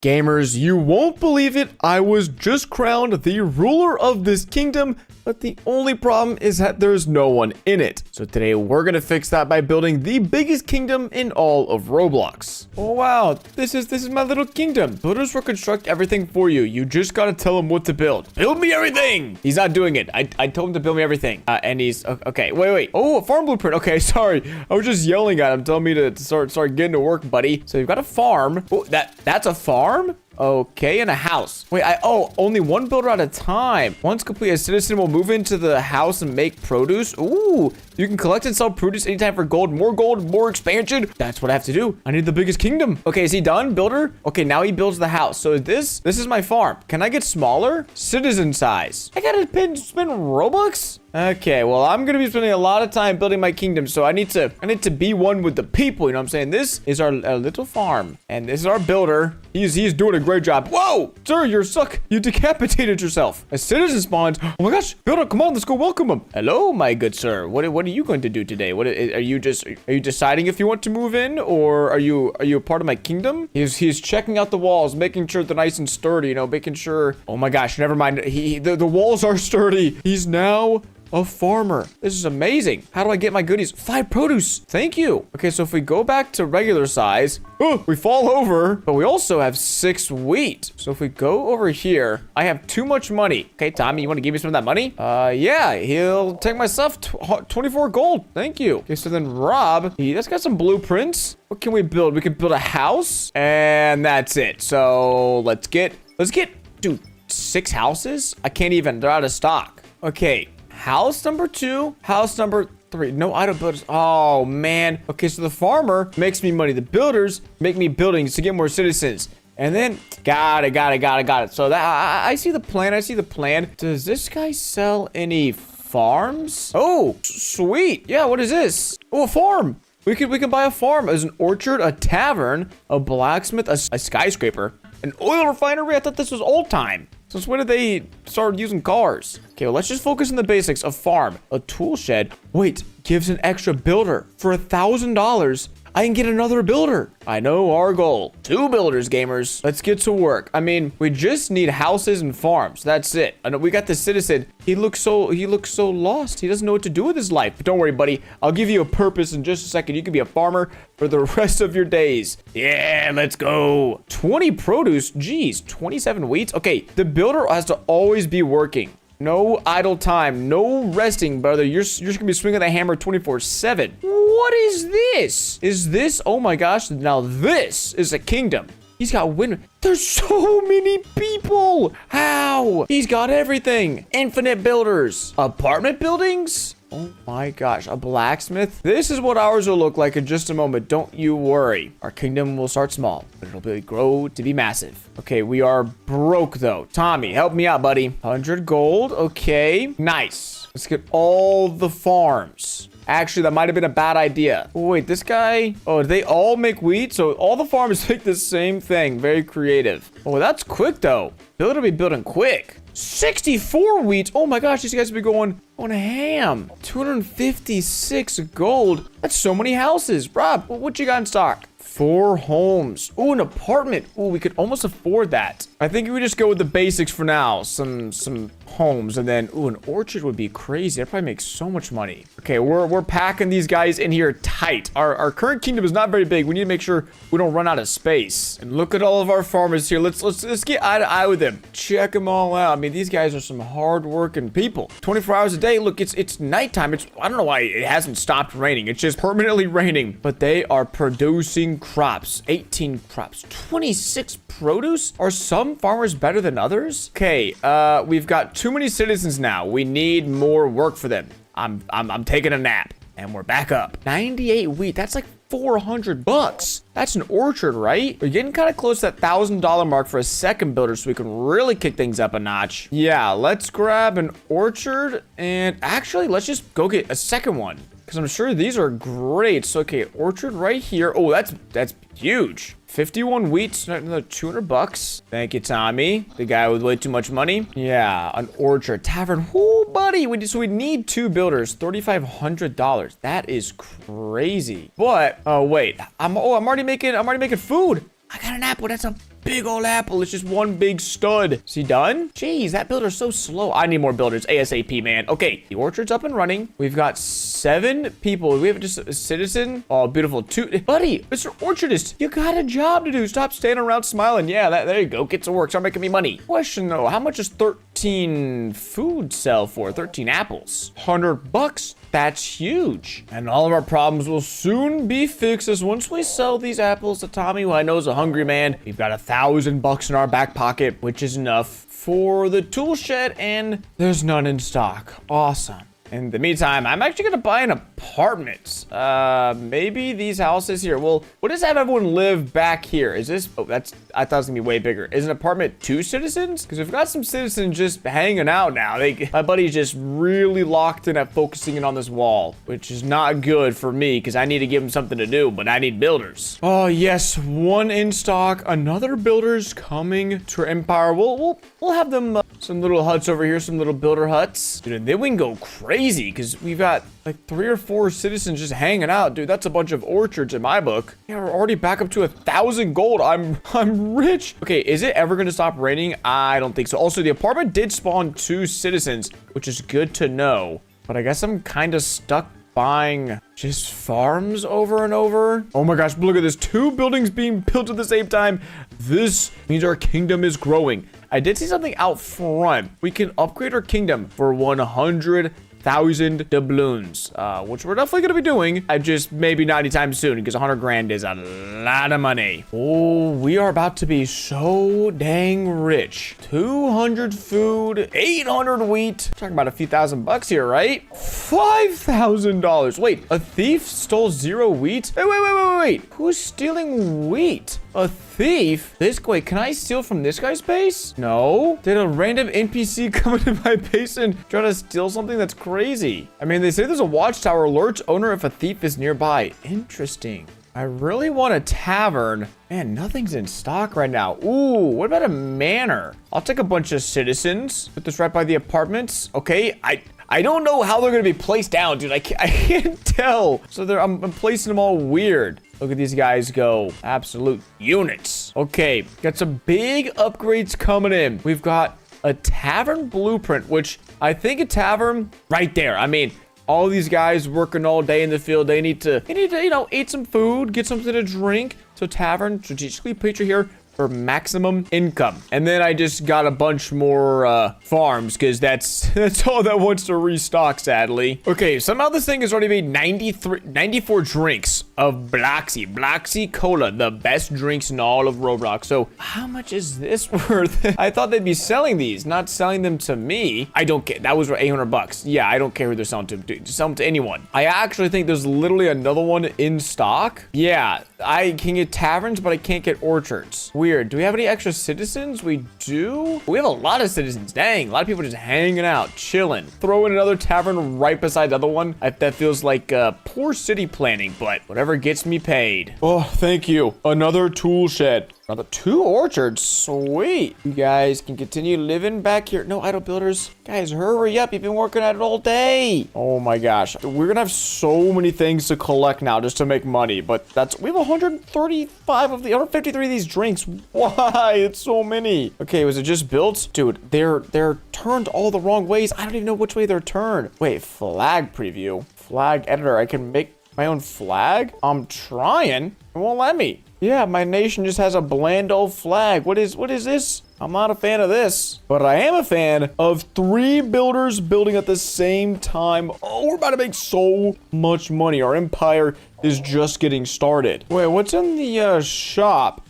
Gamers, you won't believe it. I was just crowned the ruler of this kingdom, but the only problem is that there's no one in it. So today we're gonna fix that by building the biggest kingdom in all of Roblox. Oh wow, this is my little kingdom. Builders will construct everything for you. You just gotta tell them what to build. Build me everything. He's not doing it. I told him to build me everything. And he's okay. Wait. Oh, a farm blueprint. Okay, sorry. I was just yelling at him, telling me to start getting to work, buddy. So you've got a farm. Oh, that's a farm. Okay, and a house. Wait, only one builder at a time. Once complete, a citizen will move into the house and make produce. Ooh, you can collect and sell produce anytime for gold, more expansion. That's what I have to do. I need the biggest kingdom. Okay, is he done, builder? Okay, now he builds the house. So this is my farm. Can I get smaller? Citizen size. I gotta spend Robux? Okay, well, I'm gonna be spending a lot of time building my kingdom, so I need to be one with the people, you know what I'm saying? This is our little farm, and this is our builder. He's doing a great job. Whoa, sir, you're stuck. You decapitated yourself. A citizen spawns. Oh my gosh, builder, come on, let's go welcome him. Hello, my good sir. What are you going to do today? Are you deciding if you want to move in, or are you a part of my kingdom? He's checking out the walls, making sure they're nice and sturdy, you know, making sure. Oh my gosh, never mind. The walls are sturdy. He's now a farmer. This is amazing. How do I get my goodies? 5 produce. Thank you. Okay, so if we go back to regular size, we fall over, but we also have 6 wheat. So if we go over here, I have too much money. Okay, Tommy, you want to give me some of that money? Yeah, he'll take my stuff. 24 gold. Thank you. Okay, so then Rob, that's got some blueprints. What can we build? We can build a house, and that's it. So let's get, dude, 6 houses? I can't even. They're out of stock. Okay. House number 2, house number 3. No idle builders. Oh, man. Okay, so the farmer makes me money. The builders make me buildings to get more citizens. And then, got it. So that I see the plan. Does this guy sell any farms? Oh, sweet. Yeah, what is this? Oh, a farm. We can buy a farm. There's an orchard, a tavern, a blacksmith, a skyscraper, an oil refinery. I thought this was old time. Since when did they start using cars? Okay, well, let's just focus on the basics. A farm, a tool shed. Wait, gives an extra builder. For $1,000, I can get another builder. I know our goal. 2 builders, gamers. Let's get to work. I mean, we just need houses and farms. That's it. I know we got the citizen. He looks so lost. He doesn't know what to do with his life. But don't worry, buddy. I'll give you a purpose in just a second. You can be a farmer for the rest of your days. Yeah, let's go. 20 produce. Jeez, 27 wheats. Okay, the builder has to always be working. No idle time. No resting, brother. You're just gonna be swinging the hammer 24/7. What is this? Is this? Oh my gosh. Now this is a kingdom. He's got wind. There's so many people. How? He's got everything. Infinite builders. Apartment buildings? Oh my gosh, a blacksmith. This is what ours will look like in just a moment. Don't you worry. Our kingdom will start small, but it'll grow to be massive. Okay, we are broke though. Tommy, help me out, buddy. 100 gold. Okay, nice. Let's get all the farms. Actually, that might have been a bad idea. Oh, wait, this guy. Oh, they all make wheat? So all the farms make the same thing. Very creative. Oh, that's quick though. Builder be building quick. 64 wheat. Oh my gosh, these guys be going on ham. 256 gold. That's so many houses. Rob, what you got in stock? 4 homes. Oh, an apartment. Oh, we could almost afford that. I think we just go with the basics for now. Some homes, and then an orchard would be crazy. That probably makes so much money. Okay, we're packing these guys in here tight. Our current kingdom is not very big. We need to make sure we don't run out of space. And look at all of our farmers here. Let's get eye to eye with them. Check them all out. I mean, these guys are some hard-working people. 24 hours a day. Look, it's nighttime. I don't know why it hasn't stopped raining. It's just permanently raining. But they are producing crops. 18 crops. 26 produce. Are some farmers better than others? Okay, we've got too many citizens now. We need more work for them. I'm taking a nap, and we're back up. 98 wheat. That's like $400. That's an orchard, right? We're getting kind of close to that $1,000 mark for a second builder, so we can really kick things up a notch. Yeah, let's grab an orchard, and actually, let's just go get a second one, because I'm sure these are great. So, okay, orchard right here. Oh, that's huge. 51 wheat, another $200. Thank you, Tommy. The guy with way too much money. Yeah, an orchard, tavern. Oh, buddy. So we need 2 builders, $3,500. That is crazy. But oh wait, I'm already making food. I got an apple. That's a big old apple. It's just one big stud. Is he done? Jeez, that builder's so slow. I need more builders ASAP, man. Okay, the orchard's up and running. We've got 7 people. We have just a citizen. Oh, beautiful. Buddy, Mr. Orchardist, you got a job to do. Stop standing around smiling. Yeah, there you go. Get to work. Start making me money. Question though, how much does 13 food sell for? 13 apples. $100. That's huge. And all of our problems will soon be fixed as once we sell these apples to Tommy, who I know is a hungry man. We've got $1,000 in our back pocket, which is enough for the tool shed, and there's none in stock. Awesome. In the meantime, I'm actually gonna buy an apartment. Maybe these houses here. Well, what does have everyone live back here? Is this, oh, I thought it was gonna be way bigger. Is an apartment 2 citizens? Because we've got some citizens just hanging out now. My buddy's just really locked in at focusing in on this wall, which is not good for me because I need to give him something to do, but I need builders. Oh yes, 1 in stock. Another builder's coming to our empire. We'll have them, some little huts over here, some little builder huts. Dude, and then we can go crazy because we've got like 3 or 4 citizens just hanging out. Dude, that's a bunch of orchards in my book. Yeah, we're already back up to 1,000 gold. I'm rich. Okay, is it ever gonna stop raining? I don't think so. Also, the apartment did spawn 2 citizens, which is good to know. But I guess I'm kind of stuck buying just farms over and over. Oh my gosh, look at this. 2 buildings being built at the same time. This means our kingdom is growing. I did see something out front. We can upgrade our kingdom for 100,000 doubloons, which we're definitely going to be doing. I just maybe not anytime soon because 100 grand is a lot of money. Oh, we are about to be so dang rich. 200 food, 800 wheat. Talking about a few $1,000 here, right? $5,000. Wait, a thief stole 0 wheat? Wait. Who's stealing wheat? A thief? Wait, can I steal from this guy's base? No. Did a random NPC come into my base and try to steal something? That's crazy. I mean, they say there's a watchtower alerts owner if a thief is nearby. Interesting. I really want a tavern. Man, nothing's in stock right now. Ooh, what about a manor? I'll take a bunch of citizens. Put this right by the apartments. Okay, I don't know how they're gonna be placed down, dude. I can't tell. So I'm placing them all weird. Look at these guys go. Absolute units. Okay, got some big upgrades coming in. We've got a tavern blueprint, which I think a tavern right there. I mean, all these guys working all day in the field. They need to, you know, eat some food, get something to drink. So tavern, strategically picture here for maximum income. And then I just got a bunch more farms because that's all that wants to restock, sadly. Okay, somehow this thing has already made 94 drinks of Bloxy Cola, the best drinks in all of Roblox. So how much is this worth? I thought they'd be selling these, not selling them to me. I don't care. That was $800. Yeah, I don't care who they're selling to. Dude, sell them to anyone. I actually think there's literally another one in stock. Yeah, I can get taverns, but I can't get orchards. Weird. Do we have any extra citizens? We do. We have a lot of citizens. Dang, a lot of people just hanging out, chilling. Throw in another tavern right beside the other one. That feels like poor city planning, but whatever gets me paid. Oh, thank you. Another tool shed. Another 2 orchards. Sweet. You guys can continue living back here. No idle builders. Guys, hurry up. You've been working at it all day. Oh my gosh. We're gonna have so many things to collect now just to make money. But we have 135 of the 153 of these drinks. Why? It's so many. Okay, was it just built? Dude, they're turned all the wrong ways. I don't even know which way they're turned. Wait, flag preview. Flag editor. I can make my own flag? I'm trying. It won't let me. Yeah, my nation just has a bland old flag. What is this? I'm not a fan of this, but I am a fan of 3 builders building at the same time. Oh, we're about to make so much money. Our empire is just getting started. Wait, what's in the shop?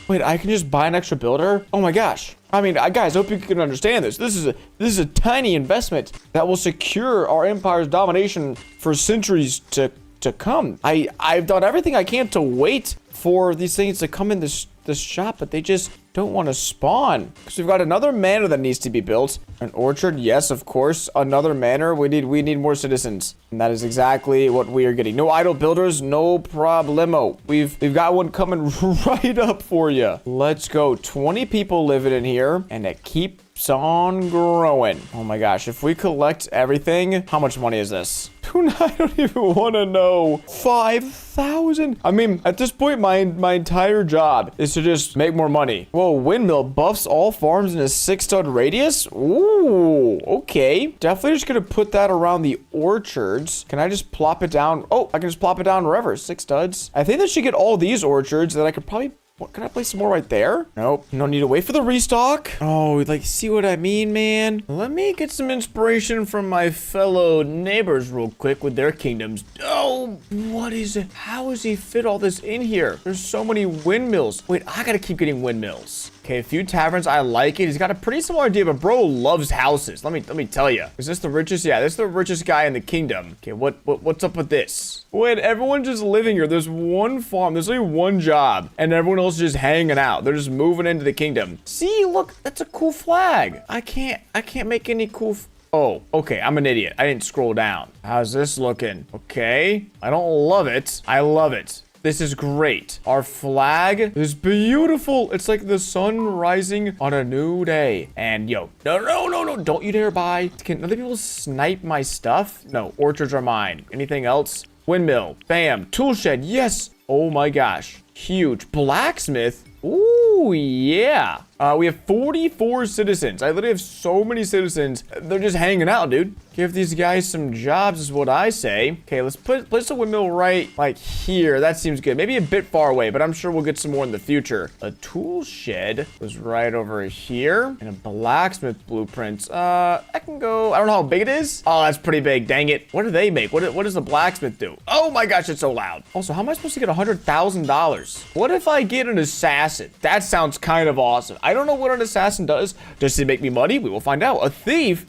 Wait, I can just buy an extra builder? Oh my gosh. I mean, guys, I hope you can understand this. This is a tiny investment that will secure our empire's domination for centuries to come. I've done everything I can to wait for these things to come in this shop, but they just don't want to spawn. Because we've got another manor that needs to be built. An orchard, yes, of course. Another manor. We need more citizens. And that is exactly what we are getting. No idle builders, no problemo. We've got one coming right up for you. Let's go. 20 people living in here, and it keeps on growing. Oh my gosh, if we collect everything, how much money is this? Dude, I don't even want to know. 5,000. I mean, at this point, my entire job is to just make more money. Whoa, windmill buffs all farms in a 6-stud radius? Ooh, okay. Definitely just gonna put that around the orchards. Can I just plop it down? Oh, I can just plop it down wherever. 6 studs. I think that should get all these orchards that I could probably... What, can I place some more right there? Nope. No need to wait for the restock. Oh, like, see what I mean, man? Let me get some inspiration from my fellow neighbors real quick with their kingdoms. Oh, what is it? How does he fit all this in here? There's so many windmills. Wait, I gotta keep getting windmills. Okay, a few taverns. I like it. He's got a pretty similar idea, but bro loves houses. Let me tell you. Is this the richest? Yeah, this is the richest guy in the kingdom. Okay, what's up with this? Wait, everyone's just living here. There's one farm. There's only one job, and everyone else is just hanging out. They're just moving into the kingdom. See, look, that's a cool flag. I can't make any cool. Oh, okay. I'm an idiot. I didn't scroll down. How's this looking? Okay. I don't love it. I love it. This is great. Our flag is beautiful. It's like the sun rising on a new day. And yo, no, don't you dare buy. Can other people snipe my stuff? No, orchards are mine. Anything else? Windmill, bam, tool shed, yes. Oh my gosh, huge. Blacksmith, ooh, yeah. We have 44 citizens. I literally have so many citizens. They're just hanging out, dude. Give these guys some jobs is what I say. Okay, let's place a windmill right like here. That seems good. Maybe a bit far away, but I'm sure we'll get some more in the future. A tool shed was right over here. And a blacksmith blueprints. I can go, I don't know how big it is. Oh, that's pretty big. Dang it. What do they make? What does the blacksmith do? Oh my gosh, it's so loud. Also, how am I supposed to get $100,000? What if I get an assassin? That sounds kind of awesome. I don't know what an assassin does. Does it make me money? We will find out. A thief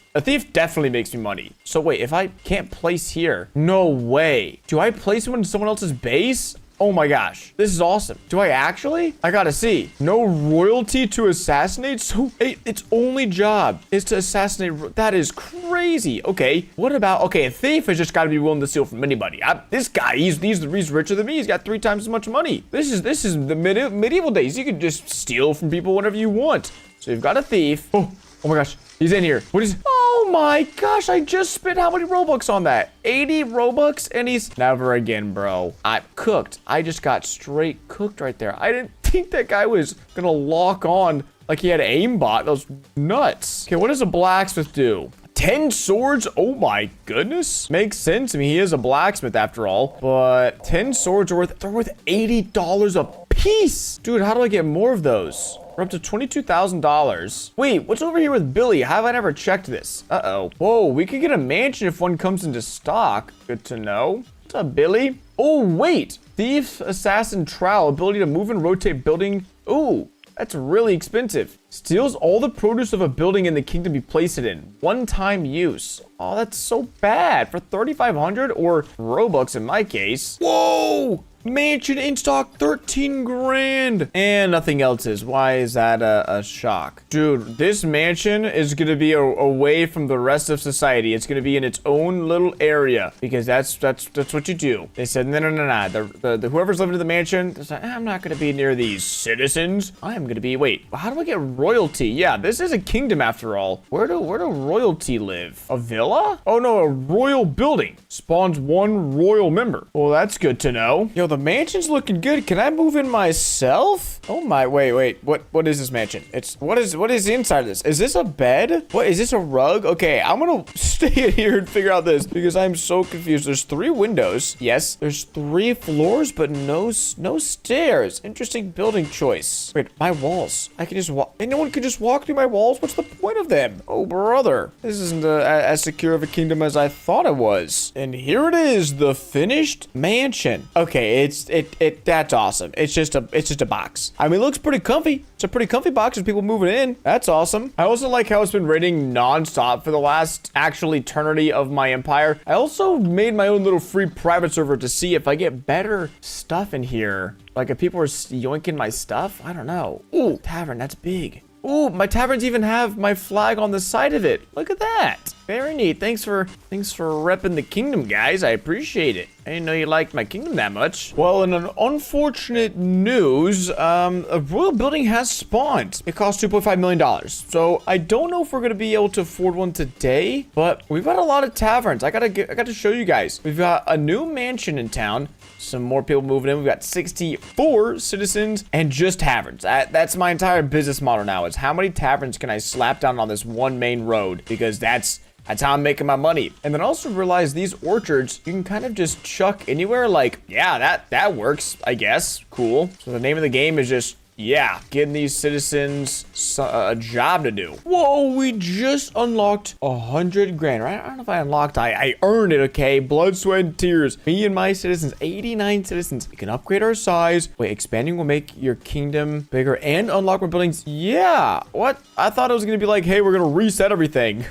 definitely makes me money. So wait, if I can't place here, no way. Do I place him in someone else's base? Oh my gosh, this is awesome. Do I actually? I gotta see. No royalty to assassinate? So its only job is to assassinate. That is crazy. Okay, what about, okay, a thief has just gotta be willing to steal from anybody. This guy, he's richer than me. He's got 3 times as much money. This is the medieval days. You could just steal from people whenever you want. So you've got a thief. Oh my gosh, he's in here. What is, oh my gosh, I just spent how many Robux on that? 80 Robux, and he's never again, bro. I'm cooked. I just got straight cooked right there. I didn't think that guy was gonna lock on like he had aimbot. That was nuts. Okay, what does a blacksmith do? 10 swords? Oh my goodness. Makes sense. I mean, he is a blacksmith after all, but 10 swords are they're worth $80 a piece. Dude, how do I get more of those? We're up to $22,000. Wait, what's over here with Billy? Have I never checked this? Uh-oh. Whoa, we could get a mansion if one comes into stock. Good to know. What's up, Billy? Oh, wait. Thief, assassin, trowel, ability to move and rotate building. Ooh, that's really expensive. Steals all the produce of a building in the kingdom you place it in. One-time use. Oh, that's so bad. For 3,500 or Robux in my case. Whoa! Mansion in stock, 13 grand. And nothing else is. Why is that a shock? Dude, this mansion is going to be away from the rest of society. It's going to be in its own little area because that's what you do. They said, no. The whoever's living in the mansion, they said, I'm not going to be near these citizens. I am going to be, wait, how do I get royalty? Yeah, this is a kingdom after all. Where do royalty live? A villa? Oh no, a royal building. Spawns 1 royal member. Well, that's good to know. Yo, the mansion's looking good. Can I move in myself? Oh my, wait. What is this mansion? What is inside of this? Is this a bed? What is this, a rug? Okay, I'm gonna stay in here and figure out this because I'm so confused. There's 3 windows. Yes, there's 3 floors, but no stairs. Interesting building choice. Wait, my walls. I can just walk. Anyone could just walk through my walls? What's the point of them? Oh, brother. This isn't as secure of a kingdom as I thought it was. And here it is, the finished mansion. Okay, that's awesome. It's just a box. I mean, it looks pretty comfy. It's a pretty comfy box with people moving in. That's awesome. I also like how it's been raining nonstop for the last actual eternity of my empire. I also made my own little free private server to see if I get better stuff in here. Like if people are yoinking my stuff. I don't know. Ooh, tavern, that's big. Ooh, my taverns even have my flag on the side of it. Look at that. Very neat. Thanks for repping the kingdom, guys. I appreciate it. I didn't know you liked my kingdom that much. Well, in an unfortunate news, a royal building has spawned. It costs $2.5 million. So I don't know if we're going to be able to afford one today, but we've got a lot of taverns. I got to show you guys. We've got a new mansion in town. Some more people moving in. We've got 64 citizens and just taverns. That's my entire business model now, is how many taverns can I slap down on this one main road? Because that's how I'm making my money. And then also realize these orchards, you can kind of just chuck anywhere. Like, yeah, that works, I guess. Cool. So the name of the game is just, yeah, getting these citizens a job to do. Whoa, we just unlocked 100 grand, right? I don't know if I unlocked, I earned it, okay? Blood, sweat, and tears. Me and my citizens, 89 citizens. We can upgrade our size. Wait, expanding will make your kingdom bigger and unlock more buildings. Yeah, what? I thought it was gonna be like, hey, we're gonna reset everything.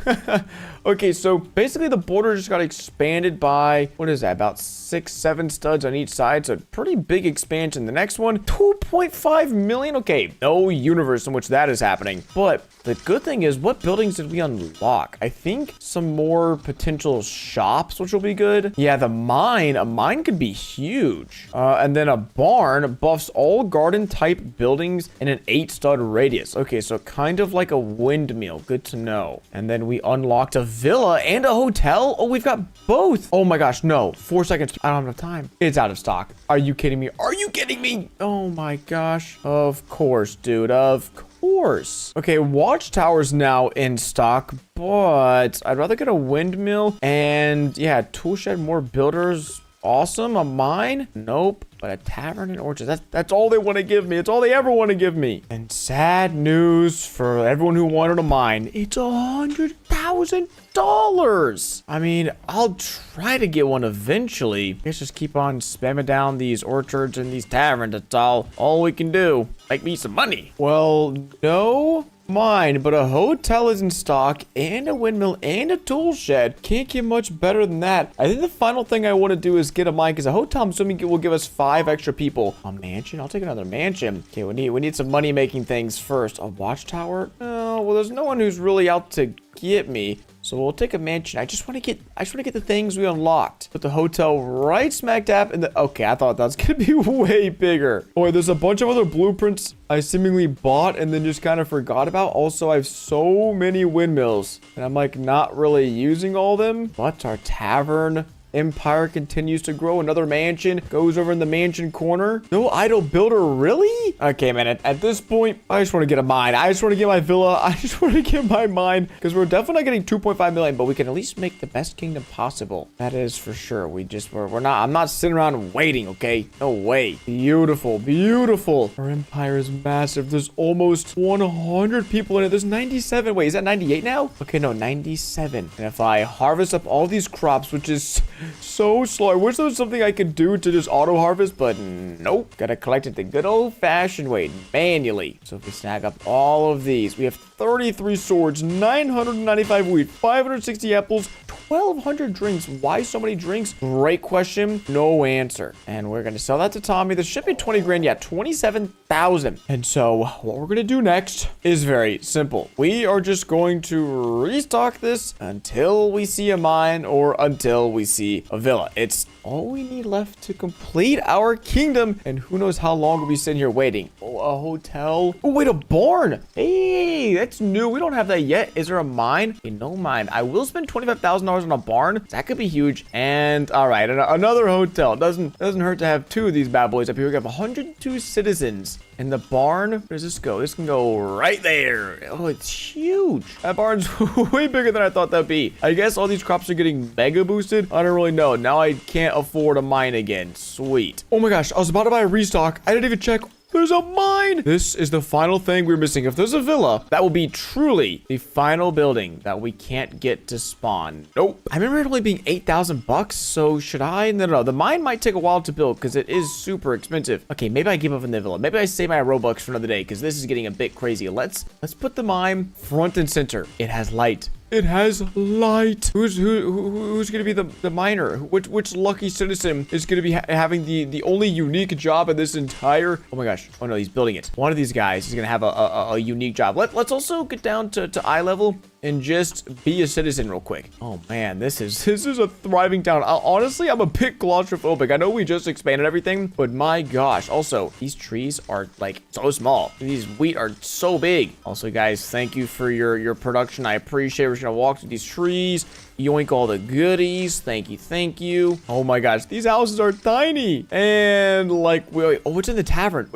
Okay, so basically the border just got expanded by, what is that, about 6, 7 studs on each side. So pretty big expansion. The next one, 2.5 million. Okay, no universe in which that is happening. But the good thing is, what buildings did we unlock? I think some more potential shops, which will be good. Yeah, a mine could be huge. And then a barn buffs all garden type buildings in an 8 stud radius. Okay, so kind of like a windmill. Good to know. And then we unlocked a villa and a hotel. Oh, we've got both. Oh my gosh, no. 4 seconds. I don't have enough time. It's out of stock. Are you kidding me? Are you kidding me? Oh my gosh. Of course, dude. Of course. Okay, watchtower's now in stock, but I'd rather get a windmill and, yeah, tool shed, more builders. Awesome. A mine? Nope. But a tavern and orchard. That's all they want to give me. It's all they ever want to give me. And sad news for everyone who wanted a mine. It's $100,000. I mean, I'll try to get one eventually. Let's just keep on spamming down these orchards and these taverns. That's all we can do. Make me some money. Well, no mine, but a hotel is in stock and a windmill and a tool shed. Can't get much better than that. I think the final thing I want to do is get a mine, because a hotel, I'm assuming, will give us 5 extra people. A mansion? I'll take another mansion. Okay, we need some money making things first. A watchtower? Oh, well, there's no one who's really out to get me. So we'll take a mansion. I just want to get the things we unlocked. Put the hotel right smack dab in the, okay, I thought that was gonna be way bigger. Boy, there's a bunch of other blueprints I seemingly bought and then just kind of forgot about. Also, I have so many windmills and I'm like not really using all of them. But our tavern empire continues to grow. Another mansion goes over in the mansion corner. No idle builder, really? Okay, man, at this point, I just want to get a mine. I just want to get my villa. I just want to get my mine, because we're definitely not getting 2.5 million, but we can at least make the best kingdom possible. That is for sure. We're not, I'm not sitting around waiting, okay? No way. Beautiful, beautiful. Our empire is massive. There's almost 100 people in it. There's 97. Wait, is that 98 now? Okay, no, 97. And if I harvest up all these crops, which is so slow. I wish there was something I could do to just auto harvest, but nope. Gotta collect it the good old fashioned way, manually. So if we snag up all of these, we have 33 swords, 995 wheat, 560 apples, 1,200 drinks. Why so many drinks? Great question. No answer. And we're going to sell that to Tommy. This should be 20 grand. Yeah, 27,000. And so what we're going to do next is very simple. We are just going to restock this until we see a mine or until we see a villa. It's all we need left to complete our kingdom. And who knows how long we'll be sitting here waiting. Oh, a hotel. Oh, wait, a barn. Hey, that's new. We don't have that yet. Is there a mine? Okay, no mine. I will spend $25,000 on a barn. That could be huge. And all right, another hotel. Doesn't hurt to have 2 of these bad boys up here. We have 102 citizens. And the barn, where does this go? This can go right there. Oh, it's huge. That barn's way bigger than I thought that'd be. I guess all these crops are getting mega boosted. I don't really know. Now I can't afford a mine again. Sweet. Oh my gosh, I was about to buy a restock. I didn't even check. There's a mine. This is the final thing we're missing. If there's a villa, that will be truly the final building that we can't get to spawn. Nope. I remember it only being 8,000 bucks. So should I? No. The mine might take a while to build because it is super expensive. Okay, maybe I give up on the villa. Maybe I save my Robux for another day because this is getting a bit crazy. Let's put the mine front and center. It has light. It has light. Who's gonna be the miner? Which lucky citizen is gonna be having the only unique job in this entire? Oh my gosh! Oh no, he's building it. One of these guys is gonna have a unique job. Let's also get down to eye level. and just be a citizen real quick. Oh man, this is a thriving town. Honestly, I'm a bit claustrophobic. I know we just expanded everything, but my gosh. Also, these trees are like so small. These wheat are so big. Also, guys, thank you for your production. I appreciate it. We're just gonna walk through these trees. Yoink all the goodies. Thank you, thank you. Oh my gosh, these houses are tiny. And like, wait, oh, what's in the tavern?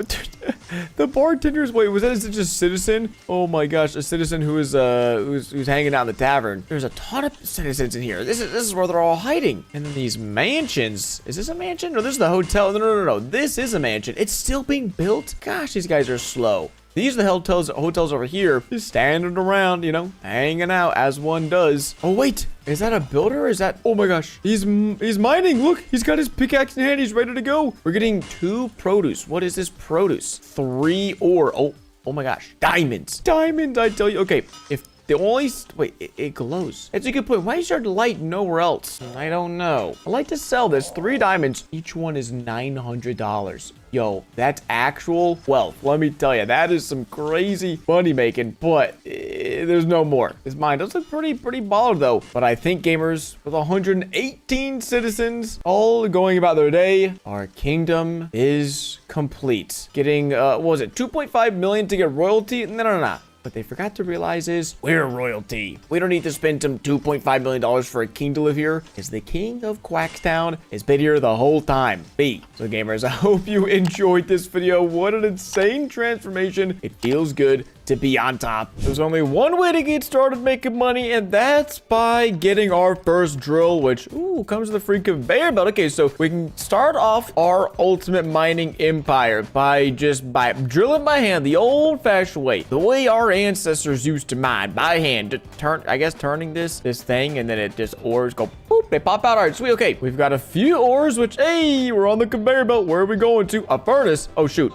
The bartender's, wait, was that just a citizen? Oh my gosh, a citizen who's hanging out in the tavern. There's a ton of citizens in here. This is where they're all hiding. And then these mansions. Is this a mansion? No, this is the hotel. No. This is a mansion. It's still being built. Gosh, these guys are slow. These are the hotels over here, just standing around, you know, hanging out as one does. Oh, wait. Is that a builder or is that... Oh, my gosh. He's mining. Look, he's got his pickaxe in hand. He's ready to go. We're getting 2 produce. What is this produce? 3 ore. Oh, my gosh. Diamonds. Diamonds, I tell you. Okay, if... The only... Wait, it glows. It's a good point. Why is there light nowhere else? I don't know. I'd like to sell this. 3 diamonds. Each one is $900. Yo, that's actual wealth. Let me tell you, that is some crazy money making, but there's no more. This mine does look pretty baller though. But I think, gamers, with 118 citizens all going about their day, our kingdom is complete. Getting, what was it, 2.5 million to get royalty? No. What they forgot to realize is we're royalty. We don't need to spend some $2.5 million for a king to live here, because the king of Quackstown has been here the whole time. So gamers, I hope you enjoyed this video. What an insane transformation. It feels good to be on top. There's only one way to get started making money, and that's by getting our first drill, which, comes with a free conveyor belt. Okay, so we can start off our ultimate mining empire by drilling by hand, the old-fashioned way, the way our ancestors used to mine by hand. Just turning this thing, and then it just ores go boop, they pop out. All right, sweet. Okay, we've got a few ores, which, hey, we're on the conveyor belt. Where are we going to? A furnace. Oh shoot.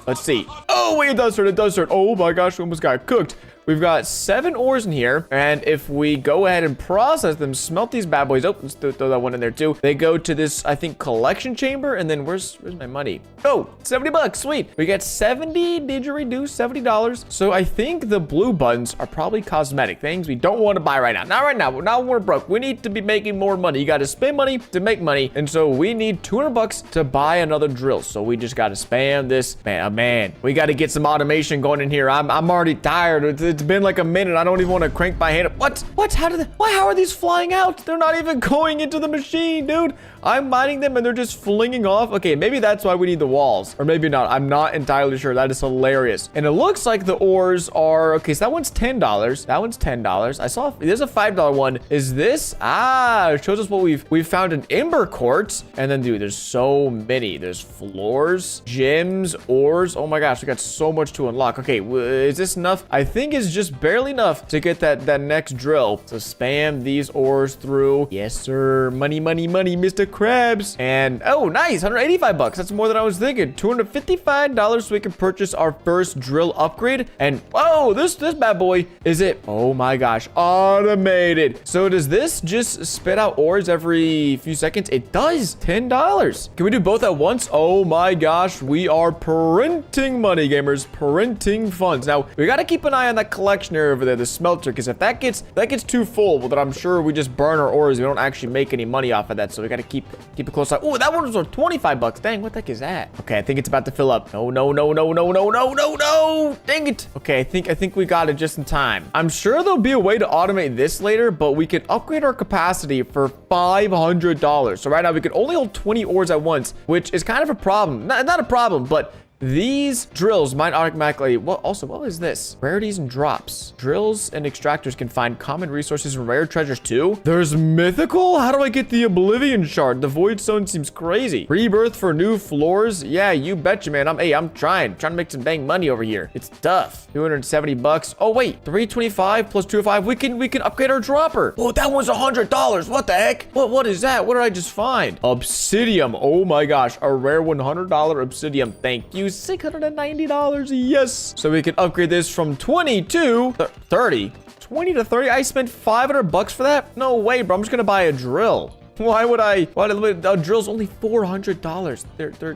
Let's see. Oh, wait, it does turn. Oh my gosh, we almost got cooked. We've got 7 ores in here, and if we go ahead and process them, smelt these bad boys. Oh, let's throw that one in there too. They go to this, I think, collection chamber, and then where's my money? Oh, 70 bucks, sweet. We get 70, did you reduce $70? So I think the blue buttons are probably cosmetic things we don't want to buy right now. Not right now, now we're broke. We need to be making more money. You got to spend money to make money, and so we need 200 bucks to buy another drill. So we just got to spam this. Man, we got to get some automation going in here. I'm already tired. It's been like a minute. I don't even want to crank my hand up. What? How are these flying out? They're not even going into the machine, dude. I'm mining them and they're just flinging off. Okay, maybe that's why we need the walls, or maybe not. I'm not entirely sure. That is hilarious. And it looks like the ores are, okay, so that one's $10. That one's $10. I saw there's a $5 one. Is this? It shows us what we've found in Ember Quartz. And then, dude, there's so many. There's floors, gems, ores. Oh my gosh, we got so much to unlock. Okay, is this enough? I think it's just barely enough to get that next drill. So spam these ores through. Yes, sir. Money, Mr. Krabs. And oh, nice, 185 bucks. That's more than I was thinking. $255 so we can purchase our first drill upgrade. And whoa, this bad boy, is it? Oh my gosh, automated. So does this just spit out ores every few seconds? It does. $10. Can we do both at once? Oh my gosh, we are printing money, gamers. Printing funds. Now we got to keep an eye on that collection area over there, the smelter, because if that gets too full, well, then I'm sure we just burn our ores. We don't actually make any money off of that, so we got to keep a close eye. Oh, that one was worth 25 bucks. Dang, what the heck is that? Okay, I think it's about to fill up. No. Dang it. Okay, I think we got it just in time. I'm sure there'll be a way to automate this later, but we could upgrade our capacity for $500. So right now we can only hold 20 ores at once, which is kind of a problem. Not a problem, but these drills might automatically... What is this? Rarities and drops. Drills and extractors can find common resources and rare treasures too. There's mythical? How do I get the Oblivion shard? The Void Stone seems crazy. Rebirth for new floors? Yeah, you betcha, man. I'm trying to make some dang money over here. It's tough. 270 bucks. Oh, wait. 325 plus 205. We can upgrade our dropper. Oh, that was $100. What the heck? What is that? What did I just find? Obsidium. Oh my gosh. A rare $100 obsidium. Thank you. $690. Yes. So we can upgrade this from 20 to 30. 20 to 30. I spent 500 bucks for that? No way, bro. I'm just gonna buy a drill. Why a drill's only $400.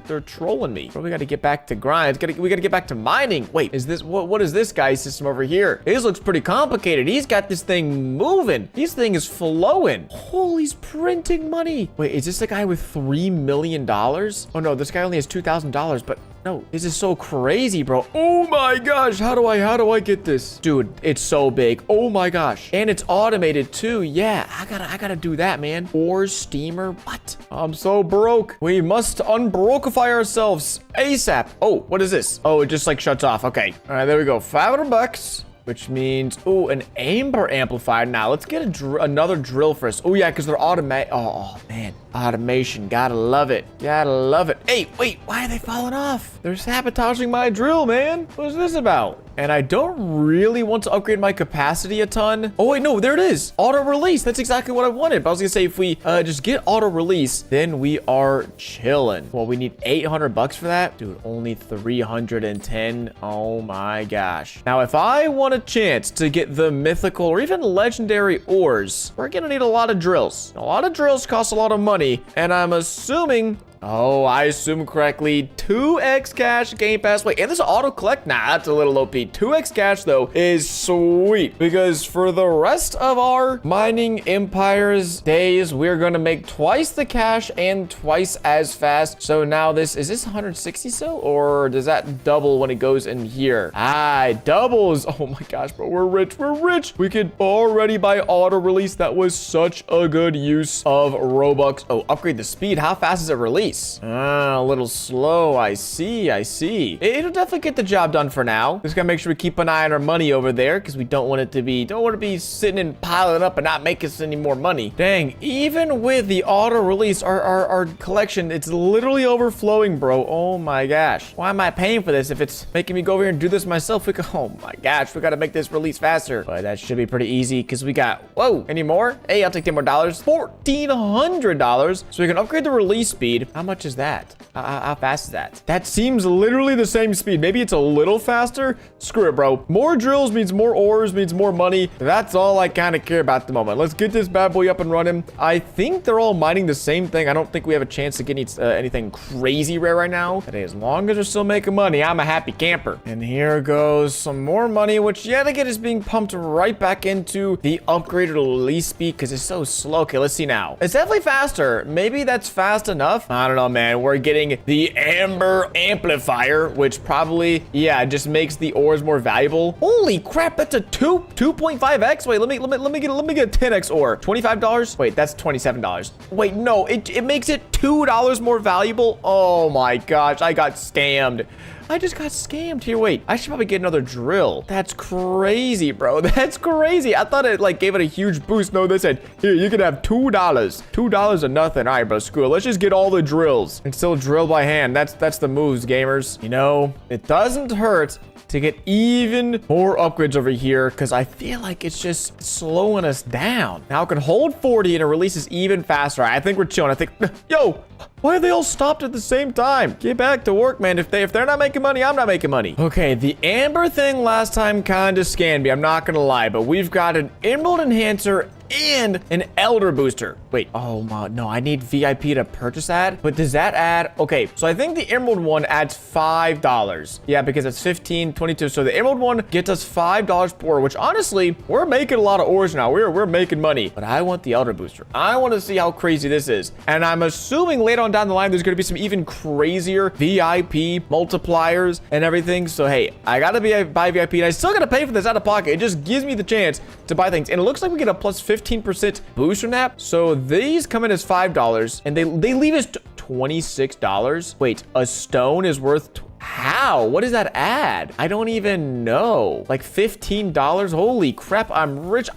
They're trolling me. Bro, we gotta get back to grind. We gotta get back to mining. Wait, is this what is this guy's system over here? His looks pretty complicated. He's got this thing moving. This thing is flowing. Holy, he's printing money. Wait, is this the guy with $3 million? Oh no, this guy only has $2,000, but no, this is so crazy, bro. Oh my gosh, how do I get this? Dude, it's so big. Oh my gosh. And it's automated too. Yeah, I gotta do that, man. Or steamer. What? I'm so broke. We must unbrokify ourselves ASAP. Oh, what is this? Oh, it just like shuts off. Okay. All right, there we go. $500. Which means, oh, an amber amplifier. Now, let's get another drill first. Oh, yeah, because they're automated. Oh, man. Automation. Gotta love it. Gotta love it. Hey, wait. Why are they falling off? They're sabotaging my drill, man. What is this about? And I don't really want to upgrade my capacity a ton. Oh, wait, no, there it is. Auto release. That's exactly what I wanted. But I was gonna say, if we just get auto release, then we are chilling. Well, we need $800 for that. Dude, only 310. Oh my gosh. Now, if I want a chance to get the mythical or even legendary ores, we're gonna need a lot of drills. A lot of drills cost a lot of money. And I'm assuming... Oh, I assume correctly. 2x cash, game pass. Wait, and this auto collect? Nah, that's a little OP. 2x cash, though, is sweet. Because for the rest of our mining empires days, we're going to make twice the cash and twice as fast. So now is this 160 still? Or does that double when it goes in here? Ah, it doubles. Oh my gosh, bro. We're rich. We're rich. We could already buy auto release. That was such a good use of Robux. Oh, upgrade the speed. How fast is it released? A little slow. I see. It'll definitely get the job done for now. Just gotta make sure we keep an eye on our money over there because we don't want to be sitting and piling up and not make us any more money. Dang, even with the auto release, our collection, it's literally overflowing, bro. Oh my gosh. Why am I paying for this if it's making me go over here and do this myself? Oh my gosh, we gotta make this release faster. But that should be pretty easy because we got, whoa, any more? Hey, I'll take $10 more. $1,400. So we can upgrade the release speed. How much is that? How fast is that? That seems literally the same speed. Maybe it's a little faster. Screw it, bro. More drills means more ores, means more money. That's all I kind of care about at the moment. Let's get this bad boy up and running. I think they're all mining the same thing. I don't think we have a chance to get anything crazy rare right now. But as long as we're still making money, I'm a happy camper. And here goes some more money, which yet again is being pumped right back into the upgraded release speed because it's so slow. Okay, let's see now. It's definitely faster. Maybe that's fast enough. I don't know, man. We're getting the amber amplifier, which probably, yeah, just makes the ores more valuable. Holy crap, that's a 2.5x. Wait, let me get a 10x ore. $25? Wait, that's $27. Wait, no, it makes it $2 more valuable. Oh my gosh, I got scammed. I just got scammed here. Wait, I should probably get another drill. That's crazy, bro. That's crazy. I thought it like gave it a huge boost. No, they said, here, you can have $2. $2 or nothing. All right, bro, screw it. Let's just get all the drills and still drill by hand. That's the moves, gamers. You know, it doesn't hurt to get even more upgrades over here because I feel like it's just slowing us down. Now it can hold 40 and it releases even faster. I think we're chilling. I think, yo, why are they all stopped at the same time? Get back to work, man. If they're not making money, I'm not making money. Okay, the amber thing last time kind of scanned me. I'm not gonna lie, but we've got an emerald enhancer and an elder booster. Wait, oh my, no, I need VIP to purchase that. But does that add? Okay, so I think the emerald one adds $5. Yeah, because it's 15, 22. So the emerald one gets us $5 per ore, which honestly, we're making a lot of ores now. We're making money. But I want the elder booster. I want to see how crazy this is. And I'm assuming later on down the line, there's going to be some even crazier VIP multipliers and everything. So hey, I gotta buy VIP, and I still gotta pay for this out of pocket. It just gives me the chance to buy things. And it looks like we get a plus 15% boost from that. So these come in as $5 and they leave us $26. Wait, a stone is worth how? What does that add? I don't even know. Like $15? Holy crap, I'm rich.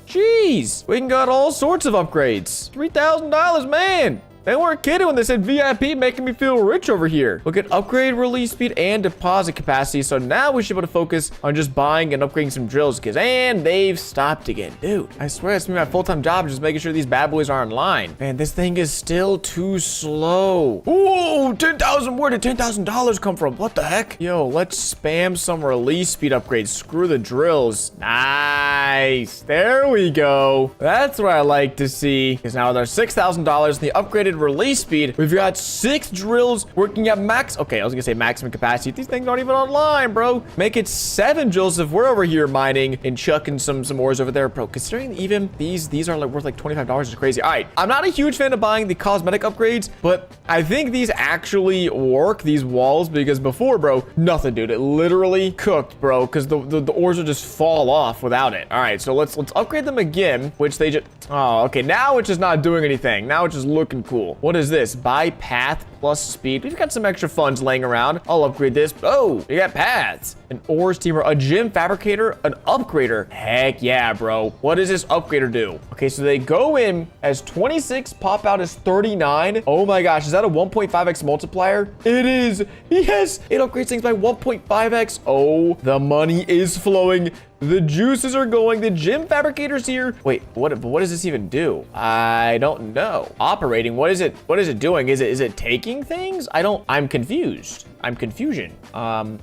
Jeez, we can get all sorts of upgrades. $3,000, man. They weren't kidding when they said VIP, making me feel rich over here. Look at upgrade release speed and deposit capacity. So now we should be able to focus on just buying and upgrading some drills, and they've stopped again. Dude, I swear it's my full-time job just making sure these bad boys are online. Man, this thing is still too slow. Ooh, 10,000. Where did $10,000 come from? What the heck? Yo, let's spam some release speed upgrades. Screw the drills. Nice. There we go. That's what I like to see. Because now with our $6,000 in the upgraded release speed, we've got 6 drills working at max. Okay, I was gonna say maximum capacity. These things aren't even online, bro. Make it 7 drills if we're over here mining and chucking some ores over there, bro. Considering even these are like worth like $25 is crazy. All right, I'm not a huge fan of buying the cosmetic upgrades, but I think these actually work, these walls, because before, bro, nothing, dude. It literally cooked, bro, because the ores would just fall off without it. All right, so let's upgrade them again, which they just, oh, okay, now it's just not doing anything. Now it's just looking cool. What is this? Buy path plus speed. We've got some extra funds laying around. I'll upgrade this. Oh, you got paths. An ore steamer, a gym fabricator, an upgrader. Heck yeah, bro. What does this upgrader do? Okay, so they go in as 26, pop out as 39. Oh my gosh, is that a 1.5x multiplier? It is. Yes, it upgrades things by 1.5x. Oh, the money is flowing. The juices are going. The gym fabricator's here. Wait, what does this even do? I don't know. Operating, what is it doing? Is it taking things? I'm confused. I'm confusion.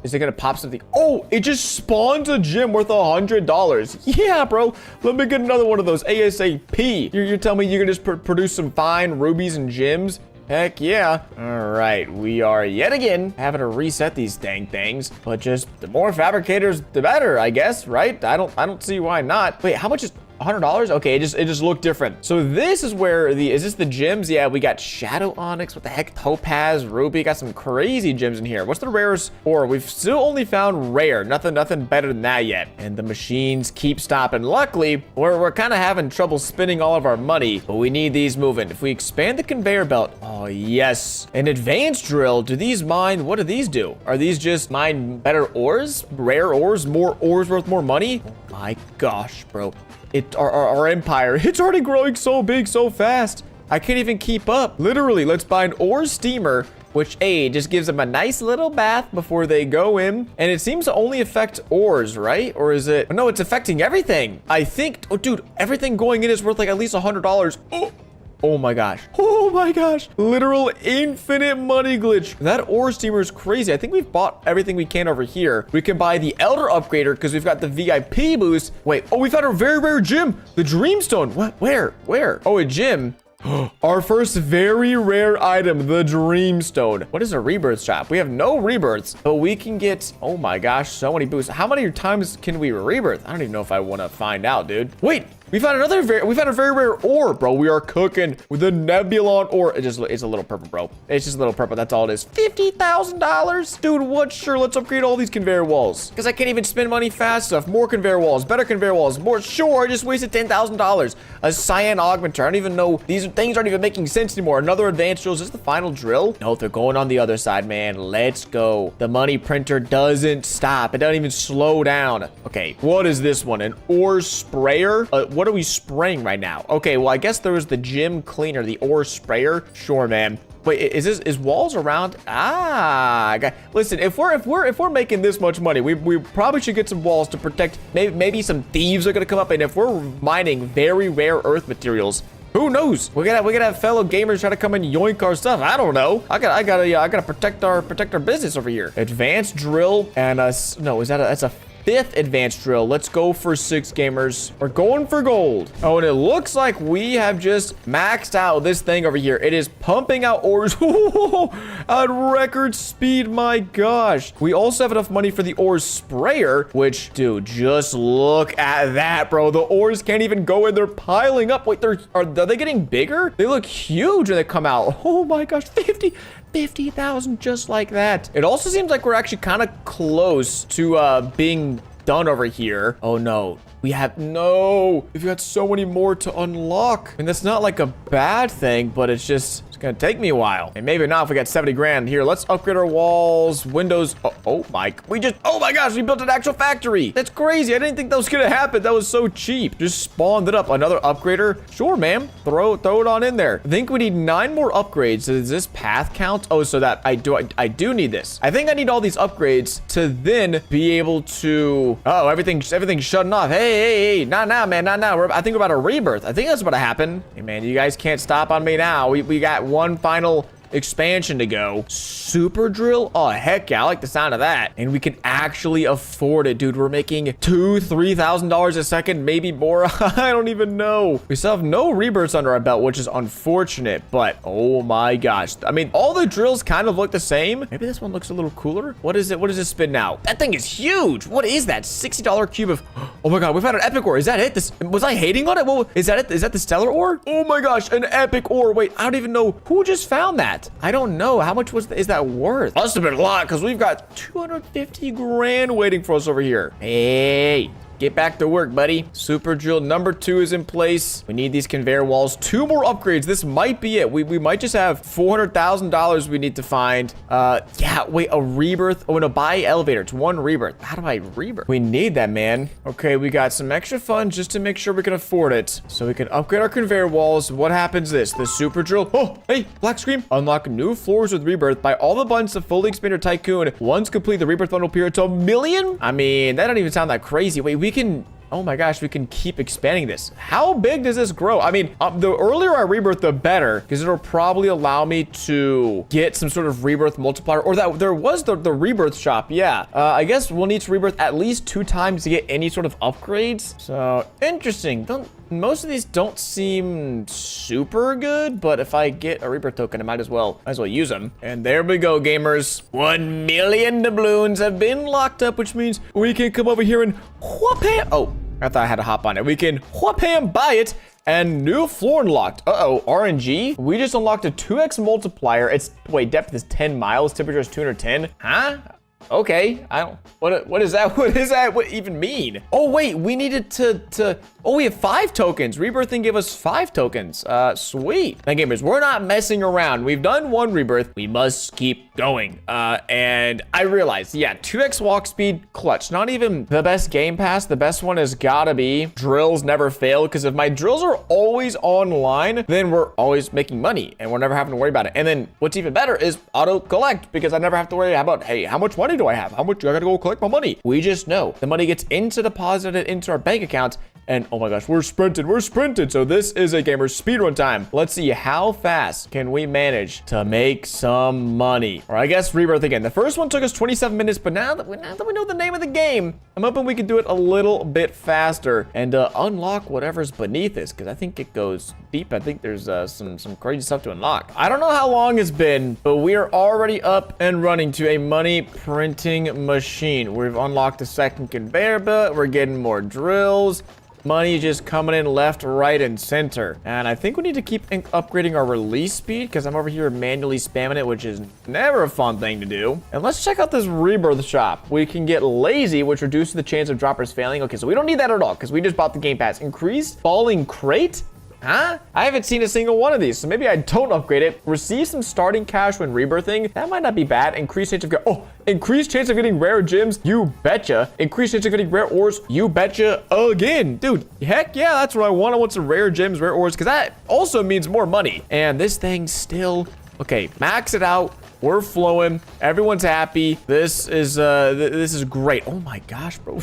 Is it gonna pop something? Oh, it just spawns a gym worth $100. Yeah, bro. Let me get another one of those ASAP. You're telling me you can just produce some fine rubies and gems? Heck yeah. All right, we are yet again having to reset these dang things, but just the more fabricators, the better, I guess, right? I don't see why not. Wait, how much is $100? Okay, it just looked different. So this is where is this the gems? Yeah, we got Shadow Onyx. What the heck? Topaz, Ruby. Got some crazy gems in here. What's the rarest ore? We've still only found rare. Nothing better than that yet. And the machines keep stopping. Luckily, we're kind of having trouble spending all of our money, but we need these moving. If we expand the conveyor belt, oh yes. An advanced drill. Do these mine? What do these do? Are these just mine better ores? Rare ores? More ores worth more money? Oh my gosh, bro. Our empire, it's already growing so big so fast. I can't even keep up. Literally, let's buy an ore steamer, which just gives them a nice little bath before they go in. And it seems to only affect ores, right? Or is it? No, it's affecting everything. I think, oh dude, everything going in is worth like at least $100. Oh my gosh. Oh my gosh. Literal infinite money glitch. That ore steamer is crazy. I think we've bought everything we can over here. We can buy the Elder Upgrader because we've got the VIP boost. Wait. Oh, we found a very rare gem. The Dreamstone. What? Where? Oh, a gem. Our first very rare item, the Dreamstone. What is a rebirth shop? We have no rebirths, but we can get, oh my gosh, so many boosts. How many times can we rebirth? I don't even know if I want to find out, dude. Wait, we found a very rare ore, bro. We are cooking with the Nebulon ore. It's a little purple, bro. It's just a little purple. That's all it is. $50,000, dude. What? Sure, let's upgrade all these conveyor walls because I can't even spend money fast enough. More conveyor walls, better conveyor walls, more. Sure, I just wasted $10,000. A cyan augmenter. I don't even know. These things aren't even making sense anymore. Another advanced drill. Is this the final drill? No, they're going on the other side, man. Let's go. The money printer doesn't stop. It doesn't even slow down. Okay, what is this one? An ore sprayer? What are we spraying right now? Okay, well, I guess there was the gym cleaner, the ore sprayer. Sure, man. Wait, is walls around? Listen, if we're making this much money, we probably should get some walls to protect. Maybe some thieves are gonna come up, and if we're mining very rare earth materials, who knows? We gotta have fellow gamers try to come and yoink our stuff. I don't know. I gotta protect our business over here. Advanced drill and that's a 5th advanced drill. Let's go for 6 gamers. We're going for gold. Oh, and it looks like we have just maxed out this thing over here. It is pumping out ores at record speed. My gosh. We also have enough money for the ore sprayer, which, dude, just look at that, bro. The ores can't even go in. They're piling up. Wait, are they getting bigger? They look huge when they come out. Oh my gosh, 50,000 just like that. It also seems like we're actually kind of close to being done over here. Oh no. We have no. We've got so many more to unlock. And that's not like a bad thing, but it's gonna take me a while. And maybe not if we got 70 grand. Here, let's upgrade our walls, windows. Oh my gosh, we built an actual factory. That's crazy. I didn't think that was gonna happen. That was so cheap. Just spawned it up. Another upgrader. Sure, ma'am. Throw it on in there. I think we need 9 more upgrades. Does this path count? Oh, so that I do need this. I think I need all these upgrades to then be able to. Oh, everything's shutting off. Hey, not now, man, not now. I think we're about a rebirth. I think that's about to happen. Hey, man, you guys can't stop on me now. We got one final expansion to go. Super drill? Oh, heck yeah. I like the sound of that. And we can actually afford it, dude. We're making $2,000-$3,000 a second, maybe more. I don't even know. We still have no rebirths under our belt, which is unfortunate, but oh my gosh. I mean, all the drills kind of look the same. Maybe this one looks a little cooler. What is it? What does it spin now? That thing is huge. What is that? $60 cube of, oh my God, we found an epic ore. Is that it? Was I hating on it? Well, is that it? Is that the stellar ore? Oh my gosh, an epic ore. Wait, I don't even know who just found that. I don't know. How much is that worth? Must have been a lot because we've got 250 grand waiting for us over here. Hey. Get back to work, buddy. Super drill number 2 is in place. We need these conveyor walls. 2 more upgrades. This might be it. We might just have $400,000 we need to find. Yeah, wait, a rebirth. Oh, no, buy elevator. It's 1 rebirth. How do I rebirth? We need that, man. Okay, we got some extra funds just to make sure we can afford it. So we can upgrade our conveyor walls. What happens this? The super drill. Oh, hey, black screen. Unlock new floors with rebirth. Buy all the buttons to fully expand your tycoon. Once complete, the rebirth bundle appear to $1 million? I mean, that don't even sound that crazy. Wait, we can, oh my gosh, we can keep expanding this. How big does this grow? I mean, the earlier I rebirth, the better, because it'll probably allow me to get some sort of rebirth multiplier, or that there was the rebirth shop. Yeah, I guess we'll need to rebirth at least 2 times to get any sort of upgrades. So interesting. Most of these don't seem super good, but if I get a rebirth token, I might as well use them. And there we go, gamers. 1 million doubloons have been locked up, which means we can come over here and whoop-ham. Oh, I thought I had to hop on it. We can whoop-ham, buy it, and new floor unlocked. Uh-oh, RNG. We just unlocked a 2x multiplier. Wait, depth is 10 miles, temperature is 210. Huh? Okay, what is that? What does that even mean? Oh, wait, we needed to, oh, we have 5 tokens. Rebirthing gave us 5 tokens. Sweet. Now, gamers, we're not messing around. We've done 1 rebirth. We must keep going. And I realized, yeah, 2x walk speed, clutch. Not even the best game pass. The best one has gotta be drills never fail, because if my drills are always online, then we're always making money, and we're never having to worry about it. And then what's even better is auto collect, because I never have to worry about, hey, how much money do I have? How much do I gotta go collect my money? We just know the money gets deposited into our bank account. And oh my gosh, we're sprinted. So this is a gamer speedrun time. Let's see how fast can we manage to make some money. Or I guess rebirth again. The first one took us 27 minutes, but now that we know the name of the game, I'm hoping we can do it a little bit faster and unlock whatever's beneath this, because I think it goes deep. I think there's some crazy stuff to unlock. I don't know how long it's been, but we are already up and running to a money printing machine. We've unlocked the second conveyor belt. We're getting more drills. Money just coming in left, right, and center. And I think we need to keep upgrading our release speed, because I'm over here manually spamming it, which is never a fun thing to do. And let's check out this rebirth shop. We can get lazy, which reduces the chance of droppers failing. Okay, so we don't need that at all, because we just bought the game pass. Increased falling crate? Huh? I haven't seen a single one of these, so maybe I don't upgrade it. Receive some starting cash when rebirthing. That might not be bad. Increased chance of increased chance of getting rare gems. You betcha. Increased chance of getting rare ores. You betcha again. Dude, heck yeah, that's what I want. I want some rare gems, rare ores, because that also means more money. And this thing still, okay, max it out. We're flowing. Everyone's happy. This is great. Oh my gosh, bro.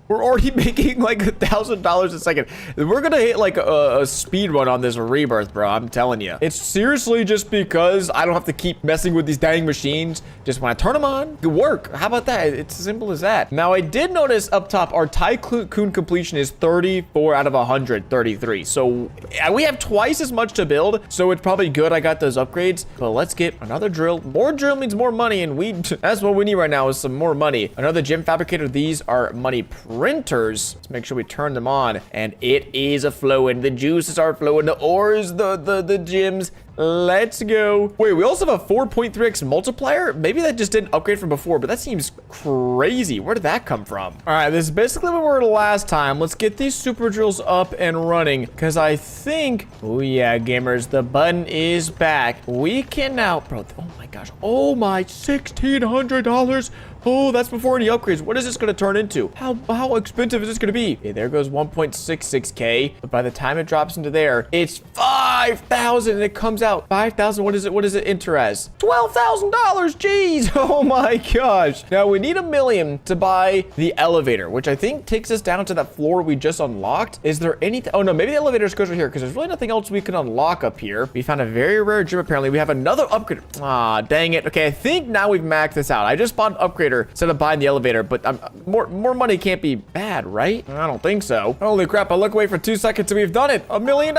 We're already making like $1,000 a second. We're gonna hit like a speed run on this rebirth, bro. I'm telling you. It's seriously just because I don't have to keep messing with these dang machines. Just when I turn them on, it work. How about that? It's as simple as that. Now, I did notice up top, our tycoon completion is 34 out of 133. So we have twice as much to build. So it's probably good I got those upgrades. But let's get another drill. More drill means more money, and that's what we need right now is some more money. Another gem fabricator. These are money printers. Let's make sure we turn them on, and it is a flowing. The juices are flowing. The ores, the gems, Let's go. Wait, we also have a 4.3x multiplier. Maybe that just didn't upgrade from before, but that seems crazy. Where did that come from? All right, this is basically what we were last time. Let's get these super drills up and running because I think, oh yeah, gamers, the button is back. We can now, bro, oh my gosh. Oh my, $1,600. Oh, that's before any upgrades. What is this going to turn into? How expensive is this going to be? Okay, there goes 1.66K. But by the time it drops into there, it's 5,000 and it comes out 5,000. What is it? What does it enter as? $12,000. Jeez. Oh my gosh. Now we need $1 million to buy the elevator, which I think takes us down to that floor we just unlocked. Is there anything? Oh no, maybe the elevator goes right here because there's really nothing else we can unlock up here. We found a very rare gem apparently. We have another upgrade. Ah, dang it. Okay, I think now we've maxed this out. I just bought an upgrader instead of buying the elevator, but more money can't be bad, right? I don't think so. Holy crap, I look away for 2 seconds and we've done it. $1 million.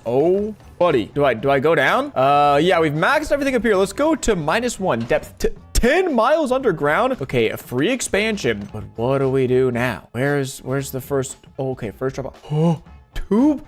Oh, buddy. Do I go down? Yeah, we've maxed everything up here. Let's go to -1 depth. 10 miles underground. Okay, a free expansion. But what do we do now? Where's the first? Oh, okay, first drop. Oh, $2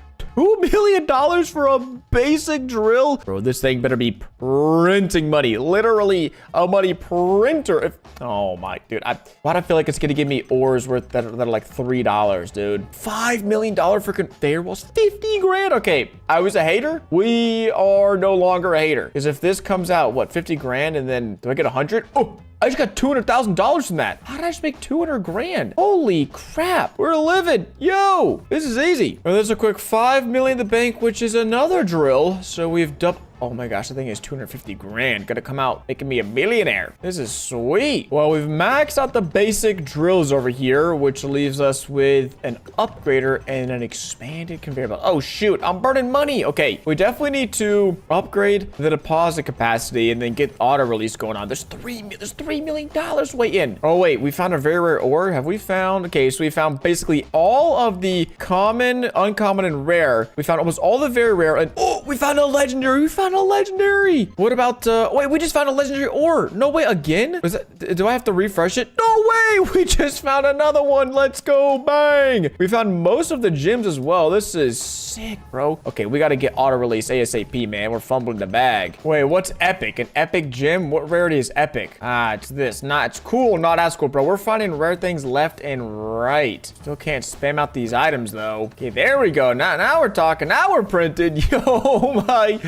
million for a basic drill? Bro, this thing better be printing money. Literally a money printer. Oh my, dude. Why do I feel like it's gonna give me ores worth that are like $3, dude? $5 million for conveyor wells. 50 grand. Okay, I was a hater. We are no longer a hater. Because if this comes out, what, 50 grand and then do I get 100? Oh, I just got $200,000 from that. How did I just make 200 grand? Holy crap. We're living. Yo, this is easy. Well, there's a quick 5 million in the bank, which is another drill. So we've doubled. Oh my gosh, I think it's 250 grand. Gonna come out making me a millionaire. This is sweet. Well, we've maxed out the basic drills over here, which leaves us with an upgrader and an expanded conveyor belt. Oh shoot, I'm burning money. Okay, we definitely need to upgrade the deposit capacity and then get auto release going on. There's $3 million way in. Oh wait, we found a very rare ore. Have we found? Okay, so we found basically all of the common, uncommon, and rare. We found almost all the very rare, and oh, we found a legendary. We found a legendary. What about wait, we just found a legendary ore. No way, again? Was that, do I have to refresh it? No way, we just found another one. Let's go, bang. We found most of the gems as well. This is sick, bro. Okay, we got to get auto release ASAP, man. We're fumbling the bag. Wait, what's epic? An epic gem? What rarity is epic? Ah, it's this. It's cool, not as cool, bro. We're finding rare things left and right. Still can't spam out these items though. Okay, there we go. Now we're talking. Now we're printed. Yo, my.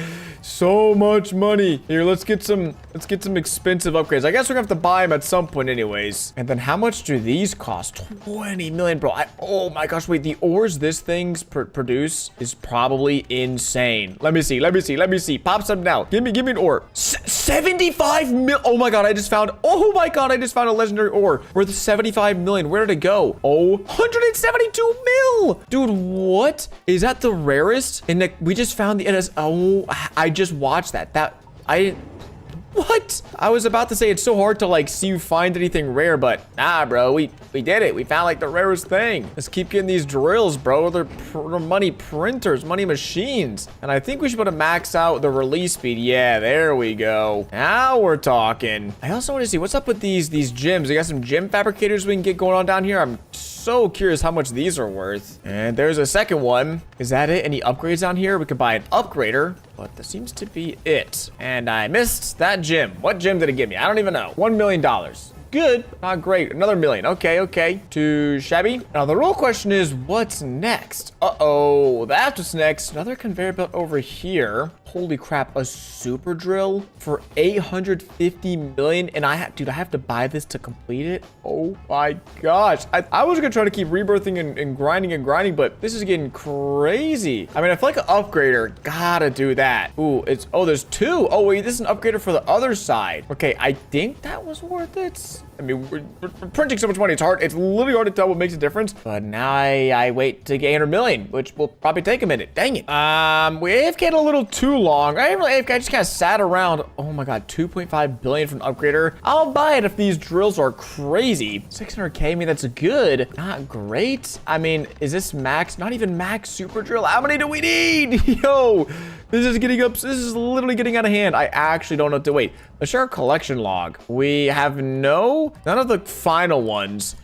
So much money. Here, let's get some expensive upgrades. I guess we're gonna have to buy them at some point anyways. And then how much do these cost? 20 million, bro. Oh my gosh, wait, the ores this thing's produce is probably insane. Let me see. Pop some now. Give me an ore. 75 mil. Oh my god, I just found a legendary ore worth 75 million. Where did it go? Oh, 172 mil. Dude, what? Is that the rarest? And we just found the NS. Oh, I just watched that. What? I was about to say it's so hard to like see you find anything rare, but nah, bro, we did it. We found like the rarest thing. Let's keep getting these drills, bro. They're money printers, money machines. And I think we should be able to max out the release speed. Yeah, there we go. Now we're talking. I also want to see what's up with these gems. I got some gem fabricators we can get going on down here. I'm so curious how much these are worth. And there's a second one. Is that it? Any upgrades down here? We could buy an upgrader, but that seems to be it. And I missed that gem. What gem did it give me? I don't even know. $1 million. Good, not great. Another million. Okay. Too shabby. Now the real question is, what's next? Uh-oh, that's what's next. Another conveyor belt over here. Holy crap, a super drill for 850 million. And I have to buy this to complete it. Oh my gosh. I was gonna try to keep rebirthing and grinding, but this is getting crazy. I mean, I feel like an upgrader, gotta do that. Ooh, there's two. Oh wait, this is an upgrader for the other side. Okay, I think that was worth it. I mean, we're printing so much money. It's literally hard to tell what makes a difference. But now I wait to get 800 million, which will probably take a minute. Dang it. We AFK'd a little too long. I didn't really AFK. I just kind of sat around. Oh my god, 2.5 billion from an upgrader. I'll buy it if these drills are crazy. 600k. I mean, that's good. Not great. I mean, is this max? Not even max super drill. How many do we need? Yo, this is literally getting out of hand. I actually don't know what to wait. Let's share our collection log. We have none of the final ones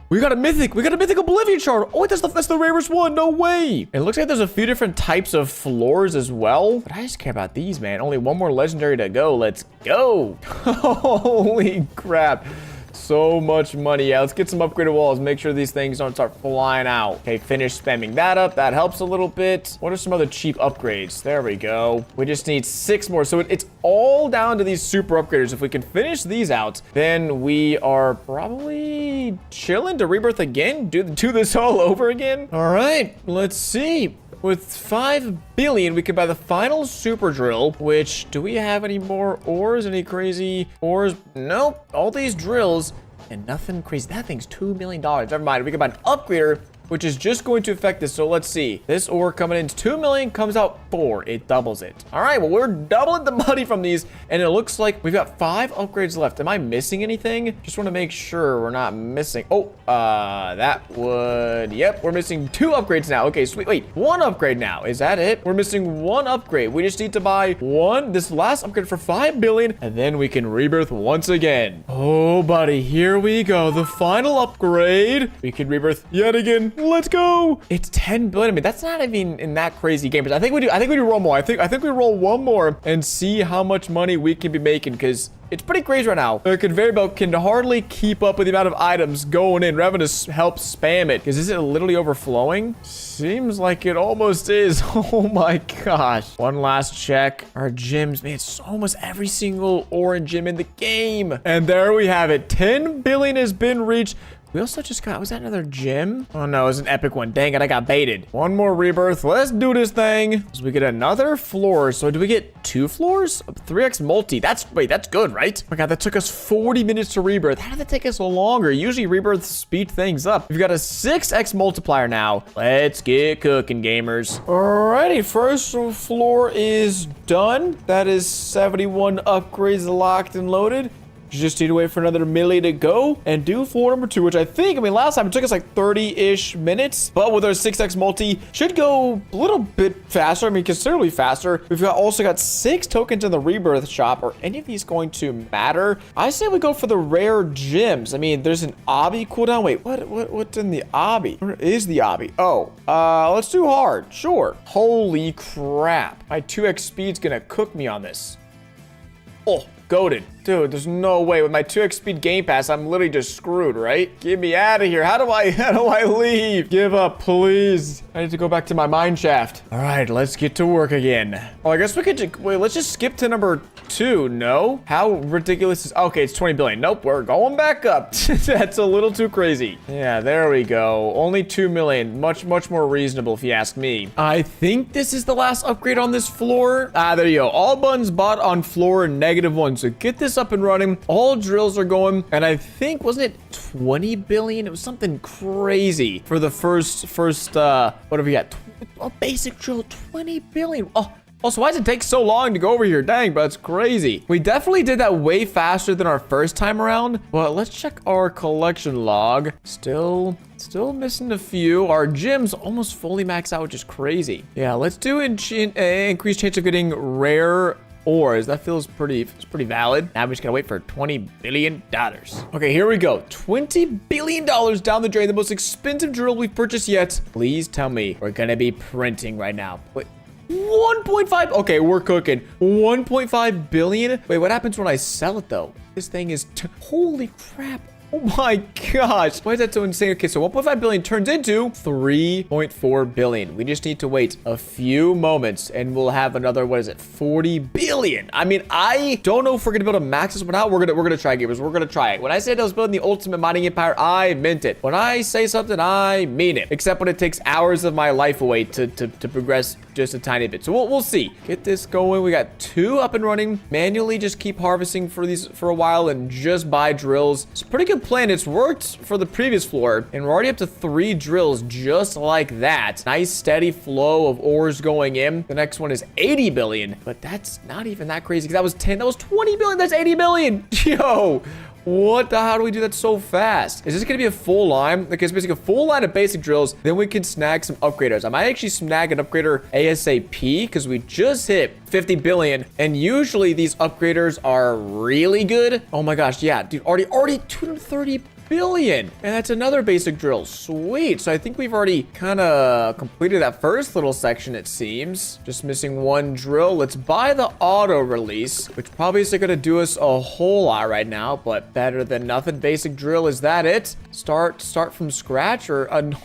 We got a mythic. We got a mythic Oblivion shard. Oh, wait, that's the rarest one. No way. It looks like there's a few different types of floors as well. But I just care about these, man. Only one more legendary to go. Let's go. Holy crap. So much money. Yeah, let's get some upgraded walls. Make sure these things don't start flying out. Okay, finish spamming that up. That helps a little bit. What are some other cheap upgrades? There we go. We just need 6 more. So it's all down to these super upgraders. If we can finish these out, then we are probably chilling to rebirth again. Do this all over again. All right, let's see. With 5 billion, we can buy the final super drill, which, do we have any more ores? Any crazy ores? Nope. All these drills and nothing crazy. That thing's $2 million. Never mind. We can buy an upgrader, which is just going to affect this. So let's see. This ore coming in 2 million, comes out 4. It doubles it. All right, well, we're doubling the money from these, and it looks like we've got 5 upgrades left. Am I missing anything? Just want to make sure we're not missing. Oh, that would, yep, we're missing 2 upgrades now. Okay, sweet. Wait, 1 upgrade now. Is that it? We're missing 1 upgrade. We just need to buy this last upgrade for 5 billion, and then we can rebirth once again. Oh, buddy, here we go. The final upgrade. We can rebirth yet again. Let's go. It's 10 billion. I mean, that's not even in that crazy game, but I think we do roll more. I think we roll 1 more and see how much money we can be making, because it's pretty crazy right now. It could very well can hardly keep up with the amount of items going in. We're having to help spam it, because is it literally overflowing? Seems like it almost is. Oh my gosh. One last check. Our gyms, man, it's almost every single orange gym in the game. And there we have it. 10 billion has been reached. We also just got, was that another gym? Oh no, it was an epic one. Dang it, I got baited. 1 more rebirth. Let's do this thing. So we get another floor. So do we get 2 floors? 3x multi. Wait, that's good, right? Oh my God, that took us 40 minutes to rebirth. How did that take us so longer? Usually rebirth speed things up. We've got a 6x multiplier now. Let's get cooking, gamers. Alrighty, first floor is done. That is 71 upgrades locked and loaded. You just need to wait for another milli to go and do floor number 2, which I mean, last time it took us like 30-ish minutes, but with our 6x multi, should go a little bit faster. I mean, considerably faster. We've also got 6 tokens in the rebirth shop. Are any of these going to matter? I say we go for the rare gems. I mean, there's an obby cooldown. Wait, what's in the obby? Where is the obby? Oh, let's do hard. Sure. Holy crap. My 2x speed's gonna cook me on this. Oh, goated. Dude, there's no way. With my 2x speed game pass, I'm literally just screwed, right? Get me out of here. How do I leave? Give up, please. I need to go back to my mine shaft. All right, let's get to work again. Oh, I guess we could wait, let's just skip to number 2. No? How ridiculous is, okay, it's 20 billion. Nope, we're going back up. That's a little too crazy. Yeah, there we go. Only 2 million. Much more reasonable if you ask me. I think this is the last upgrade on this floor. There you go. All buttons bought on floor -1. So get this up and running. All drills are going, and I think, wasn't it 20 billion? It was something crazy for the first what have we got? A basic drill, 20 billion. Oh, also, why does it take so long to go over here? Dang, but it's crazy. We definitely did that way faster than our first time around. But let's check our collection log. Still missing a few. Our gym's almost fully maxed out, which is crazy. Yeah, let's do increased chance of getting rare ores. That feels pretty valid. Now we just gotta wait for $20 billion. Okay, here we go. $20 billion down the drain. The most expensive drill we've purchased yet. Please tell me we're gonna be printing right now. Wait, 1.5. Okay, we're cooking. 1.5 billion. Wait, what happens when I sell it though? This thing is holy crap. Oh my gosh. Why is that so insane? Okay, so 1.5 billion turns into 3.4 billion. We just need to wait a few moments and we'll have another, what is it, 40 billion. I mean, I don't know if we're gonna be able to max this one out. We're gonna try, gamers. We're gonna try it. When I said I was building the ultimate mining empire, I meant it. When I say something, I mean it. Except when it takes hours of my life away to progress just a tiny bit. So we'll see. Get this going. We got 2 up and running. Manually just keep harvesting for these for a while and just buy drills. It's a pretty good plan. It's worked for the previous floor, and we're already up to 3 drills just like that. Nice steady flow of ores going in. The next one is 80 billion, but that's not even that crazy because that was 10. That was 20 billion. That's 80 billion. Yo. What the, how do we do that so fast? Is this gonna be a full line? Okay, it's basically a full line of basic drills. Then we can snag some upgraders. I might actually snag an upgrader ASAP because we just hit 50 billion. And usually these upgraders are really good. Oh my gosh, yeah, dude, already 230 billion. And that's another basic drill. Sweet. So I think we've already kind of completed that first little section, it seems. Just missing one drill. Let's buy the auto release, which probably isn't going to do us a whole lot right now, but better than nothing. Basic drill. Is that it? Start from scratch or no?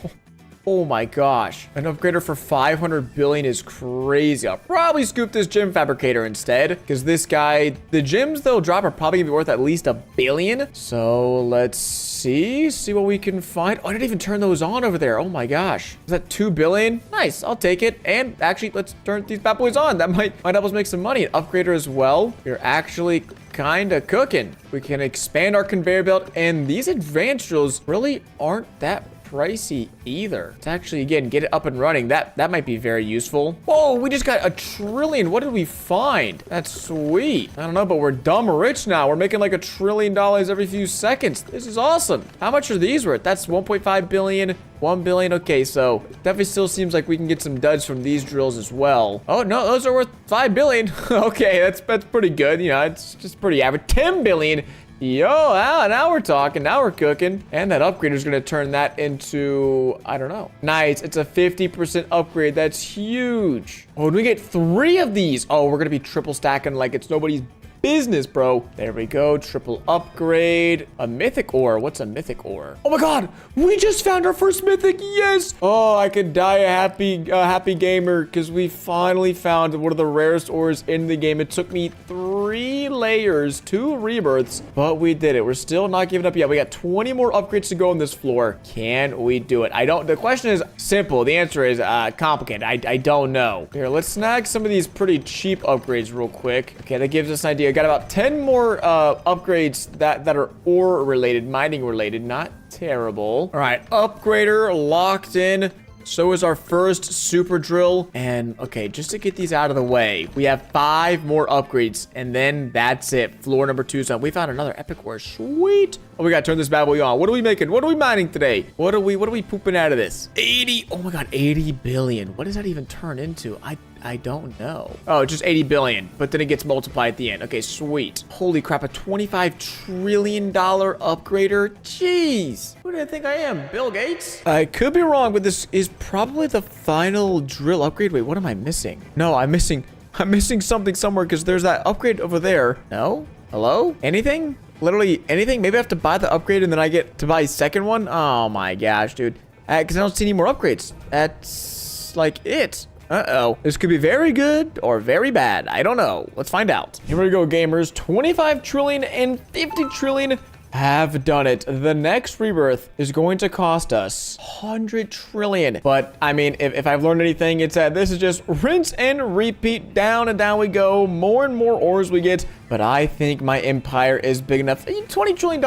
Oh my gosh. An upgrader for 500 billion is crazy. I'll probably scoop this gem fabricator instead, because this guy, the gems they'll drop are probably gonna be worth at least $1 billion. So let's see what we can find. Oh, I didn't even turn those on over there. Oh my gosh. Is that 2 billion? Nice, I'll take it. And actually, let's turn these bad boys on. That might help us make some money. An upgrader as well. You're actually kind of cooking. We can expand our conveyor belt, and these advanced drills really aren't that pricey either. To actually, again, get it up and running, that might be very useful. Whoa, we just got $1 trillion. What did we find? That's sweet. I don't know, but we're dumb rich now. We're making like $1 trillion every few seconds. This is awesome. How much are these worth? That's 1.5 billion. 1 billion. Okay, so definitely still seems like we can get some duds from these drills as well. Oh no, those are worth 5 billion. Okay, that's pretty good. You know, it's just pretty average. 10 billion. Yo, now we're talking. Now we're cooking. And that upgrader is going to turn that into, I don't know. Nice. It's a 50% upgrade. That's huge. Oh, and we get 3 of these. Oh, we're going to be triple stacking like it's nobody's business, bro. There we go. Triple upgrade. A mythic ore. What's a mythic ore? Oh my god, we just found our first mythic. Yes. Oh, I could die a happy gamer, because we finally found one of the rarest ores in the game. It took me 3 layers, 2 rebirths, but we did it. We're still not giving up yet. We got 20 more upgrades to go on this floor. Can we do it? The question is simple. The answer is complicated. I don't know. Here, let's snag some of these pretty cheap upgrades real quick. Okay, that gives us an idea. Got about 10 more upgrades that are ore related, mining related. Not terrible. All right, upgrader locked in. So is our first super drill. And okay, just to get these out of the way, we have 5 more upgrades, and then that's it. Floor number 2 is on. We found another epic ore. Sweet. Oh, we gotta turn this bad boy on. What are we making? What are we mining today? What are we pooping out of this? 80. Oh my god, 80 billion. What does that even turn into? I don't know. Oh, it's just 80 billion, but then it gets multiplied at the end. Okay, sweet. Holy crap, a $25 trillion upgrader. Jeez. Who do I think I am? Bill Gates? I could be wrong, but this is probably the final drill upgrade. Wait, what am I missing? No, I'm missing something somewhere, because there's that upgrade over there. No? Hello? Anything? Literally anything? Maybe I have to buy the upgrade and then I get to buy a second one? Oh my gosh, dude. Because I don't see any more upgrades. That's like it. Uh-oh. This could be very good or very bad. I don't know. Let's find out. Here we go, gamers. 25 trillion and 50 trillion have done it. The next rebirth is going to cost us 100 trillion. But I mean, if I've learned anything, it's that this is just rinse and repeat. Down and down we go. More and more ores we get. But I think my empire is big enough. $20 trillion,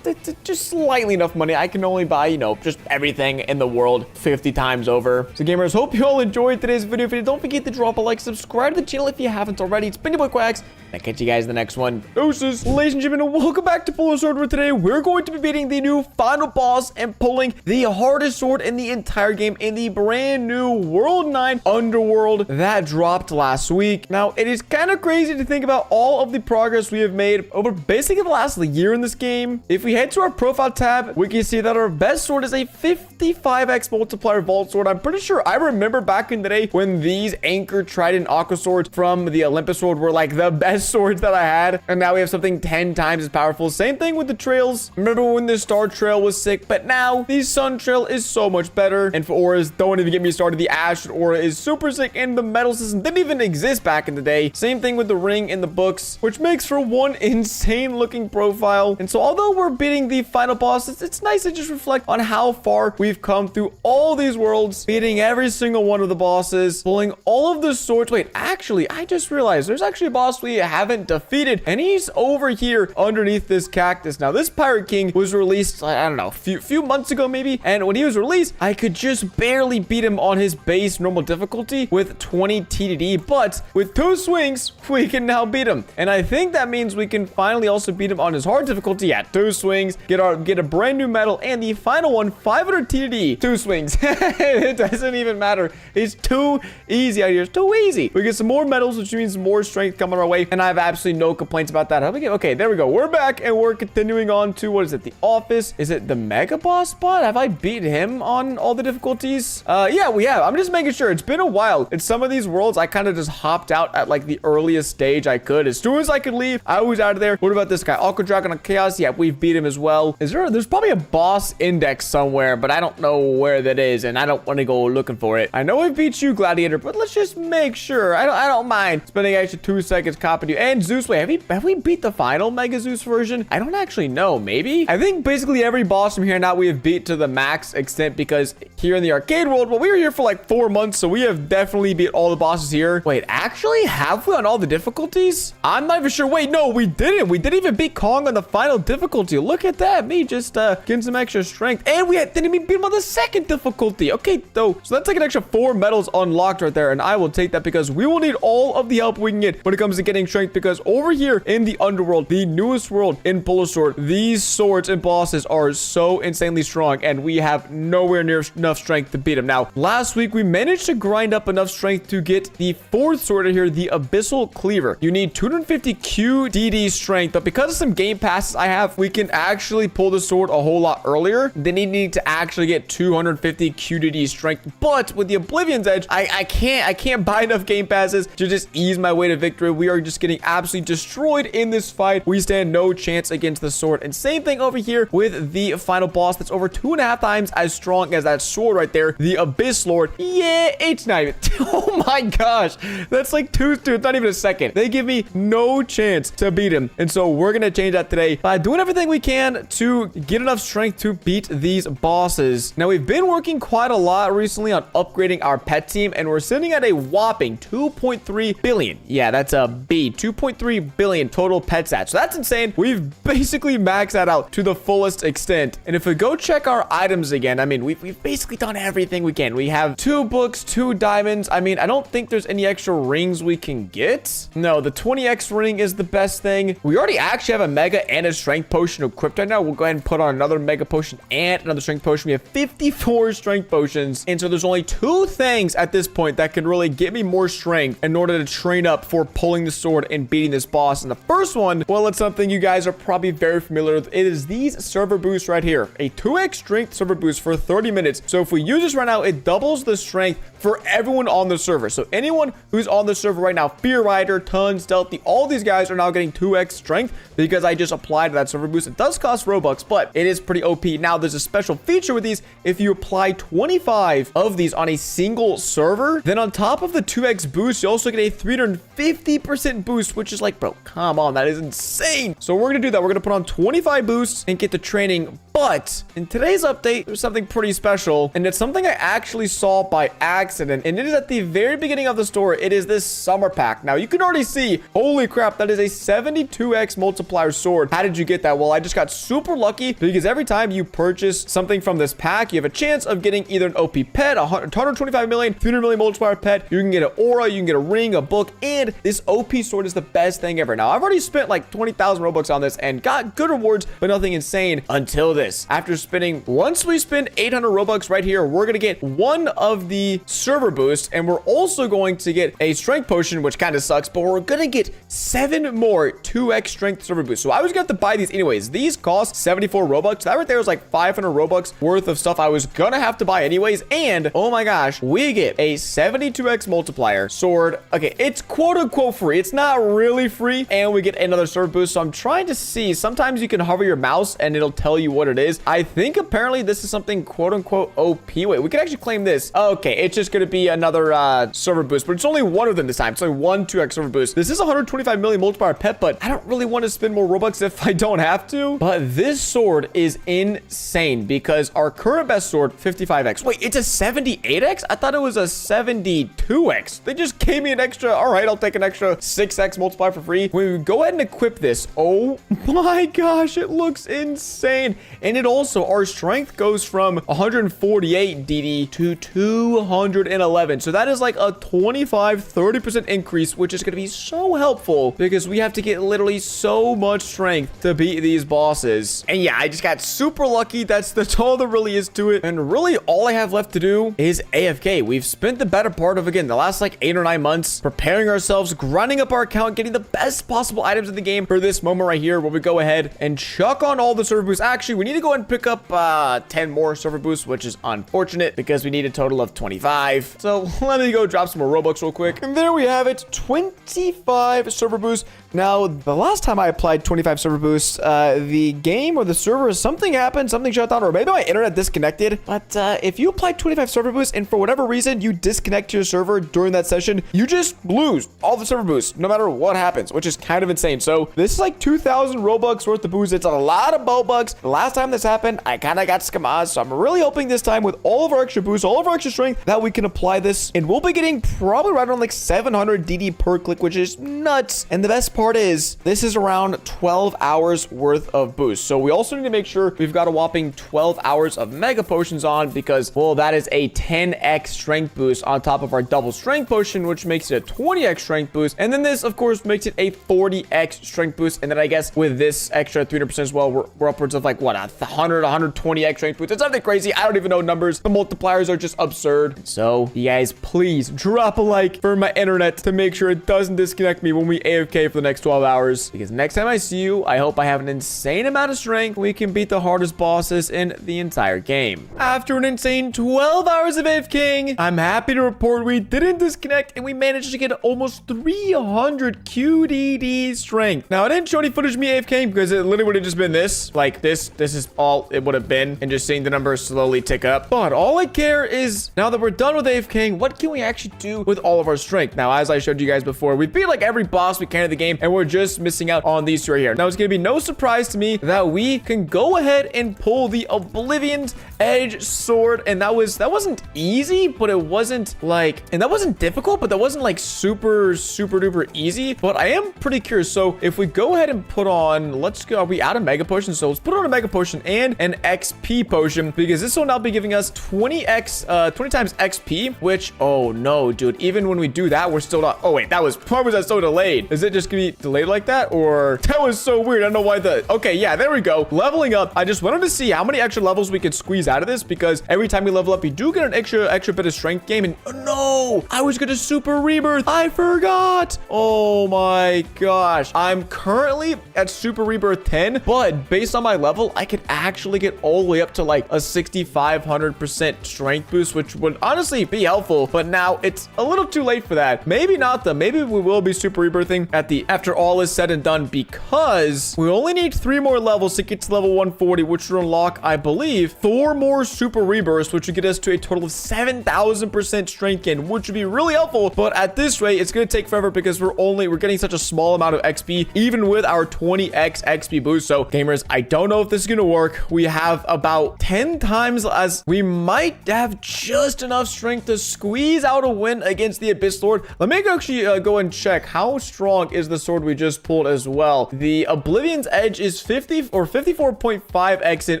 that's just slightly enough money. I can only buy, you know, just everything in the world 50 times over. So gamers, hope you all enjoyed today's video. If you did, don't forget to drop a like, subscribe to the channel if you haven't already. It's been your boy Quacks, and I'll catch you guys in the next one. Doses. Ladies and gentlemen, welcome back to Polar Sword, where today we're going to be beating the new final boss and pulling the hardest sword in the entire game in the brand new World 9 Underworld that dropped last week. Now, it is kind of crazy to think about all of the progress we have made over basically the last year in this game. If we head to our profile tab, we can see that our best sword is a 55x multiplier vault sword. I'm pretty sure I remember back in the day when these Anchor Trident Aqua swords from the Olympus sword were like the best swords that I had, and now we have something 10 times as powerful. Same thing with the trails. Remember when the Star Trail was sick, but now the Sun Trail is so much better. And for auras, don't even get me started. The Ash aura is super sick, and the metal system didn't even exist back in the day. Same thing with the ring in the books, which makes for one insane looking profile. And so although we're beating the final boss, it's nice to just reflect on how far we've come through all these worlds, beating every single one of the bosses, pulling all of the swords. Wait, actually, I just realized there's actually a boss we haven't defeated, and he's over here underneath this cactus. Now, this Pirate King was released, I don't know, a few months ago maybe, and when he was released, I could just barely beat him on his base normal difficulty with 20 TDD, but with 2 swings, we can now beat him. And I think that means we can finally also beat him on his hard difficulty at 2 swings, get a brand new medal, and the final one, 500 TDD, 2 swings. It doesn't even matter. It's too easy out here. It's too easy. We get some more medals, which means more strength coming our way, and I have absolutely no complaints about that. How do we get? Okay, there we go. We're back, and we're continuing on to, what is it, the office? Is it the mega boss spot? Have I beat him on all the difficulties? Yeah, we have. I'm just making sure. It's been a while. In some of these worlds, I kind of just hopped out at like the earliest stage I could. As soon as I could leave, I was out of there. What about this guy? Aqua Dragon on Chaos? Yeah, we've beat him as well. There's probably a boss index somewhere, but I don't know where that is, and I don't want to go looking for it. I know I beat you, Gladiator, but let's just make sure. I don't mind spending extra 2 seconds copying you. And Zeus, wait, have we beat the final Mega Zeus version? I don't actually know. Maybe? I think basically every boss from here now we have beat to the max extent, because here in the arcade world, well, we were here for like 4 months, so we have definitely beat all the bosses here. Wait, actually, have we on all the difficulties? I'm not even sure. Wait, no, we didn't. We didn't even beat Kong on the final difficulty. Look at that. Me just getting some extra strength. And we didn't even beat him on the second difficulty. Okay, though. So that's like an extra 4 medals unlocked right there. And I will take that, because we will need all of the help we can get when it comes to getting strength, because over here in the underworld, the newest world in Polar Sword, these swords and bosses are so insanely strong, and we have nowhere near enough strength to beat them. Now, last week we managed to grind up enough strength to get the 4th sword here, the Abyssal Cleaver. You need 250 QDD strength, but because of some game passes I have, we can actually pull the sword a whole lot earlier than you need to actually get 250 QDD strength. But with the Oblivion's Edge, I can't buy enough game passes to just ease my way to victory. We are just getting absolutely destroyed in this fight. We stand no chance against the sword. And same thing over here with the final boss that's over 2.5 times as strong as that sword right there, the Abyss Lord. Yeah, it's not even. Oh my gosh, that's like it's not even a second. They give me no chance to beat him. And so we're gonna change that today by doing everything we can to get enough strength to beat these bosses. Now, we've been working quite a lot recently on upgrading our pet team, and we're sitting at a whopping 2.3 billion. Yeah, that's a B. 2.3 billion total pet stats. So that's insane. We've basically maxed that out to the fullest extent. And if we go check our items again, I mean, we've basically done everything we can. We have 2 books, 2 diamonds. I mean, I don't think there's any extra rings we can get. No, the 20x ring is the best thing. We already actually have a mega and a strength potion equipped right now. We'll go ahead and put on another mega potion and another strength potion. We have 54 strength potions. And so there's only 2 things at this point that can really give me more strength in order to train up for pulling the sword and beating this boss. And the first one, well, it's something you guys are probably very familiar with. It is these server boosts right here. A 2x strength server boost for 30 minutes. So if we use this right now, it doubles the strength for everyone on the server. So anyone who's on the server right now, Fear Rider, Tons, Stealthy, all these guys are now getting 2x strength because I just applied that server boost. It does cost Robux, but it is pretty OP. Now, there's a special feature with these. If you apply 25 of these on a single server, then on top of the 2x boost, you also get a 350% boost, which is like, bro, come on, that is insane. So we're gonna do that. We're gonna put on 25 boosts and get the training. But in today's update, there's something pretty special, and it's something I actually saw by accident, and it is at the very beginning of the store. It is this summer pack. Now, you can already see, holy crap, that is a 72x multiplier sword. How did you get that? Well, I just got super lucky, because every time you purchase something from this pack, you have a chance of getting either an OP pet, 125 million, 300 million multiplier pet. You can get an aura, you can get a ring, a book, and this OP sword is the best thing ever. Now, I've already spent like 20,000 Robux on this and got good rewards, but nothing insane until this. After spending, once we spend 800 Robux right here, we're going to get one of the server boosts, and we're also going to get a strength potion, which kind of sucks, but we're going to get 7 more 2x strength server boosts. So I was going to have to buy these anyways. These cost 74 Robux. That right there was like 500 Robux worth of stuff I was going to have to buy anyways. And oh my gosh, we get a 72x multiplier sword. Okay, it's quote unquote free. It's not really free. And we get another server boost. So I'm trying to see, sometimes you can hover your mouse and it'll tell you what it is. I think apparently this is something quote unquote OP. Wait, we can actually claim this. Okay, it's just going to be another server boost, but it's only one of them this time. It's only one 2x server boost. This is 125 million multiplier pet, but I don't really want to spend more Robux if I don't have to. But this sword is insane because our current best sword, 55x. Wait, it's a 78x? I thought it was a 72x. They just gave me an extra. All right, I'll take an extra 6x multiplier for free. When we go ahead and equip this, oh my gosh, it looks insane. And it also, our strength goes from 148 DD to 211. So that is like a 25-30% increase, which is going to be so helpful impossible because we have to get literally so much strength to beat these bosses. And yeah, I just got super lucky. That's all there really is to it. And really all I have left to do is AFK. We've spent the better part of, again, the last like 8 or 9 months preparing ourselves, grinding up our account, getting the best possible items in the game for this moment right here where we go ahead and chuck on all the server boosts. Actually, we need to go ahead and pick up 10 more server boosts, which is unfortunate because we need a total of 25. So let me go drop some more Robux real quick. And there we have it, 25 server boosts. Now, the last time I applied 25 server boosts, the game or the server, something happened, something shut down, or maybe my internet disconnected. But if you apply 25 server boosts and for whatever reason you disconnect your server during that session, you just lose all the server boosts, no matter what happens, which is kind of insane. So this is like 2,000 Robux worth of boosts. It's a lot of boat bugs. The last time this happened, I kind of got scammed. So I'm really hoping this time with all of our extra boosts, all of our extra strength, that we can apply this. And we'll be getting probably right around like 700 DD per click, which is nuts. And the best part is this is around 12 hours worth of boost. So we also need to make sure we've got a whopping 12 hours of mega potions on because, well, that is a 10x strength boost on top of our double strength potion, which makes it a 20x strength boost. And then this, of course, makes it a 40x strength boost. And then I guess with this extra 300% as well, we're upwards of like, what, 100, 120x strength boost. It's something crazy. I don't even know numbers. The multipliers are just absurd. So you guys, please drop a like for my internet to make sure it doesn't disconnect me when we AFK for the next 12 hours. Because next time I see you, I hope I have an insane amount of strength. We can beat the hardest bosses in the entire game. After an insane 12 hours of AFKing, I'm happy to report we didn't disconnect and we managed to get almost 300 QDD strength. Now, I didn't show any footage of me AFKing because it literally would have just been this. Like this is all it would have been, and just seeing the numbers slowly tick up. But all I care is now that we're done with AFKing, what can we actually do with all of our strength? Now, as I showed you guys before, we beat like every boss we can in the game, and we're just missing out on these two right here. Now, it's gonna be no surprise to me that we can go ahead and pull the Oblivion's Edge sword, and that wasn't easy, but it wasn't like, and that wasn't difficult, but that wasn't like super duper easy. But I am pretty curious. So if we go ahead and put on, let's go, are we out of mega potions? So let's put on a mega potion and an XP potion, because this will now be giving us 20 times XP, which, oh no, dude, even when we do that, we're still not, oh wait, why was that so delayed? Is it just gonna be delayed like that? Or that was so weird. I don't know why okay, yeah, there we go. Leveling up. I just wanted to see how many extra levels we could squeeze out of this, because every time we level up, you do get an extra bit of strength gain. And oh no, I was gonna super rebirth. I forgot. Oh my gosh. I'm currently at super rebirth 10, but based on my level, I could actually get all the way up to like a 6,500% strength boost, which would honestly be helpful. But now it's a little too late for that. Maybe not though. Maybe we will be super rebirthing after all is said and done, because we only need 3 more levels to get to level 140, which will unlock, I believe, 4 more super rebirths, which would get us to a total of 7,000% strength gain, which would be really helpful. But at this rate, it's going to take forever because we're getting such a small amount of XP, even with our 20x XP boost. So gamers, I don't know if this is going to work. We have about 10 times as we might have just enough strength to squeeze out a win against the Abyss Lord. Let me actually go and check how strong is the sword we just pulled as well. The Oblivion's Edge is 50 or 54.5x in.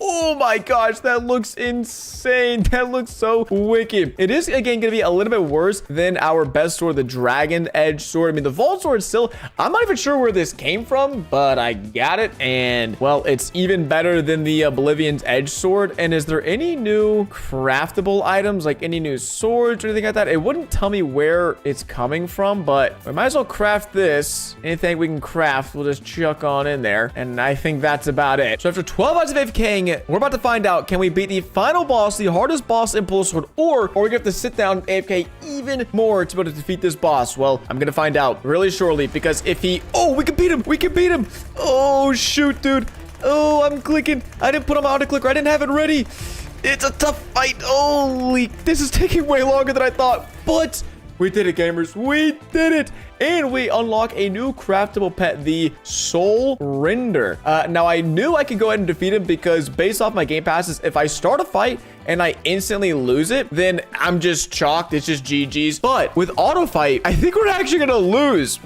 Oh my gosh, that looks insane. That looks so wicked. It is again going to be a little bit worse than our best sword, the Dragon Edge sword. I mean, the Vault sword still, I'm not even sure where this came from, but I got it, and well, it's even better than the Oblivion's Edge sword. And is there any new craftable items, like any new swords or anything like that? It wouldn't tell me where it's coming from, but we might as well craft this. Anything we can craft, we'll just chuck on in there, and I think that's about it. So after 12 hours of AFKing, we're about to find out, can we beat the final boss, the hardest boss in Pulse Sword, or we have to sit down and AFK even more to be able to defeat this boss? Well, I'm gonna find out really shortly, because if he, oh, we can beat him. Oh shoot, dude. Oh, I'm clicking. I didn't put him auto clicker. I didn't have it ready. It's a tough fight. Holy, this is taking way longer than I thought, but we did it, gamers. We did it. And we unlock a new craftable pet, the Soul Render. Now, I knew I could go ahead and defeat him because based off my game passes, if I start a fight and I instantly lose it, then I'm just chalked. It's just GG's. But with auto fight, I think we're actually gonna lose.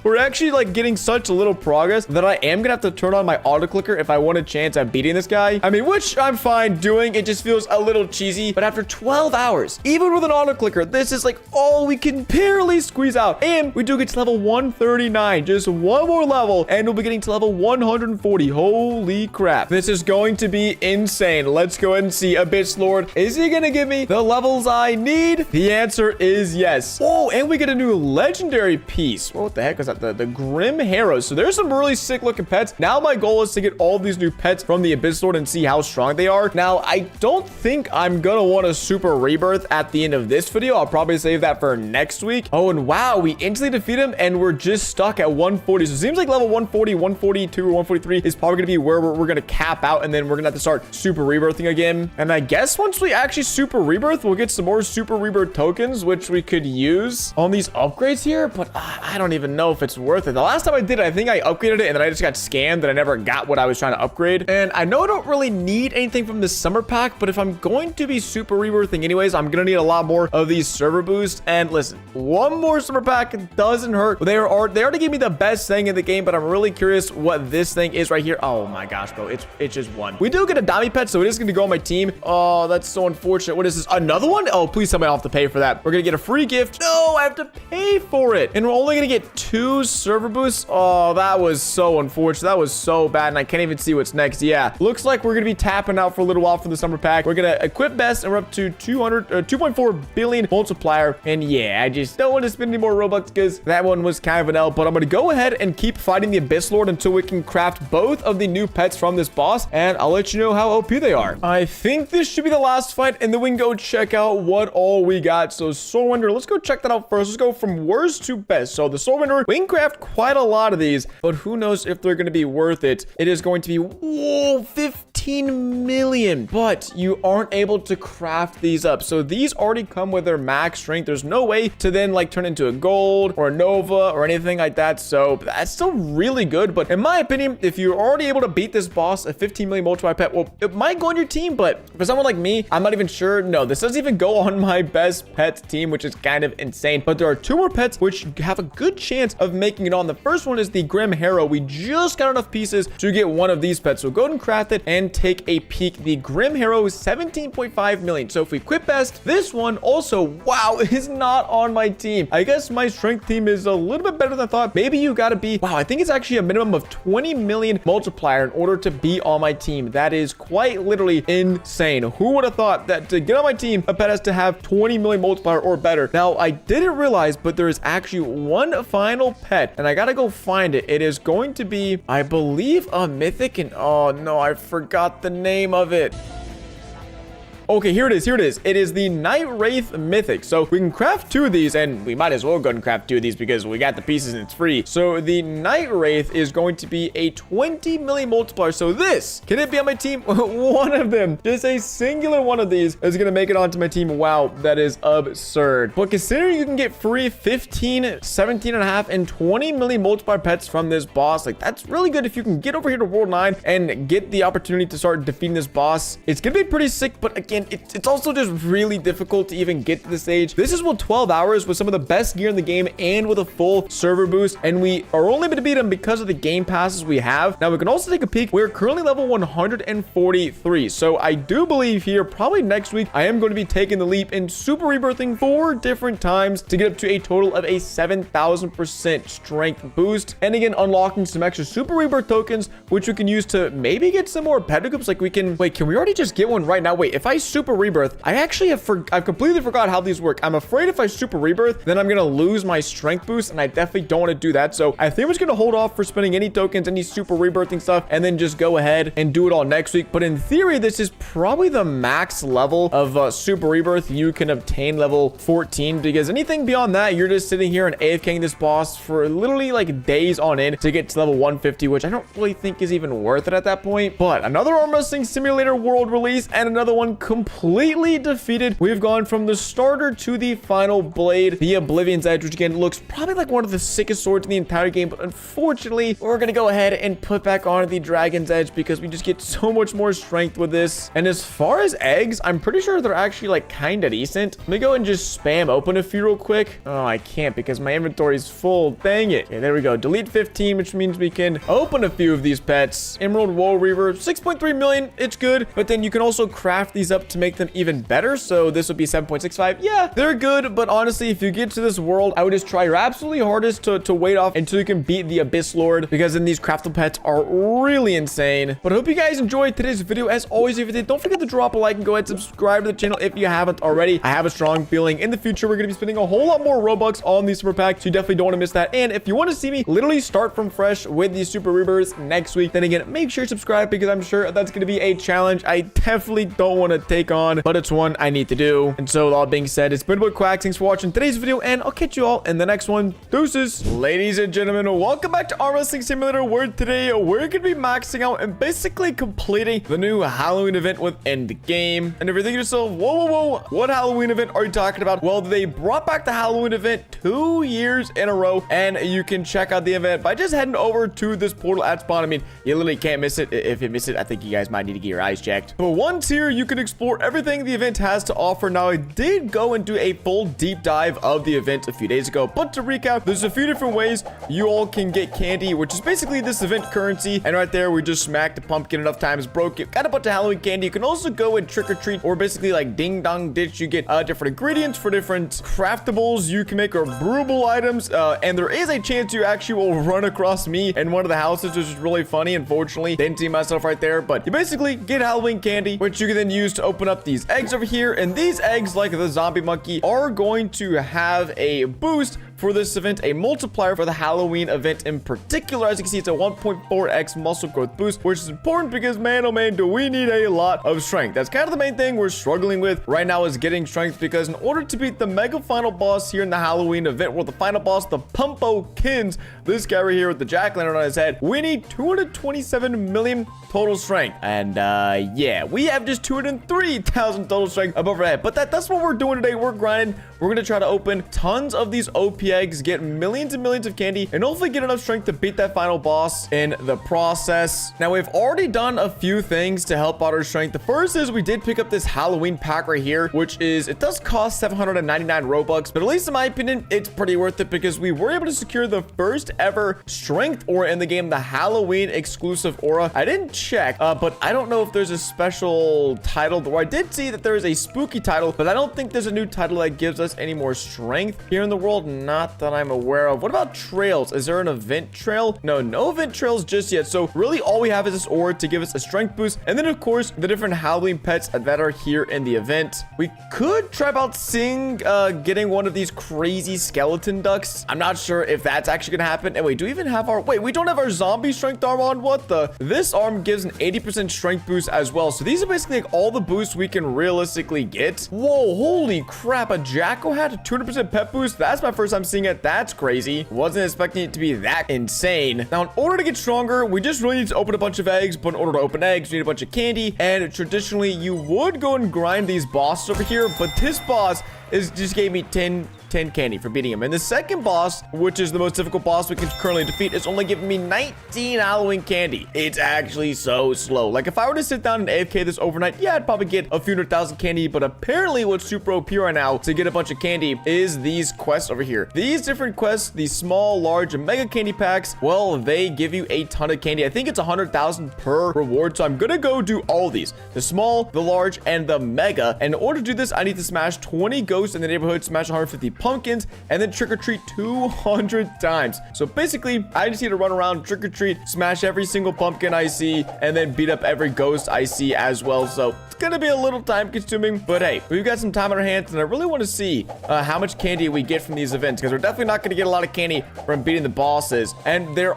We're actually like getting such little progress that I am gonna have to turn on my auto clicker if I want a chance at beating this guy. I mean, which I'm fine doing. It just feels a little cheesy. But after 12 hours, even with an auto clicker, this is like all we can barely squeeze out. And we do get to level 139. Just one more level, and we'll be getting to level 140. Holy crap. This is going to be insane. Let's go ahead and see. Abyss Lord, is he gonna give me the levels I need? The answer is yes. Oh, and we get a new legendary piece. What the heck is that? The Grim Harrows. So there's some really sick looking pets. Now my goal is to get all these new pets from the Abyss Lord and see how strong they are. Now, I don't think I'm gonna want a super rebirth at the end of this video. I'll probably save that for next week. Oh, and wow, we instantly defeat him and we're just stuck at 140. So it seems like level 140, 142, or 143 is probably gonna be where we're gonna cap out, and then we're gonna have to start super rebirthing again. And I guess once we actually super rebirth, we'll get some more super rebirth tokens, which we could use on these upgrades here, but I don't even know if it's worth it. The last time I did it, I think I upgraded it and then I just got scammed and I never got what I was trying to upgrade. And I know I don't really need anything from this summer pack, but if I'm going to be super rebirthing anyways, I'm gonna need a lot more of these server boosts. And listen, one more summer pack doesn't hurt. They already gave me the best thing in the game, but I'm really curious what this thing is right here. Oh my gosh, bro, it's just one. We do get a dummy pet, so it is gonna go on my team. Oh, that's so unfortunate. What is this? Another one? Oh, please tell me I don't have to pay for that. We're gonna get a free gift. No, I have to pay for it. And we're only gonna get 2 server boosts. Oh, that was so unfortunate. That was so bad, and I can't even see what's next. Yeah, looks like we're gonna be tapping out for a little while for the summer pack. We're gonna equip best, and we're up to 2.4 billion multiplier. And yeah, I just don't want to spend any more Robux because that one was kind of an L. But I'm gonna go ahead and keep fighting the Abyss Lord until we can craft both of the new pets from this boss, and I'll let you know how OP they are. I think this should be the last fight, and then we can go check out what all we got. So Soulwinder, let's go check that out first. Let's go from worst to best. So the Soulwinder, we can craft quite a lot of these, but who knows if they're going to be worth it. It is going to be, whoa, 15 million, but you aren't able to craft these up. So these already come with their max strength. There's no way to then like turn into a gold or a Nova or anything like that. So that's still really good. But in my opinion, if you're already able to beat this boss, a 15 million multiplier pet, well, it might go on your team, but for someone like me, I'm not even sure. No, this doesn't even go on my best pets team, which is kind of insane. But there are 2 more pets which have a good chance of making it on. The first one is the Grim Harrow. We just got enough pieces to get one of these pets. So go ahead and craft it and take a peek. The Grim Harrow is 17.5 million. So if we equip best, this one also, wow, is not on my team. I guess my strength team is a little bit better than I thought. Maybe you gotta be, wow, I think it's actually a minimum of 20 million multiplier in order to be on my team. That is quite literally insane. Who would have thought that to get on my team, a pet has to have 20 million multiplier or better? Now, I didn't realize, but there is actually one final pet, and I gotta go find it. It is going to be, I believe, a mythic, and oh no, I forgot the name of it. Okay, here it is. Here it is. It is the Night Wraith Mythic. So we can craft 2 of these, and we might as well go and craft 2 of these because we got the pieces and it's free. So the Night Wraith is going to be a 20 million multiplier. So this, can it be on my team? One of them, just a singular one of these is going to make it onto my team. Wow, that is absurd. But considering you can get free 15, 17 and a half, and 20 million multiplier pets from this boss, like that's really good. If you can get over here to World 9 and get the opportunity to start defeating this boss, it's going to be pretty sick. But again, it's also just really difficult to even get to this stage. This is with 12 hours with some of the best gear in the game and with a full server boost, and we are only able to beat them because of the game passes we have. Now we can also take a peek. We're currently level 143, so I do believe here probably next week I am going to be taking the leap and super rebirthing 4 different times to get up to a total of a 7,000% strength boost, and again unlocking some extra super rebirth tokens which we can use to maybe get some more pet equips. Like we can, wait, can we already just get one right now? Wait, if I super rebirth, I actually I've completely forgot how these work. I'm afraid if I super rebirth, then I'm gonna lose my strength boost, and I definitely don't want to do that. So I think I'm just gonna hold off for spending any tokens, any super rebirthing stuff, and then just go ahead and do it all next week. But in theory, this is probably the max level of super rebirth you can obtain, level 14, because anything beyond that, you're just sitting here and AFKing this boss for literally like days on end to get to level 150, which I don't really think is even worth it at that point. But another arm wrestling simulator world release and another one completely defeated. We've gone from the starter to the final blade, the Oblivion's Edge, which again looks probably like one of the sickest swords in the entire game, but unfortunately, we're gonna go ahead and put back on the Dragon's Edge because we just get so much more strength with this. And as far as eggs, I'm pretty sure they're actually like kind of decent. Let me go and just spam open a few real quick. Oh, I can't because my inventory is full. Dang it. Okay, there we go. Delete 15, which means we can open a few of these pets. Emerald Wool Reaver, 6.3 million. It's good, but then you can also craft these up to make them even better. So this would be 7.65. Yeah, they're good, but honestly, if you get to this world, I would just try your absolutely hardest to wait off until you can beat the Abyss Lord, because then these craftable pets are really insane. But I hope you guys enjoyed today's video. As always, if you did, don't forget to drop a like and go ahead and subscribe to the channel if you haven't already. I have a strong feeling in the future we're going to be spending a whole lot more Robux on these super packs, so you definitely don't want to miss that. And if you want to see me literally start from fresh with these super rebirths next week, then again, make sure you subscribe because I'm sure that's going to be a challenge I definitely don't want to take on, but it's one I need to do. And so with all being said, it's been your boy Quacks. Thanks for watching today's video, and I'll catch you all in the next one. Deuces. Ladies and gentlemen, welcome back to Arm Wrestling Simulator, where today we're going to be maxing out and basically completing the new Halloween event within the game. And if you're thinking to yourself, whoa, what Halloween event are you talking about? Well, they brought back the Halloween event 2 years in a row, and you can check out the event by just heading over to this portal at spawn. I mean, you literally can't miss it. If you miss it, I think you guys might need to get your eyes checked. But once here, you can explore everything the event has to offer. Now, I did go and do a full deep dive of the event a few days ago, but to recap, there's a few different ways you all can get candy, which is basically this event currency. And right there, we just smacked the pumpkin enough times, broke it, got a bunch of Halloween candy. You can also go and trick or treat, or basically like ding dong ditch. You get different ingredients for different craftables you can make, or brewable items. And there is a chance you actually will run across me in one of the houses, which is really funny. Unfortunately, didn't see myself right there, but you basically get Halloween candy, which you can then use to open up these eggs over here. And these eggs, like the zombie monkey, are going to have a boost for this event, a multiplier for the Halloween event in particular. As you can see, it's a 1.4x muscle growth boost, which is important because, man, oh man, do we need a lot of strength. That's kind of the main thing we're struggling with right now, is getting strength, because in order to beat the mega final boss here in the Halloween event, where the final boss, the Pumpkins, this guy right here with the jack-o'-lantern on his head, we need 227 million total strength. And yeah, we have just 203,000 total strength above our head. But that's what we're doing today. We're grinding. We're gonna try to open tons of these OP eggs, get millions and millions of candy, and hopefully get enough strength to beat that final boss in the process. Now, we've already done a few things to help out our strength. The first is we did pick up this Halloween pack right here, which is, it does cost 799 Robux, but at least in my opinion, it's pretty worth it, because we were able to secure the first ever strength aura in the game, the Halloween exclusive aura. I didn't check, but I don't know if there's a special title, or I did see that there is a spooky title, but I don't think there's a new title that gives us any more strength here in the world. Not that I'm aware of. What about trails? Is there an event trail? No event trails just yet. So really all we have is this aura to give us a strength boost. And then of course, the different Halloween pets that are here in the event. We could try about seeing, getting one of these crazy skeleton ducks. I'm not sure if that's actually gonna happen. And wait, do we even have our, wait, we don't have our zombie strength arm on? What the? This arm gives an 80% strength boost as well. So these are basically like all the boosts we can realistically get. Whoa, holy crap. A Jacko had a 200% pet boost. That's my first time seeing it. That's crazy. Wasn't expecting it to be that insane. Now, in order to get stronger, we just really need to open a bunch of eggs. But in order to open eggs, you need a bunch of candy. And traditionally, you would go and grind these bosses over here. But this boss just gave me 10 candy for beating him. And the second boss, which is the most difficult boss we can currently defeat, is only giving me 19 Halloween candy. It's actually so slow. Like, if I were to sit down and AFK this overnight, yeah, I'd probably get a few 100,000 candy. But apparently what's super OP right now to get a bunch of candy is these quests over here. These different quests, these small, large, and mega candy packs, well, they give you a ton of candy. I think it's 100,000 per reward. So I'm gonna go do all these, the small, the large, and the mega. And in order to do this, I need to smash 20 ghosts in the neighborhood, smash 150 pumpkins, and then trick or treat 200 times. So basically, I just need to run around, trick or treat, smash every single pumpkin I see, and then beat up every ghost I see as well. So it's gonna be a little time consuming, but hey, we've got some time on our hands, and I really want to see how much candy we get from these events, because we're definitely not gonna get a lot of candy from beating the bosses. And there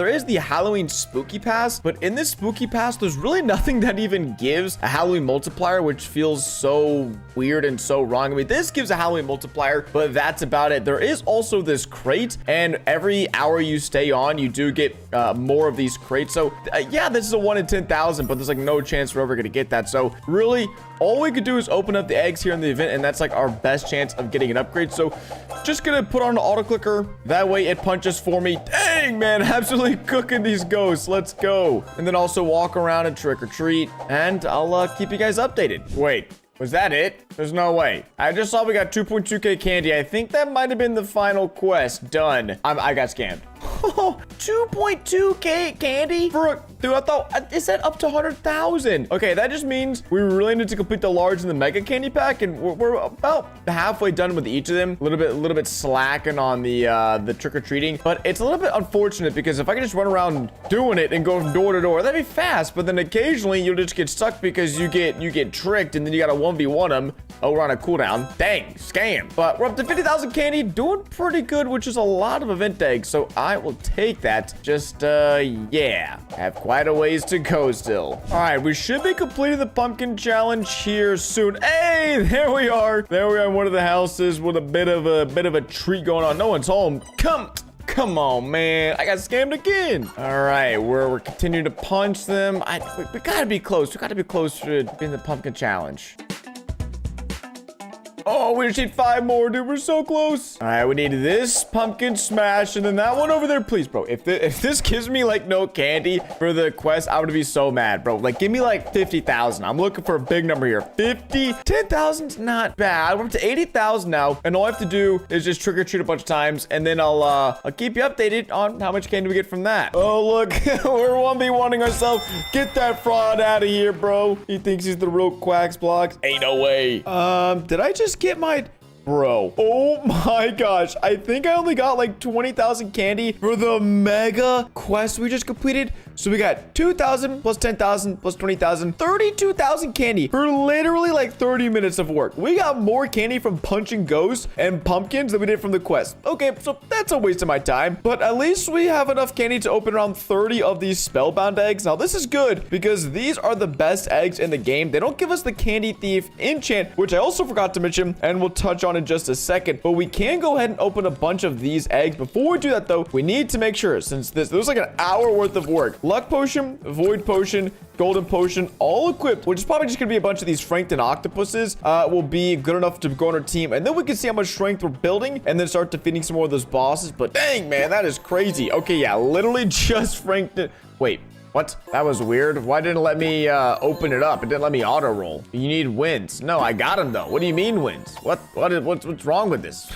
is the Halloween spooky pass, but in this spooky pass, there's really nothing that even gives a Halloween multiplier, which feels so weird and so wrong. strong. I mean, this gives a Halloween multiplier, but that's about it. There is also this crate, and every hour you stay on, you do get more of these crates. So yeah, this is a 1 in 10,000, but there's like no chance we're ever gonna get that. So really, all we could do is open up the eggs here in the event, and that's like our best chance of getting an upgrade. So just gonna put on an auto clicker. That way it punches for me. Dang, man, absolutely cooking these ghosts. Let's go. And then also walk around and trick or treat, and I'll keep you guys updated. Wait, was that it? There's no way. I just saw we got 2.2k candy. I think that might have been the final quest. Done. I got scammed. 2.2k candy for dude, I thought it said up to 100,000. Okay, that just means we really need to complete the large and the mega candy pack, and we're about halfway done with each of them. A little bit slacking on the trick-or-treating, but it's a little bit unfortunate because if I could just run around doing it and go from door to door, that'd be fast. But then occasionally you'll just get stuck because you get tricked, and then you gotta 1v1 them. Oh, we're on a cooldown. Dang, scam. But we're up to 50,000 candy, doing pretty good, which is a lot of event eggs. So I will take that. Just yeah, have quite a ways to go still. All right, we should be completing the pumpkin challenge here soon. Hey, there we are. There we are in one of the houses with a bit of a treat going on. No one's home. Come on, man. I got scammed again. All right, we're continuing to punch them. We gotta be close. We gotta be close to being the pumpkin challenge. Oh, we just need 5 more, dude. We're so close. All right, we need this pumpkin smash and then that one over there. Please, bro. If this gives me like no candy for the quest, I would be so mad, bro. Like, give me like 50,000. I'm looking for a big number here. 50, 10,000's not bad. We're up to 80,000 now, and all I have to do is just trick or treat a bunch of times, and then I'll keep you updated on how much candy we get from that. Oh, look, we're 1v1ing ourselves. Get that fraud out of here, bro. He thinks he's the real quacks blocks. Ain't no way. Did I just get my bro? Oh my gosh, I think I only got like 20,000 candy for the mega quest we just completed. So we got 2,000 plus 10,000 plus 20,000, 32,000 candy for literally like 30 minutes of work. We got more candy from punching ghosts and pumpkins than we did from the quest. Okay, so that's a waste of my time, but at least we have enough candy to open around 30 of these spellbound eggs. Now this is good because these are the best eggs in the game. They don't give us the candy thief enchant, which I also forgot to mention, and we'll touch on in just a second, but we can go ahead and open a bunch of these eggs. Before we do that though, we need to make sure, since this was like an hour worth of work, luck potion, void potion, golden potion, all equipped, which is probably just gonna be a bunch of these strength and octopuses, will be good enough to go on our team, and then we can see how much strength we're building and then start defeating some more of those bosses. But dang, man, that is crazy. Okay, yeah, literally just strength. Wait, what? That was weird. Why didn't it let me open it up? It didn't let me auto roll. You need wins. No, I got them though. What do you mean wins? What's wrong with this?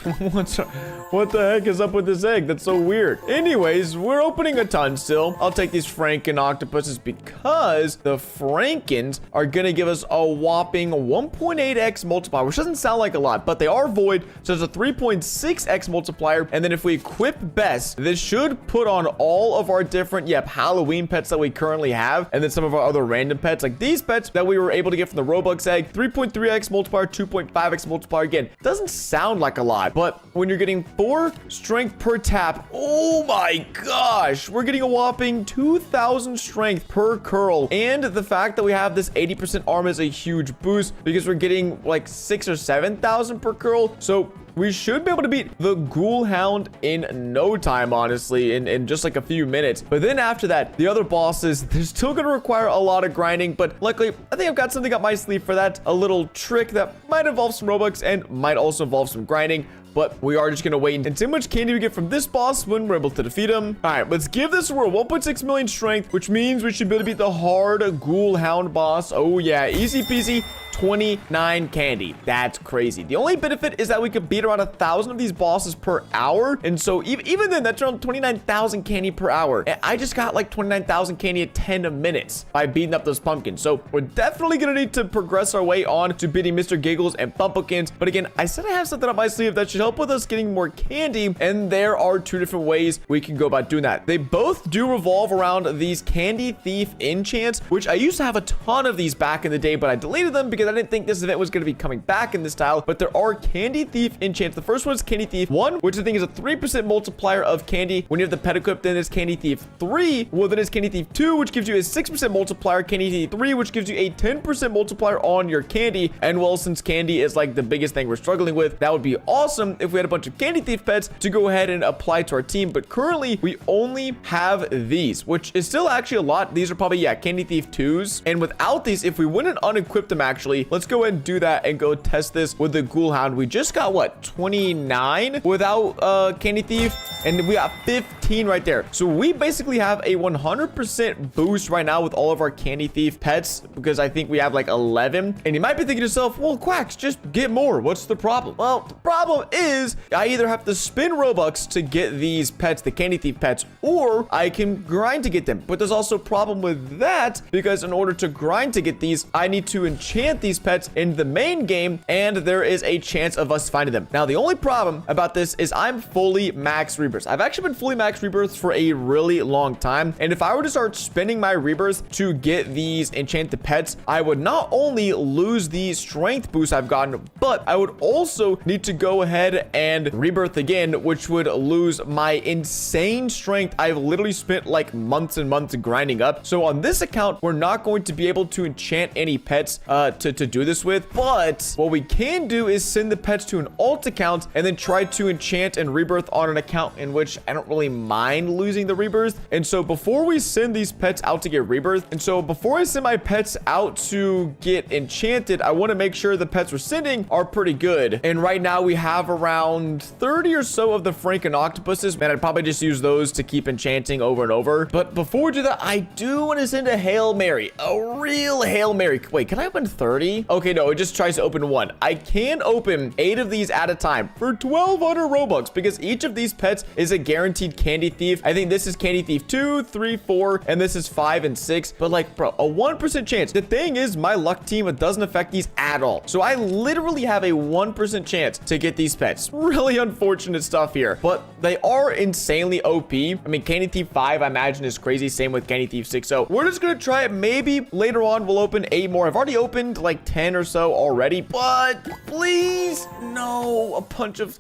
What the heck is up with this egg? That's so weird. Anyways, we're opening a ton still. I'll take these Franken octopuses because the Frankens are gonna give us a whopping 1.8x multiplier, which doesn't sound like a lot, but they are void, so it's a 3.6x multiplier. And then if we equip best, this should put on all of our different Halloween pets that we currently have, and then some of our other random pets, like these pets that we were able to get from the Roblox egg. 3.3x multiplier, 2.5x multiplier. Again, doesn't sound like a lot, but when you're getting 4 strength per tap, oh my gosh, we're getting a whopping 2,000 strength per curl. And the fact that we have this 80% arm is a huge boost because we're getting like 6,000 or 7,000 per curl. So we should be able to beat the Ghoul Hound in no time, honestly, in just like a few minutes. But then after that, the other bosses, they're still going to require a lot of grinding. But luckily, I think I've got something up my sleeve for that. A little trick that might involve some Robux and might also involve some grinding. But we are just going to wait and see how much candy we get from this boss when we're able to defeat him. All right, let's give this a whirl. 1.6 million strength, which means we should be able to beat the hard Ghoul Hound boss. Oh, yeah, easy peasy. 29 candy. That's crazy. The only benefit is that we could beat around 1,000 of these bosses per hour. And so even then, that's around 29,000 candy per hour. And I just got like 29,000 candy at 10 minutes by beating up those pumpkins. So we're definitely going to need to progress our way on to beating Mr. Giggles and Pumpkins. But again, I said I have something up my sleeve that should help with us getting more candy. And there are 2 different ways we can go about doing that. They both do revolve around these candy thief enchants, which I used to have a ton of these back in the day, but I deleted them because because I didn't think this event was going to be coming back in this style, but there are Candy Thief enchants. The first one is Candy Thief 1, which I think is a 3% multiplier of candy. When you have the pet equipped, then it's Candy Thief 3. Well, then it's Candy Thief 2, which gives you a 6% multiplier. Candy Thief 3, which gives you a 10% multiplier on your candy. And well, since candy is like the biggest thing we're struggling with, that would be awesome if we had a bunch of Candy Thief pets to go ahead and apply to our team. But currently, we only have these, which is still actually a lot. These are probably, yeah, Candy Thief 2s. And without these, if we wouldn't unequip them, actually, let's go ahead and do that and go test this with the Ghoul Hound. We just got, what, 29 without Candy Thief? And we got 15 right there. So we basically have a 100% boost right now with all of our Candy Thief pets, because I think we have like 11. And you might be thinking to yourself, well, Quacks, just get more. What's the problem? Well, the problem is I either have to spend Robux to get these pets, the Candy Thief pets, or I can grind to get them. But there's also a problem with that, because in order to grind to get these, I need to enchant these pets in the main game, and there is a chance of us finding them. Now, the only problem about this is I'm fully max rebirths. I've actually been fully max rebirths for a really long time, and if I were to start spending my rebirths to get these enchanted pets, I would not only lose the strength boost I've gotten, but I would also need to go ahead and rebirth again, which would lose my insane strength I've literally spent like months and months grinding up. So on this account, we're not going to be able to enchant any pets to do this with, but what we can do is send the pets to an alt account and then try to enchant and rebirth on an account in which I don't really mind losing the rebirth. And so before we send these pets out to get rebirth, and so before I send my pets out to get enchanted, I want to make sure the pets we're sending are pretty good. And right now we have around 30 or so of the Franken octopuses. Man, I'd probably just use those to keep enchanting over and over. But before we do that, I do want to send a Hail Mary, a real Hail Mary. Wait, can I open 30? Okay, no, it just tries to open one. I can open 8 of these at a time for 1,200 Robux, because each of these pets is a guaranteed Candy Thief. I think this is Candy Thief 2, 3, 4, and this is 5 and 6. But like, bro, a 1% chance. The thing is, my luck team, it doesn't affect these at all. So I literally have a 1% chance to get these pets. Really unfortunate stuff here, but they are insanely OP. I mean, Candy Thief 5, I imagine, is crazy. Same with Candy Thief 6. So we're just gonna try it. Maybe later on we'll open 8 more. I've already opened like 10 or so already, but please, no, a bunch of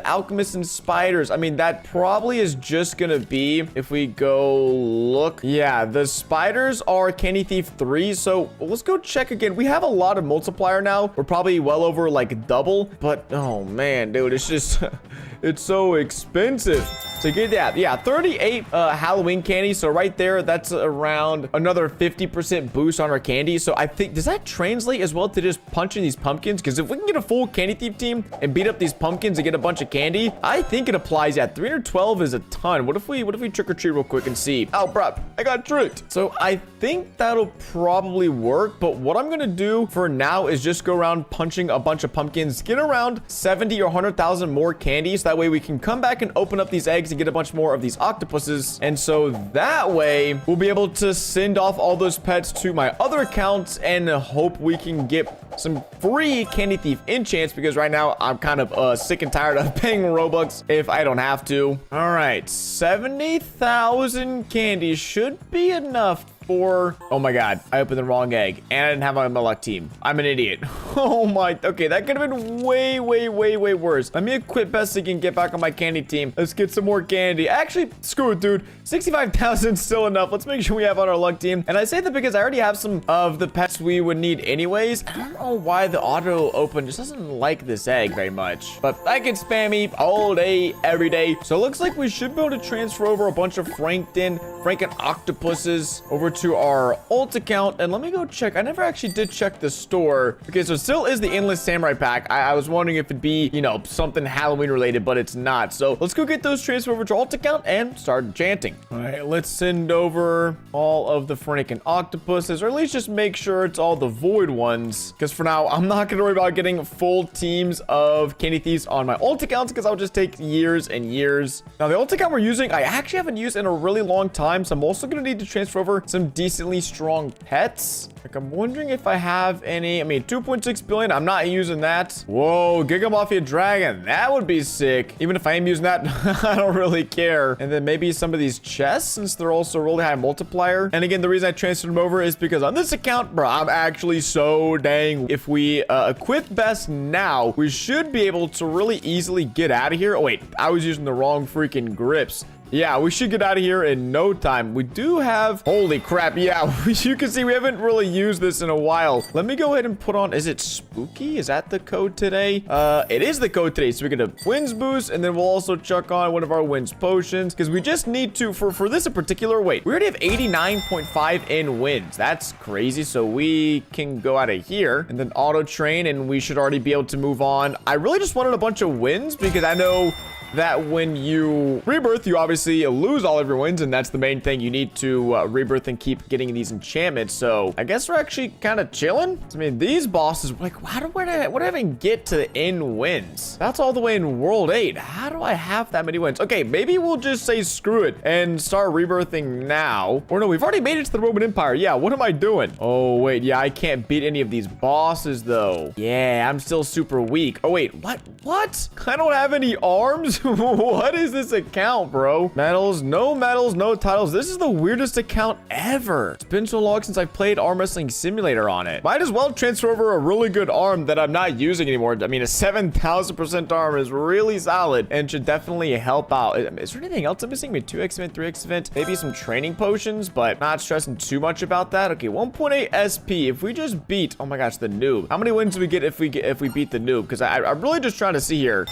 alchemists and spiders. I mean, that probably is just gonna be, if we go look, yeah, the spiders are Candy Thief 3. So let's go check again. We have a lot of multiplier now. We're probably well over like double, but oh man, dude, it's just it's so expensive to get that. Yeah, 38 Halloween candy. So right there, that's around another 50% boost on our candy. So I think, does that translate as well to just punching these pumpkins? Because if we can get a full Candy Thief team and beat up these pumpkins and get a bunch of candy, I think it applies. Yeah, 312 is a ton. What if we trick or treat real quick and see? Oh, bro, I got tricked. So I think that'll probably work. But what I'm gonna do for now is just go around punching a bunch of pumpkins, get around 70 or 100,000 more candies. That way we can come back and open up these eggs and get a bunch more of these octopuses. And so that way we'll be able to send off all those pets to my other accounts and hope we can get some free Candy Thief enchants, because right now I'm kind of sick and tired of paying Robux if I don't have to. All right, 70,000 candies should be enough for, oh my god, I opened the wrong egg and I didn't have my luck team. I'm an idiot. Oh my, okay, that could have been way worse. Let me equip Bessic and get back on my candy team. Let's get some more candy. Actually, screw it, dude. 65,000 is still enough. Let's make sure we have on our luck team. And I say that because I already have some of the pets we would need anyways. I don't know why the auto open just doesn't like this egg very much, but I can spam me all day, every day. So it looks like we should be able to transfer over a bunch of Franken octopuses over to our alt account. And let me go check. I never actually did check the store. Okay, so it still is the Endless Samurai pack. I was wondering if it'd be, you know, something Halloween related, but it's not. So let's go get those transferred over to alt account and start enchanting. All right, let's send over all of the Franken octopuses, or at least just make sure it's all the void ones, because for now I'm not going to worry about getting full teams of Candy Thieves on my alt accounts, because I'll just take years and years. Now the alt account we're using, I actually haven't used in a really long time. time. So I'm also going to need to transfer over some decently strong pets. Like, I'm wondering if I have any. I mean, 2.6 billion. I'm not using that. Whoa, Giga Mafia Dragon. That would be sick. Even if I am using that, I don't really care. And then maybe some of these chests, since they're also really high multiplier. And again, the reason I transferred them over is because on this account, bro, I'm actually so dang. If we equip best now, we should be able to really easily get out of here. Oh, wait, I was using the wrong freaking grips. Yeah, we should get out of here in no time. We do have... Holy crap. Yeah, you can see we haven't really used this in a while. Let me go ahead and put on... Is it spooky? Is that the code today? It is the code today. So we get a winds boost, and then we'll also chuck on one of our winds potions, because we just need to... For this in particular... Wait, we already have 89.5 in winds. That's crazy. So we can go out of here, and then auto train, and we should already be able to move on. I really just wanted a bunch of winds, because I know... that when you rebirth, you obviously lose all of your wins, and that's the main thing. You need to rebirth and keep getting these enchantments. So I guess we're actually kind of chilling. I mean, these bosses, like, where do I even get to the end wins? That's all the way in World 8. How do I have that many wins? Okay, maybe we'll just say screw it and start rebirthing now. Or no, we've already made it to the Roman Empire. Yeah, what am I doing? Oh, wait, yeah, I can't beat any of these bosses, though. Yeah, I'm still super weak. Oh, wait, what? I don't have any arms? What is this account, bro? Medals, no titles. This is the weirdest account ever. It's been so long since I played Arm Wrestling Simulator on it. Might as well transfer over a really good arm that I'm not using anymore. I mean, a 7,000% arm is really solid and should definitely help out. Is there anything else I'm missing? Maybe 2x event, 3x event, maybe some training potions, but not stressing too much about that. Okay, 1.8 SP. If we just beat, oh my gosh, the noob. How many wins do we get if we beat the noob? Because I'm really just trying to see here.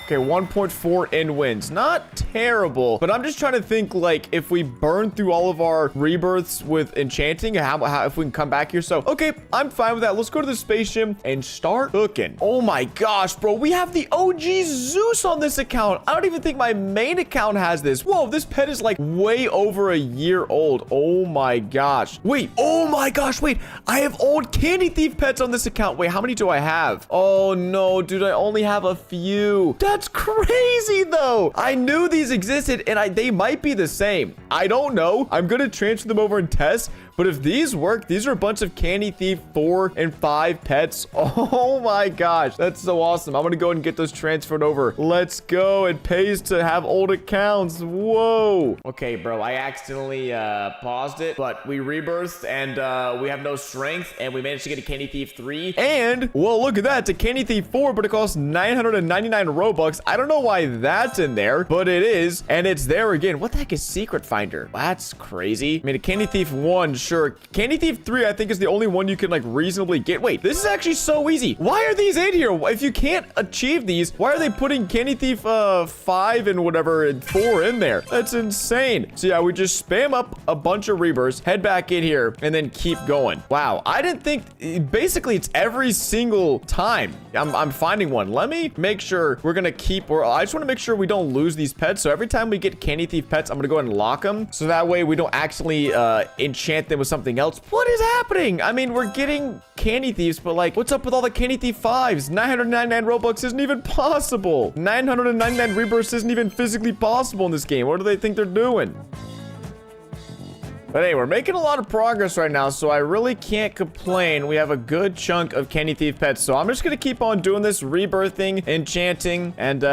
Okay, 1.4 in wins. Not terrible, but I'm just trying to think, like, if we burn through all of our rebirths with enchanting, how if we can come back here. So, okay, I'm fine with that. Let's go to the spaceship and start cooking. Oh my gosh, bro. We have the OG Zeus on this account. I don't even think my main account has this. Whoa, this pet is, like, way over a year old. Oh my gosh. Wait. Oh my gosh. Wait. I have old Candy Thief pets on this account. Wait, how many do I have? Oh no, dude. I only have a few. That's crazy, though. I knew these existed, and they might be the same. I don't know. I'm going to transfer them over and test. But if these work, these are a bunch of Candy Thief 4 and 5 pets. Oh my gosh. That's so awesome. I'm going to go ahead and get those transferred over. Let's go. It pays to have old accounts. Whoa. Okay, bro. I accidentally paused it, but we rebirthed and we have no strength, and we managed to get a Candy Thief 3. And, well, look at that. It's a Candy Thief 4, but it costs 999 Robux. I don't know why that's in there, but it is. And it's there again. What the heck is Secret Finder? That's crazy. I mean, a Candy Thief 1, sure. Candy Thief 3, I think, is the only one you can, like, reasonably get. Wait, this is actually so easy. Why are these in here? If you can't achieve these, why are they putting Candy Thief 5 and whatever and 4 in there? That's insane. So yeah, we just spam up a bunch of rebirths, head back in here, and then keep going. Wow, I didn't think... Basically, it's every single time I'm finding one. Let me make sure we're gonna keep... I just want to make sure we don't lose these pets. So every time we get Candy Thief pets, I'm gonna go ahead and lock them. So that way we don't actually enchant them with something else. What is happening? I mean, we're getting Candy Thieves, but like, what's up with all the Candy Thief 5s? 999 Robux isn't even possible. 999 rebirths isn't even physically possible in this game. What do they think they're doing? But hey, we're making a lot of progress right now, so I really can't complain. We have a good chunk of Candy Thief pets, so I'm just gonna keep on doing this, rebirthing, enchanting, and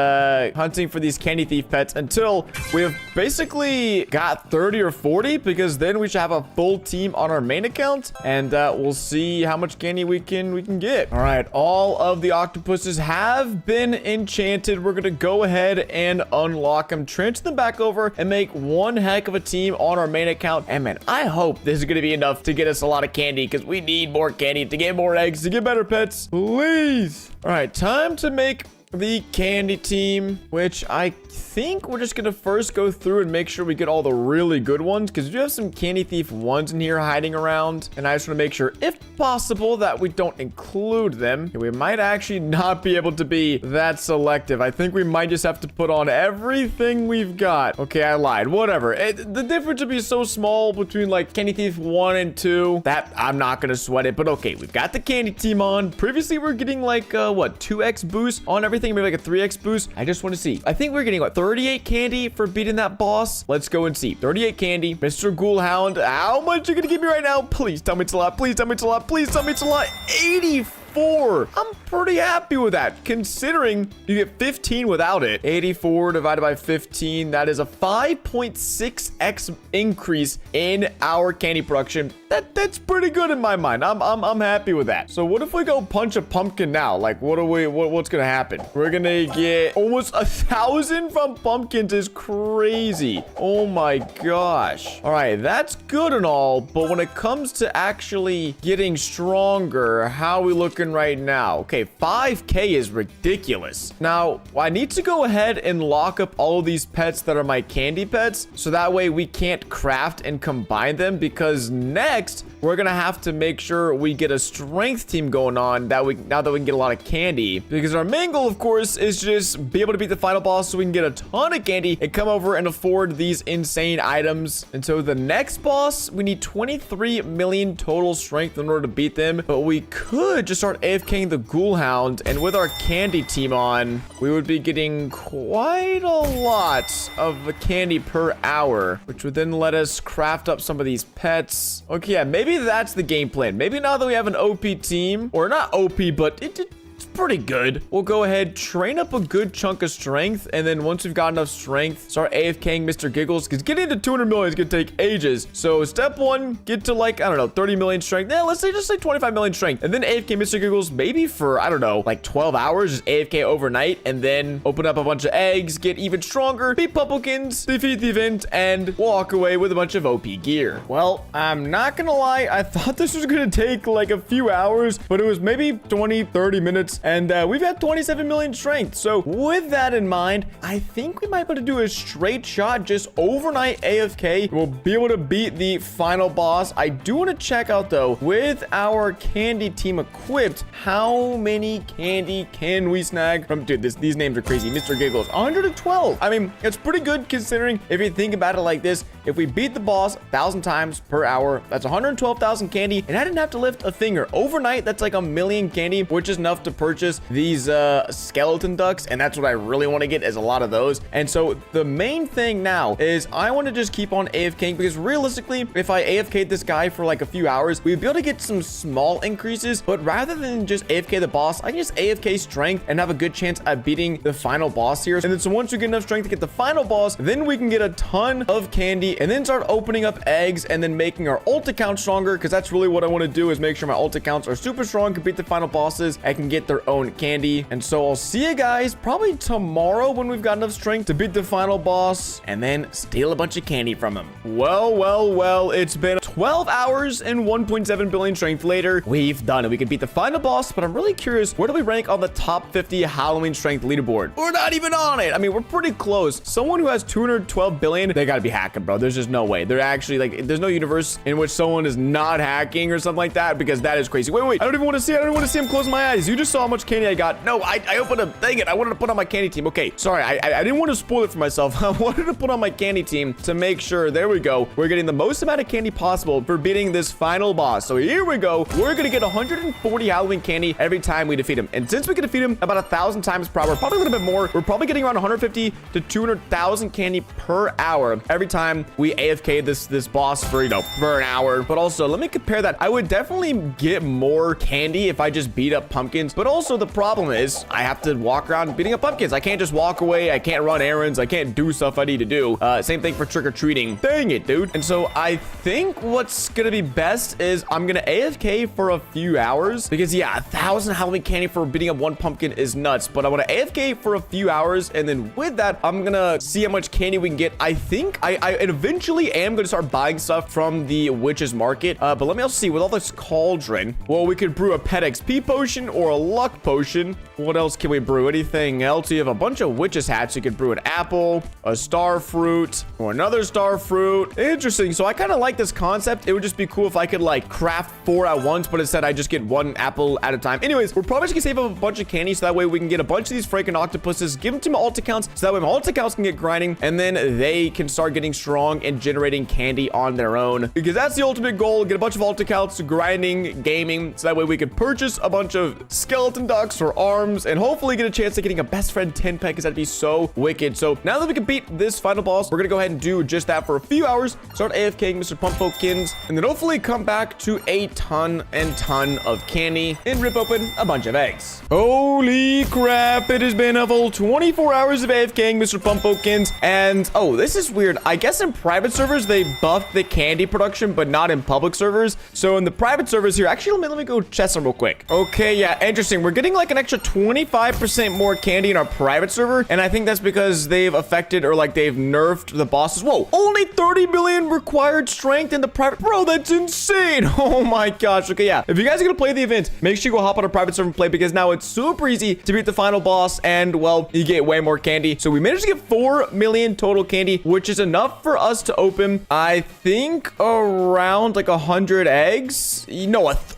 hunting for these Candy Thief pets until we have basically got 30 or 40, because then we should have a full team on our main account, and we'll see how much candy we can get. All right, all of the octopuses have been enchanted. We're gonna go ahead and unlock them, transfer them back over, and make one heck of a team on our main account. And man, I hope this is going to be enough to get us a lot of candy, because we need more candy to get more eggs, to get better pets. Please. All right, time to make the candy team, which I think we're just gonna first go through and make sure we get all the really good ones, because we do have some Candy Thief 1s in here hiding around, and I just want to make sure, if possible, that we don't include them. We might actually not be able to be that selective. I think we might just have to put on everything we've got. Okay, I lied. Whatever. The difference would be so small between like Candy Thief 1 and 2 that I'm not gonna sweat it. But okay, we've got the candy team on. Previously, we we're getting like what, 2x boost on everything. thinking maybe like a 3x boost. I just want to see. I think we're getting, what, 38 candy for beating that boss? Let's go and see. 38 candy. Mr. Ghoulhound, how much are you going to give me right now? Please tell me it's a lot. Please tell me it's a lot. Please tell me it's a lot. 84. I'm pretty happy with that, considering you get 15 without it. 84 divided by 15, that is a 5.6x increase in our candy production. That's pretty good in my mind. I'm happy with that. So what if we go punch a pumpkin now? Like, what's gonna happen? We're gonna get almost 1,000 from pumpkins. Is crazy. Oh my gosh. All right, that's good and all, but when it comes to actually getting stronger, how are we looking right now? Okay, 5k is ridiculous. Now, I need to go ahead and lock up all of these pets that are my candy pets, so that way we can't craft and combine them, because next we're gonna have to make sure we get a strength team going on now that we can get a lot of candy, because our main goal, of course, is just be able to beat the final boss so we can get a ton of candy and come over and afford these insane items. And so the next boss, we need 23 million total strength in order to beat them, but we could just start AFKing the Ghoulhound, and with our candy team on, we would be getting quite a lot of candy per hour, which would then let us craft up some of these pets. Okay, yeah, maybe that's the game plan. Maybe now that we have an OP team, or not OP, but it's pretty good, we'll go ahead, train up a good chunk of strength, and then once we've got enough strength, start AFKing Mr. Giggles, because getting to 200 million is gonna take ages. So step one, get to, like, I don't know, 30 million strength. Yeah, let's say just like 25 million strength, and then AFK Mr. Giggles maybe for, I don't know, like 12 hours, just AFK overnight, and then open up a bunch of eggs, get even stronger, beat pumpkins, defeat the event, and walk away with a bunch of OP gear. Well, I'm not gonna lie, I thought this was gonna take like a few hours, but it was maybe 20-30 minutes, and we've had 27 million strength. So with that in mind, I think we might be able to do a straight shot, just overnight AFK. We'll be able to beat the final boss. I do want to check out, though, with our candy team equipped, how many candy can we snag from, dude, these names are crazy. Mr. Giggles, 112. I mean, it's pretty good considering, if you think about it like this, if we beat the boss 1,000 times per hour, that's 112,000 candy, and I didn't have to lift a finger. Overnight, that's like 1,000,000 candy, which is enough to purchase these skeleton ducks, and that's what I really want to get, is a lot of those. And so the main thing now is I want to just keep on AFKing, because realistically, if I AFK'd this guy for like a few hours, we'd be able to get some small increases. But rather than just AFK the boss, I can just AFK strength and have a good chance at beating the final boss here. And then so once we get enough strength to get the final boss, then we can get a ton of candy and then start opening up eggs and then making our ult account stronger, because that's really what I want to do, is make sure my ult accounts are super strong, can beat the final bosses, I can get their own candy. And so I'll see you guys probably tomorrow when we've got enough strength to beat the final boss and then steal a bunch of candy from him. Well, it's been 12 hours and 1.7 billion strength later. We've done it. We can beat the final boss, but I'm really curious, where do we rank on the top 50 Halloween strength leaderboard? We're not even on it. I mean, we're pretty close. Someone who has 212 billion, they gotta be hacking, bro. There's just no way. They're actually, like, there's no universe in which someone is not hacking or something like that, because that is crazy. Wait, I don't even want to see it. I don't want to see him close my eyes. You just saw how much candy I got. No, I opened up. Dang it. I wanted to put on my candy team. Okay, sorry. I didn't want to spoil it for myself. I wanted to put on my candy team to make sure. There we go. We're getting the most amount of candy possible for beating this final boss. So here we go. We're going to get 140 Halloween candy every time we defeat him. And since we can defeat him about 1,000 times per hour, probably a little bit more, we're probably getting around 150 to 200,000 candy per hour every time we AFK this boss for, for an hour. But also, let me compare that. I would definitely get more candy if I just beat up pumpkins. But also, the problem is I have to walk around beating up pumpkins. I can't just walk away. I can't run errands. I can't do stuff I need to do. Same thing for trick-or-treating. Dang it, dude. And so I think what's gonna be best is I'm gonna AFK for a few hours, because yeah, 1,000 Halloween candy for beating up one pumpkin is nuts. But I want to AFK for a few hours, and then with that, I'm gonna see how much candy we can get. I think I eventually am gonna start buying stuff from the witch's market. But let me also see, with all this cauldron, well, we could brew a pet XP potion or a luck potion. What else can we brew? Anything else? You have a bunch of witch's hats. You could brew an apple, a star fruit, or another star fruit. Interesting. So I kind of like this concept. It would just be cool if I could like craft 4 at once, but instead I just get 1 apple at a time. Anyways, we're probably just gonna save up a bunch of candy, so that way we can get a bunch of these freaking octopuses, give them to my alt accounts, so that way my alt accounts can get grinding, and then they can start getting strong and generating candy on their own, because that's the ultimate goal. Get a bunch of alt accounts grinding, gaming, so that way we can purchase a bunch of skeleton skeleton ducks or arms, and hopefully get a chance at getting a best friend 10 pet, because that'd be so wicked. So now that we can beat this final boss, we're gonna go ahead and do just that for a few hours, start AFKing Mr. Pumpkins, and then hopefully come back to a ton of candy and rip open a bunch of eggs. Holy crap, it has been a full 24 hours of AFKing Mr. Pumpkins, and oh, this is weird. I guess in private servers they buffed the candy production, but not in public servers. So in the private servers here, actually let me go test them real quick. Okay, yeah, interesting. We're getting like an extra 25% more candy in our private server, and I think that's because they've affected, or like they've nerfed the bosses. Whoa, only 30 million required strength in the private. Bro, that's insane. Oh my gosh. Okay, yeah, if you guys are gonna play the event, make sure you go hop on a private server and play, because now it's super easy to beat the final boss, and well, you get way more candy. So we managed to get 4 million total candy, which is enough for us to open, I think, around like 100 eggs.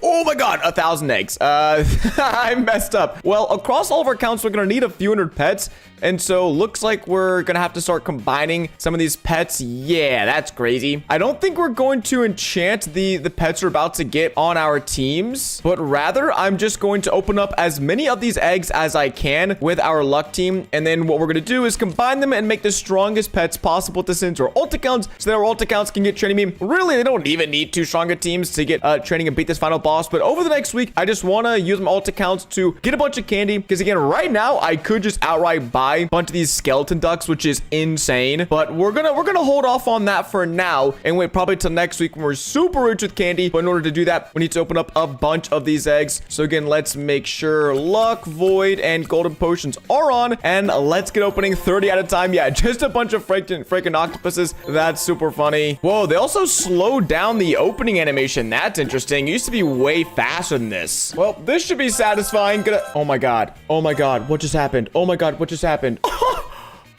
Oh my god, 1,000 eggs. I messed up. Well, across all of our accounts, we're gonna need a few hundred pets, and so looks like we're gonna have to start combining some of these pets. Yeah, that's crazy. I don't think we're going to enchant the pets we're about to get on our teams, but rather I'm just going to open up as many of these eggs as I can with our luck team, and then what we're gonna do is combine them and make the strongest pets possible to send to our ult accounts, so that our ult accounts can get training beam. Really, they don't even need 2 stronger teams to get training and beat this final boss, but over the next week, I just want to use my ult accounts to get a bunch of candy, because again, right now, I could just outright buy a bunch of these skeleton ducks, which is insane, but we're gonna hold off on that for now and wait probably till next week when we're super rich with candy. But in order to do that, we need to open up a bunch of these eggs. So again, let's make sure luck, void, and golden potions are on, and let's get opening 30 at a time. Yeah, just a bunch of freaking octopuses. That's super funny. Whoa, they also slowed down the opening animation. That's interesting. It used to be way faster than this. Well, this should be satisfying. Oh my god. Oh my god. What just happened? Oh my god. What just happened?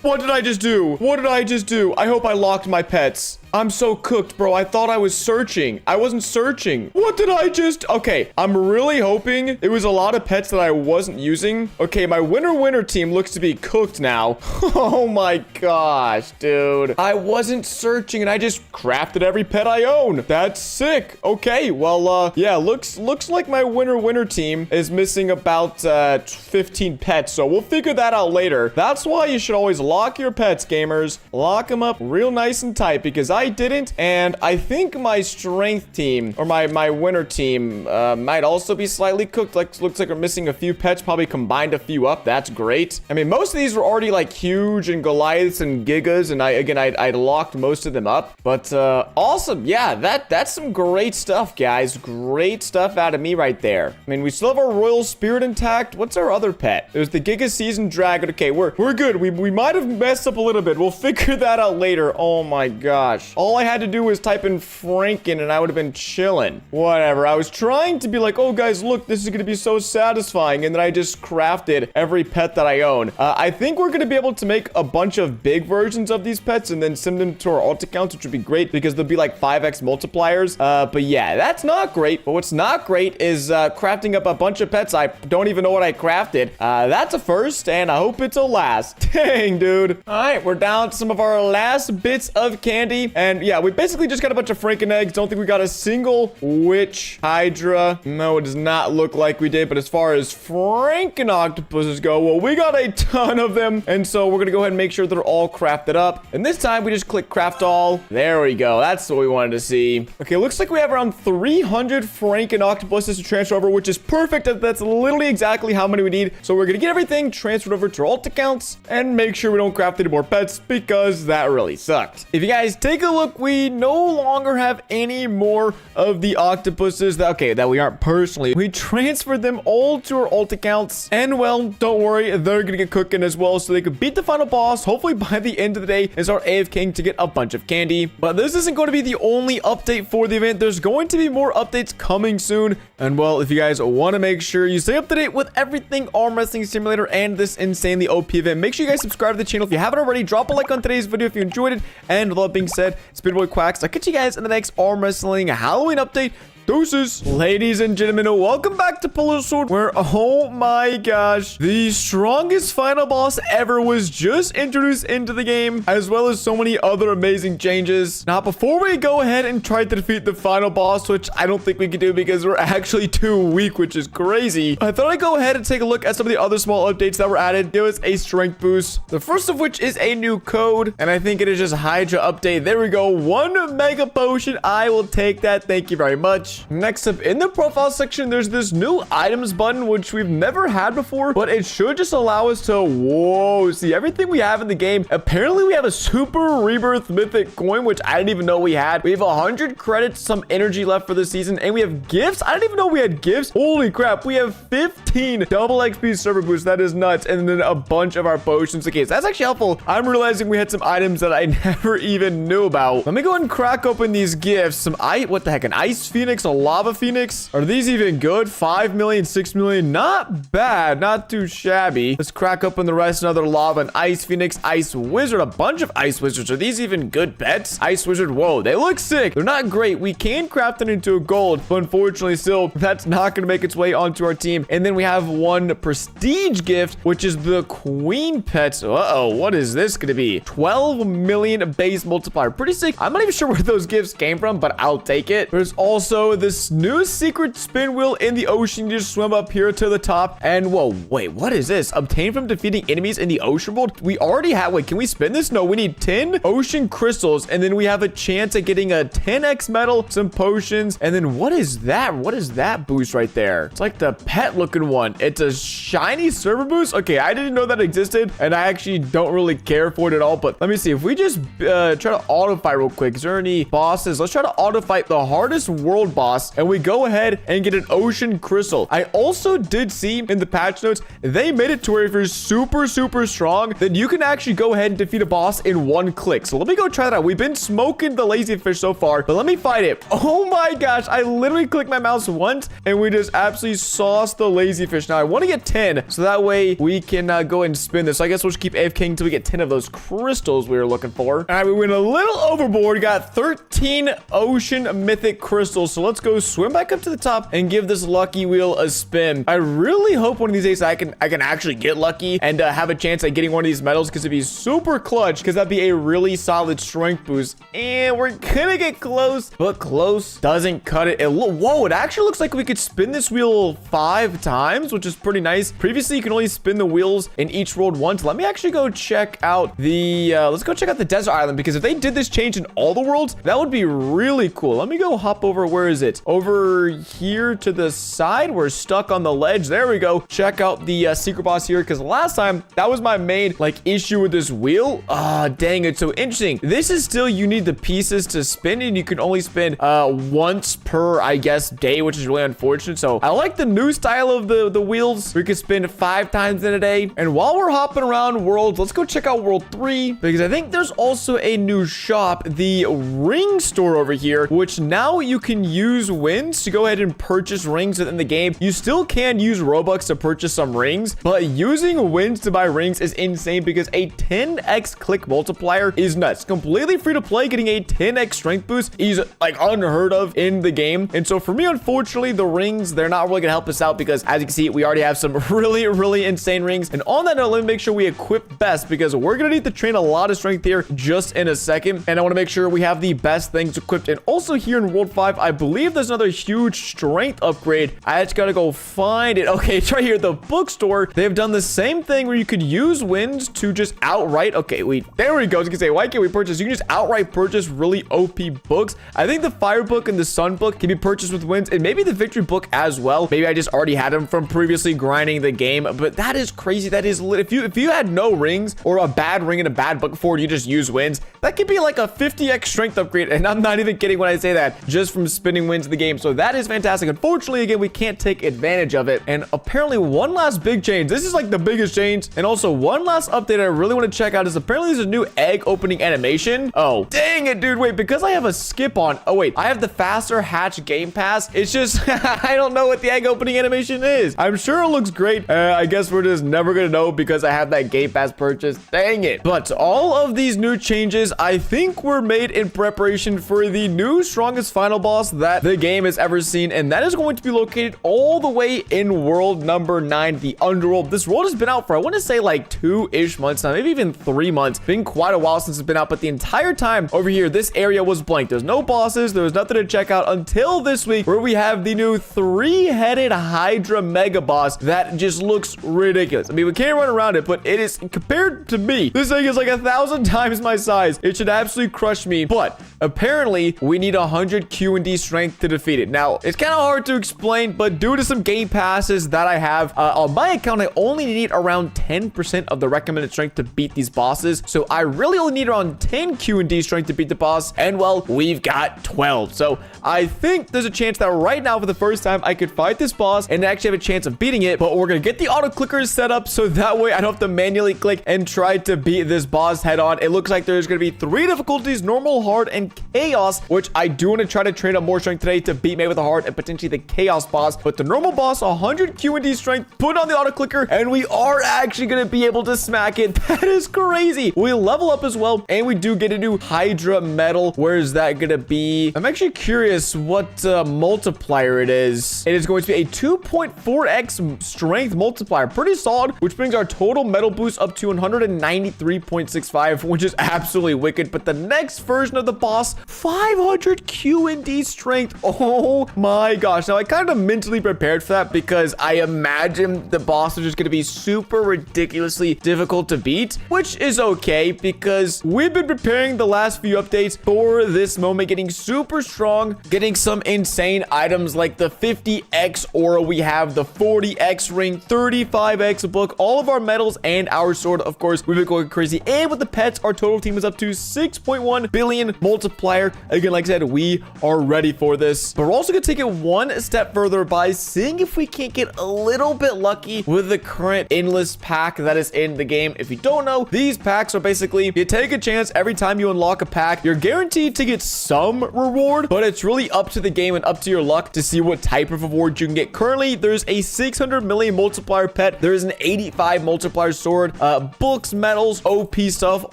What did I just do? What did I just do? I hope I locked my pets. I'm so cooked, bro. I thought I was searching. I wasn't searching. What did I just... Okay, I'm really hoping it was a lot of pets that I wasn't using. Okay, my winner team looks to be cooked now. Oh my gosh, dude. I wasn't searching and I just crafted every pet I own. That's sick. Okay, well, yeah, looks like my winner team is missing about 15 pets, so we'll figure that out later. That's why you should always lock your pets, gamers. Lock them up real nice and tight, because I didn't, and I think my strength team, or my winner team, might also be slightly cooked. Looks like we're missing a few pets, probably combined a few up. That's great. I mean, most of these were already like huge and Goliaths and Gigas, and I locked most of them up, but awesome. Yeah, that's some great stuff, guys. Great stuff out of me right there. I mean, we still have our royal spirit intact. What's our other pet? There's the Giga seasoned dragon. Okay, we're good. We might have messed up a little bit. We'll figure that out later. Oh my gosh. All I had to do was type in Franken and I would have been chilling. Whatever. I was trying to be like, oh guys, look, this is going to be so satisfying. And then I just crafted every pet that I own. I think we're going to be able to make a bunch of big versions of these pets and then send them to our alt accounts, which would be great because they'll be like 5x multipliers. But yeah, that's not great. But what's not great is crafting up a bunch of pets. I don't even know what I crafted. That's a first, and I hope it's a last. Dang, dude. All right, we're down to some of our last bits of candy. And yeah, we basically just got a bunch of Franken eggs. Don't think we got a single witch Hydra. No, it does not look like we did. But as far as Franken octopuses go, well, we got a ton of them. And so we're going to go ahead and make sure they're all crafted up. And this time we just click craft all. There we go. That's what we wanted to see. Okay, looks like we have around 300 Franken octopuses to transfer over, which is perfect. That's literally exactly how many we need. So we're going to get everything transferred over to our alt accounts and make sure we don't craft any more pets because that really sucked. If you guys take a look, we no longer have any more of the octopuses that we aren't personally. We transferred them all to our alt accounts, and well, don't worry, they're gonna get cooking as well, so they could beat the final boss hopefully by the end of the day and start AFKing to get a bunch of candy. But this isn't going to be the only update for the event. There's going to be more updates coming soon, and well, if you guys want to make sure you stay up to date with everything Arm Wrestling Simulator and this insanely OP event, make sure you guys subscribe to the channel if you haven't already. Drop a like on today's video if you enjoyed it, and with all that being said, it's been your boy Quacks. I'll catch you guys in the next Arm Wrestling Halloween update. Deuces. Ladies and gentlemen, welcome back to Polo Sword, where, oh my gosh, the strongest final boss ever was just introduced into the game, as well as so many other amazing changes. Now, before we go ahead and try to defeat the final boss, which I don't think we can do because we're actually too weak, which is crazy, I thought I'd go ahead and take a look at some of the other small updates that were added. Give us a strength boost. The first of which is a new code, and I think it is just Hydra update. There we go. 1 mega potion. I will take that. Thank you very much. Next up, in the profile section, there's this new items button, which we've never had before, but it should just allow us to, whoa, see everything we have in the game. Apparently, we have a super rebirth mythic coin, which I didn't even know we had. We have 100 credits, some energy left for this season, and we have gifts. I didn't even know we had gifts. Holy crap. We have 15 double XP server boosts. That is nuts. And then a bunch of our potions. Okay, so that's actually helpful. I'm realizing we had some items that I never even knew about. Let me go ahead and crack open these gifts. Some what the heck? An ice phoenix, a lava phoenix. Are these even good? 5 million, 6 million. Not bad. Not too shabby. Let's crack open the rest. Another lava, an ice phoenix, ice wizard, a bunch of ice wizards. Are these even good bets? Ice wizard. Whoa, they look sick. They're not great. We can craft them into a gold, but unfortunately still, that's not going to make its way onto our team. And then we have one prestige gift, which is the queen pets. Uh-oh, what is this going to be? 12 million base multiplier. Pretty sick. I'm not even sure where those gifts came from, but I'll take it. There's also this new secret spin wheel in the ocean. You just swim up here to the top. And whoa, wait, what is this? Obtained from defeating enemies in the ocean world. We already have, wait, can we spin this? No, we need 10 ocean crystals. And then we have a chance at getting a 10x medal, some potions. And then what is that? What is that boost right there? It's like the pet looking one. It's a shiny server boost. Okay, I didn't know that existed. And I actually don't really care for it at all. But let me see. If we just try to auto fight real quick. Is there any bosses? Let's try to auto fight the hardest world boss. And we go ahead and get an ocean crystal. I also did see in the patch notes, they made it to where if you're super strong, then you can actually go ahead and defeat a boss in 1 click. So let me go try that out. We've been smoking the lazy fish so far, but let me fight it. Oh my gosh. I literally clicked my mouse once and we just absolutely sauced the lazy fish. Now I want to get 10 so that way we can go and spin this. So I guess we'll just keep AFK until we get 10 of those crystals we were looking for. All right, we went a little overboard. Got 13 ocean mythic crystals. So let's go swim back up to the top and give this lucky wheel a spin. I really hope one of these days I can actually get lucky and have a chance at getting one of these medals, because it'd be super clutch, because that'd be a really solid strength boost. And we're gonna get close, but close doesn't cut it. Whoa, it actually looks like we could spin this wheel 5 times, which is pretty nice. Previously, you can only spin the wheels in each world once. Let me actually go check out the let's go check out the desert island, because if they did this change in all the worlds, that would be really cool. Let me go hop over. Where is it? Over here to the side. We're stuck on the ledge. There we go. Check out the secret boss here, because last time that was my main issue with this wheel. Ah, dang it. So interesting. This is still, you need the pieces to spin, and you can only spin once per, I guess, day, which is really unfortunate. So I like the new style of the wheels. We could spin 5 times in a day. And while we're hopping around worlds, let's go check out world 3, because I think there's also a new shop, the ring store over here, which now you can use wins to go ahead and purchase rings within the game. You still can use Robux to purchase some rings, but using wins to buy rings is insane, because a 10x click multiplier is nuts. Completely free to play. Getting a 10x strength boost is unheard of in the game. And so for me, unfortunately, the rings, they're not really gonna help us out, because as you can see, we already have some really insane rings. And on that note, let me make sure we equip best, because we're gonna need to train a lot of strength here just in a second. And I want to make sure we have the best things equipped. And also here in world 5, I believe there's another huge strength upgrade. I just gotta go find it. Okay, it's right here, the bookstore. They've done the same thing where you could use wins to just outright, okay, wait, there we go. I was gonna say, why can't we purchase? You can just outright purchase really OP books. I think the fire book and the sun book can be purchased with wins, and maybe the victory book as well. Maybe I just already had them from previously grinding the game, but that is crazy. That is lit. If you had no rings, or a bad ring and a bad book for it, you just use wins, that could be like a 50x strength upgrade. And I'm not even kidding when I say that, just from spinning wins in the game. So that is fantastic. Unfortunately, again, we can't take advantage of it. And apparently one last big change. This is like the biggest change. And also one last update I really want to check out is apparently there's a new egg opening animation. Oh, dang it, dude. Wait, because I have a skip on. Oh, wait, I have the faster hatch game pass. It's just, I don't know what the egg opening animation is. I'm sure it looks great. I guess we're just never going to know because I have that game pass purchase. Dang it. But all of these new changes, I think were made in preparation for the new strongest final boss that that the game has ever seen, and that is going to be located all the way in world number 9, the Underworld. This world has been out for, I want to say, like 2-ish months now, maybe even 3 months. Been quite a while since it's been out, but the entire time over here, this area was blank. There's no bosses. There was nothing to check out until this week, where we have the new 3-headed Hydra mega boss that just looks ridiculous. I mean, we can't run around it, but it is, compared to me, this thing is like 1,000 times my size. It should absolutely crush me, but apparently we need 100 Q and D strength to defeat it. Now, it's kind of hard to explain, but due to some game passes that I have on my account, I only need around 10% of the recommended strength to beat these bosses. So I really only need around 10 Q and D strength to beat the boss, and well, we've got 12. So I think there's a chance that right now, for the first time, I could fight this boss and actually have a chance of beating it. But we're gonna get the auto clickers set up so that way I don't have to manually click and try to beat this boss head on. It looks like there's gonna be 3 difficulties: normal, hard, and chaos, which I do want to try to train up more strength today to beat May with the hard and potentially the chaos boss. But the normal boss, 100 Q and D strength, put on the auto clicker, and we are actually gonna be able to smack it. That is crazy. We level up as well, and we do get a new Hydra medal. Where is that gonna be? I'm actually curious what multiplier it is. It is going to be a 2.4x strength multiplier. Pretty solid, which brings our total medal boost up to 193.65, which is absolutely wicked. But the next version of the boss, 500 Q and D strength. Oh my gosh. Now, I kind of mentally prepared for that because I imagine the boss is just going to be super ridiculously difficult to beat, which is okay because we've been preparing the last few updates for this moment, getting super strong, getting some insane items like the 50x aura. We have the 40x ring, 35x book, all of our medals, and our sword. Of course, we've been going crazy. And with the pets, our total team is up to 6.1 billion multiplier. Again, like I said, we are ready for this. But we're also going to take it one step further by seeing if we can't get a little bit lucky with the current endless pack that is in the game. If you don't know, these packs are basically, you take a chance every time you unlock a pack. You're guaranteed to get some reward, but it's really up to the game and up to your luck to see what type of reward you can get. Currently, there's a 600 million multiplier pet. There's an 85 multiplier sword, books, medals, OP stuff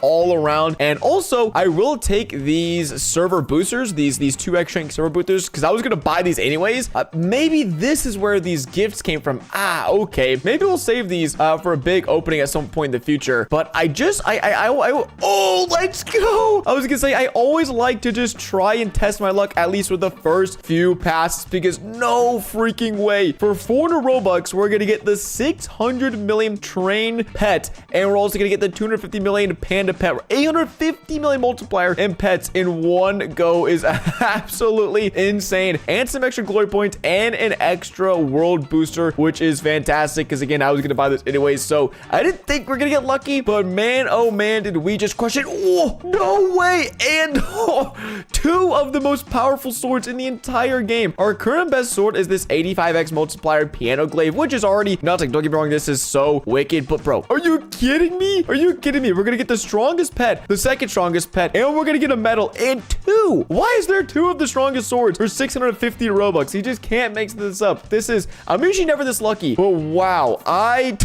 all around. And also, I will take these server boosters, these 2x rank server boosters, because I was going to buy these anyways. Maybe this is where these gifts came from. Okay. Maybe we'll save these for a big opening at some point in the future. But oh, let's go. I was going to say, I always like to just try and test my luck, at least with the first few passes, because no freaking way. For 400 Robux, we're going to get the 600 million train pet, and we're also going to get the 250 million panda pet. 850 million multiplier and pets in one go is absolutely insane. And some extra glory points and an extra world booster, which is fantastic because, again, I was going to buy this anyways. So I didn't think we're going to get lucky, but man, oh man, did we just crush it. Oh, no way. And 2 of the most powerful swords in the entire game. Our current best sword is this 85x multiplier piano glaive, which is already nothing. Don't get me wrong, this is so wicked, but bro, are you kidding me? Are you kidding me? We're gonna get the strongest pet, the second strongest pet, and we're gonna get a medal and 2. Why is there 2 of the strongest swords for 650 Robux? You just can't make this up. This is, I'm usually never this lucky, but wow, I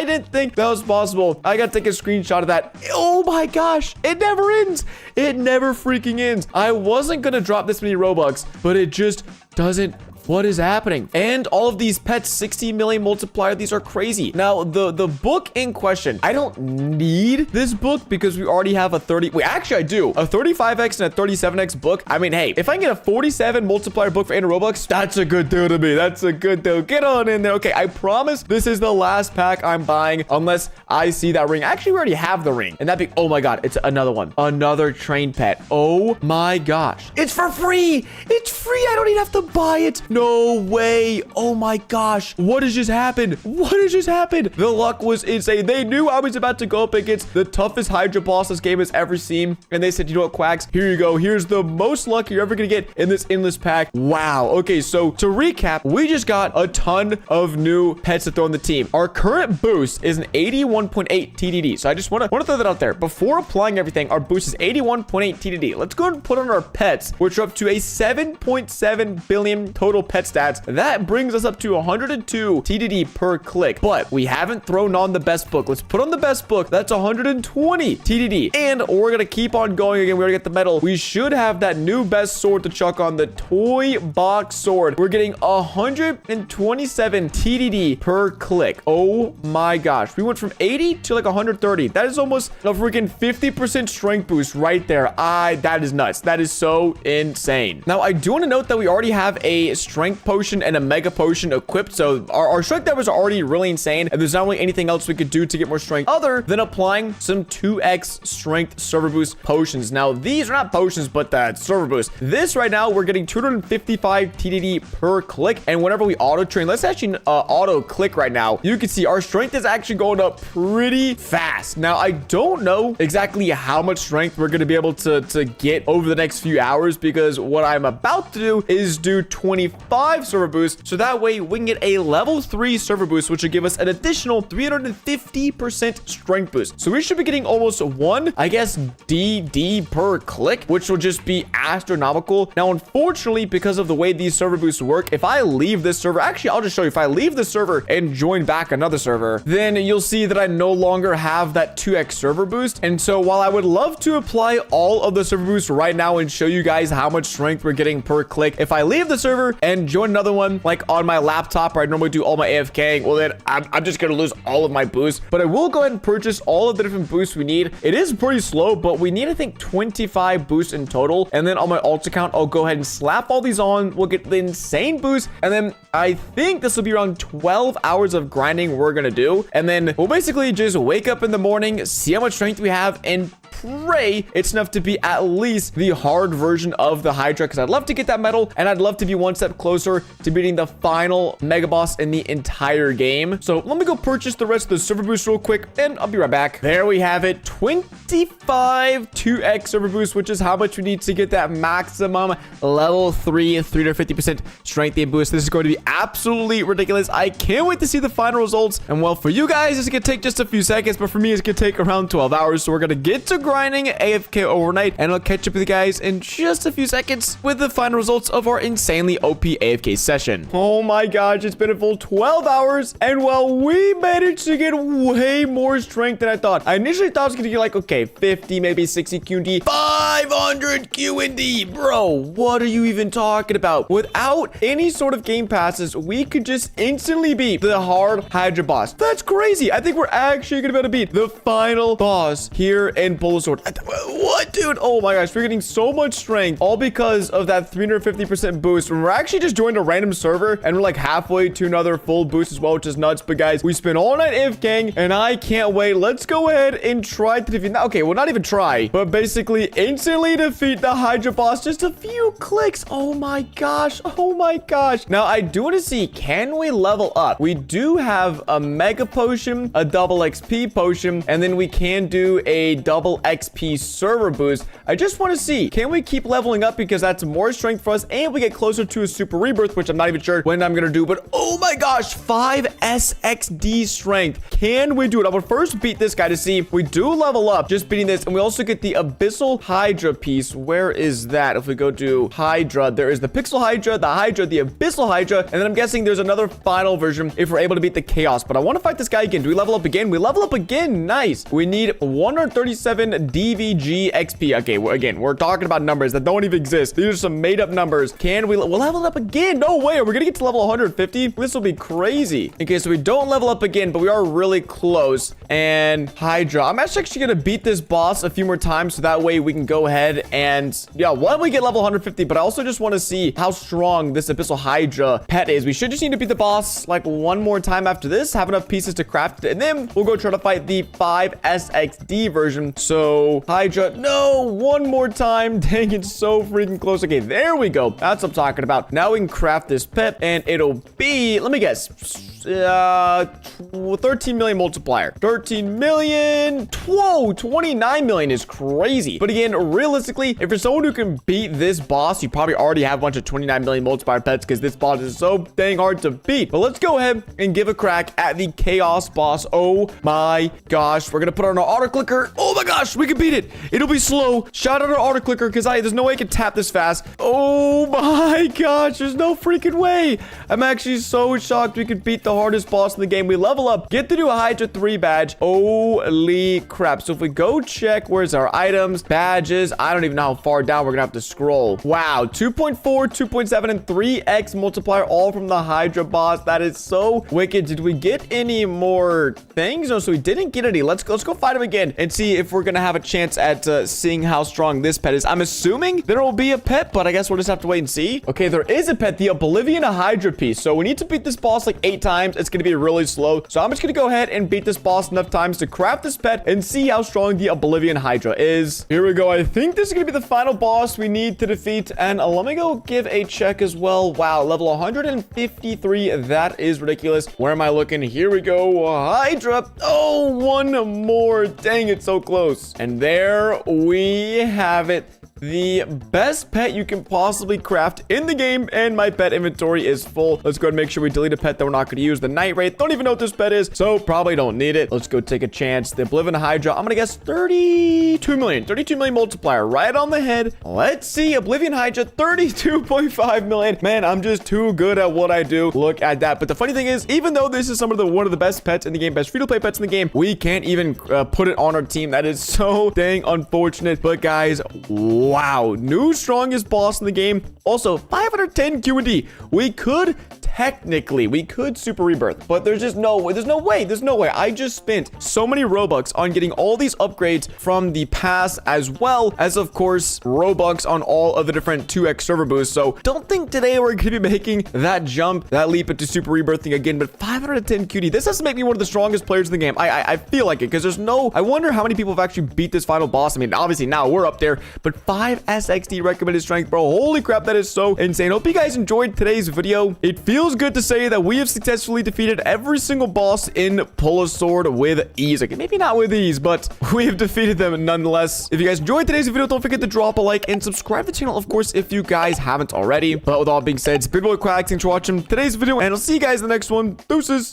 didn't think that was possible. I gotta take a screenshot of that. Oh my gosh, it never ends. It never freaking ends. I wasn't gonna drop this many Robux, but it just doesn't. What is happening? And all of these pets, 60 million multiplier. These are crazy. Now, the book in question, I don't need this book because we already have a 30. Wait, actually, I do. A 35x and a 37x book. I mean, hey, if I can get a 47 multiplier book for 800 Robux, that's a good deal to me. That's a good deal. Get on in there. Okay, I promise this is the last pack I'm buying unless I see that ring. Actually, we already have the ring. And that'd be, oh my God, it's another one. Another train pet. Oh my gosh. It's for free. It's free. I don't even have to buy it. No way. Oh my gosh. What has just happened? What has just happened? The luck was insane. They knew I was about to go up against the toughest Hydra boss this game has ever seen. And they said, you know what, Quacks? Here you go. Here's the most luck you're ever going to get in this endless pack. Wow. Okay, so to recap, we just got a ton of new pets to throw in the team. Our current boost is an 81.8 TDD. So I just want to throw that out there. Before applying everything, our boost is 81.8 TDD. Let's go and put on our pets, which are up to a 7.7 billion total total pet stats. That brings us up to 102 TDD per click. But we haven't thrown on the best book. Let's put on the best book. That's 120 TDD. And we're going to keep on going again. We already get the medal. We should have that new best sword to chuck on, the toy box sword. We're getting 127 TDD per click. Oh my gosh. We went from 80 to like 130. That is almost a freaking 50% strength boost right there. That is nuts. That is so insane. Now, I do want to note that we already have a strength potion and a mega potion equipped. So our strength numbers are already really insane. And there's not really anything else we could do to get more strength other than applying some 2x strength server boost potions. Now, these are not potions, but that server boost. This right now, we're getting 255 TDD per click. And whenever we auto train, let's actually auto click right now. You can see our strength is actually going up pretty fast. Now, I don't know exactly how much strength we're going to be able to get over the next few hours, because what I'm about to do is do 25 server boosts. So that way we can get a level 3 server boost, which will give us an additional 350% strength boost. So we should be getting almost 1, I guess, DD per click, which will just be astronomical. Now, unfortunately, because of the way these server boosts work, if I leave this server, actually, I'll just show you. If I leave the server and join back another server, then you'll see that I no longer have that 2x server boost. And so while I would love to apply all of the server boosts right now and show you guys how much strength we're getting per click, if I leave the server and join another one, like on my laptop where I normally do all my AFKing, well, then I'm just going to lose all of my boosts. But I will go ahead and purchase all of the different boosts we need. It is pretty slow, but we need, I think, 25 boosts in total. And then on my alt account, I'll go ahead and slap all these on. We'll get the insane boost. And then I think this will be around 12 hours of grinding we're going to do. And then we'll basically just wake up in the morning, see how much strength we have, and pray it's enough to be at least the hard version of the Hydra, because I'd love to get that medal, and I'd love to be one step closer to beating the final mega boss in the entire game. So let me go purchase the rest of the server boost real quick, and I'll be right back. There we have it, 25 2x server boost, which is how much we need to get that maximum level 3 350% strength and boost. This is going to be absolutely ridiculous. I can't wait to see the final results. And well, for you guys, this is gonna take just a few seconds, but for me, it's gonna take around 12 hours. So we're gonna get to grinding AFK overnight, and I'll catch up with you guys in just a few seconds with the final results of our insanely OP AFK session. Oh my gosh, it's been a full 12 hours, and well, we managed to get way more strength than I thought. I initially thought I was gonna get like, okay, 50, maybe 60 QD, 500 QD, bro. What are you even talking about? Without any sort of game passes, we could just instantly beat the hard Hydra boss. That's crazy. I think we're actually gonna be able to beat the final boss here in Bulbasaur. What, dude? Oh my gosh, we're getting so much strength, all because of that 350% boost. We're actually just joined a random server, and we're like halfway to another full boost as well, which is nuts. But guys, we spent all night AFKing, and I can't wait. Let's go ahead and try to defeat. Okay, well, not even try, but basically instantly defeat the Hydra boss. Just a few clicks. Oh my gosh. Oh my gosh. Now, I do want to see, can we level up? We do have a mega potion, a double XP potion, and then we can do a double XP server boost. I just want to see, can we keep leveling up, because that's more strength for us, and we get closer to a super rebirth, which I'm not even sure when I'm gonna do. But oh my gosh, 5 SXD strength. Can we do it? I will first beat this guy to see if we do level up just beating this. And we also get the abyssal Hydra piece. Where is that? If we go to Hydra, there is the pixel Hydra, the abyssal Hydra, and then I'm guessing there's another final version if we're able to beat the chaos. But I want to fight this guy again. Do we level up again? We level up again. Nice. We need 137 DVG XP. Okay, again, we're talking about numbers that don't even exist. These are some made up numbers. Can we we'll level up again? No way. Are we gonna get to level 150? This will be crazy. Okay, so we don't level up again, but we are really close. And Hydra, I'm actually gonna beat this boss a few more times, so that way we can go ahead and, yeah, why don't we get level 150? But I also just want to see how strong this abyssal Hydra pet is. We should just need to beat the boss like one more time after this, have enough pieces to craft it, and then we'll go try to fight the 5SXD version. So Hydra, no, one more time. Dang, it's so freaking close. Okay, there we go. That's what I'm talking about. Now we can craft this pet, and it'll be, let me guess, 13 million multiplier. 13 million. Whoa, 29 million is crazy. But again, realistically, if you're someone who can beat this boss, you probably already have a bunch of 29 million multiplier pets, because this boss is so dang hard to beat. But let's go ahead and give a crack at the chaos boss. Oh my gosh, we're gonna put on our auto clicker. Oh my gosh, we can beat it. It'll be slow. Shout out our auto clicker because there's no way I can tap this fast. Oh my gosh, there's no freaking way. I'm actually so shocked we could beat the hardest boss in the game. We level up, get to do a Hydra 3 badge. Holy crap. So if we go check, where's our items, badges, I don't even know how far down we're gonna have to scroll. Wow, 2.4, 2.7, and 3x multiplier all from the Hydra boss. That is so wicked. Did we get any more things? No, so we didn't get any. Let's go fight him again and see if we're gonna have a chance at seeing how strong this pet is. I'm assuming there will be a pet, but I guess we'll just have to wait and see. Okay, there is a pet, the Oblivion Hydra piece. So we need to beat this boss like 8 times. It's gonna be really slow. So I'm just gonna go ahead and beat this boss enough times to craft this pet and see how strong the Oblivion Hydra is. Here we go. I think this is gonna be the final boss we need to defeat. And let me go give a check as well. Wow, level 153. That is ridiculous. Where am I looking? Here we go. Hydra. Oh, one more. Dang, it's so close. And there we have it. The best pet you can possibly craft in the game, and my pet inventory is full. Let's go ahead and make sure we delete a pet that we're not going to use. The Night Wraith, don't even know what this pet is, so probably don't need it. Let's go take a chance. The Oblivion Hydra, I'm going to guess 32 million. 32 million multiplier, right on the head. Let's see, Oblivion Hydra, 32.5 million. Man, I'm just too good at what I do. Look at that. But the funny thing is, even though this is one of the best pets in the game, best free-to-play pets in the game, we can't even put it on our team. That is so dang unfortunate. But guys, wow, new strongest boss in the game. Also, 510 Q&D. We could super rebirth, but there's no way. I just spent so many Robux on getting all these upgrades from the pass, as well as, of course, Robux on all of the different 2x server boosts. So don't think today we're going to be making that jump, that leap into super rebirthing again. But 510 QD, this has to make me one of the strongest players in the game. I feel like it, because I wonder how many people have actually beat this final boss. I mean, obviously now we're up there, but 5 SXD recommended strength, bro. Holy crap, that is so insane. Hope you guys enjoyed today's video. It feels good to say that we have successfully defeated every single boss in Pull a Sword with ease. Okay, maybe not with ease, but we have defeated them nonetheless. If you guys enjoyed today's video, don't forget to drop a like and subscribe to the channel, of course, if you guys haven't already. But with all being said, it's been boy Quacks. Thanks for watching today's video, and I'll see you guys in the next one. Deuces.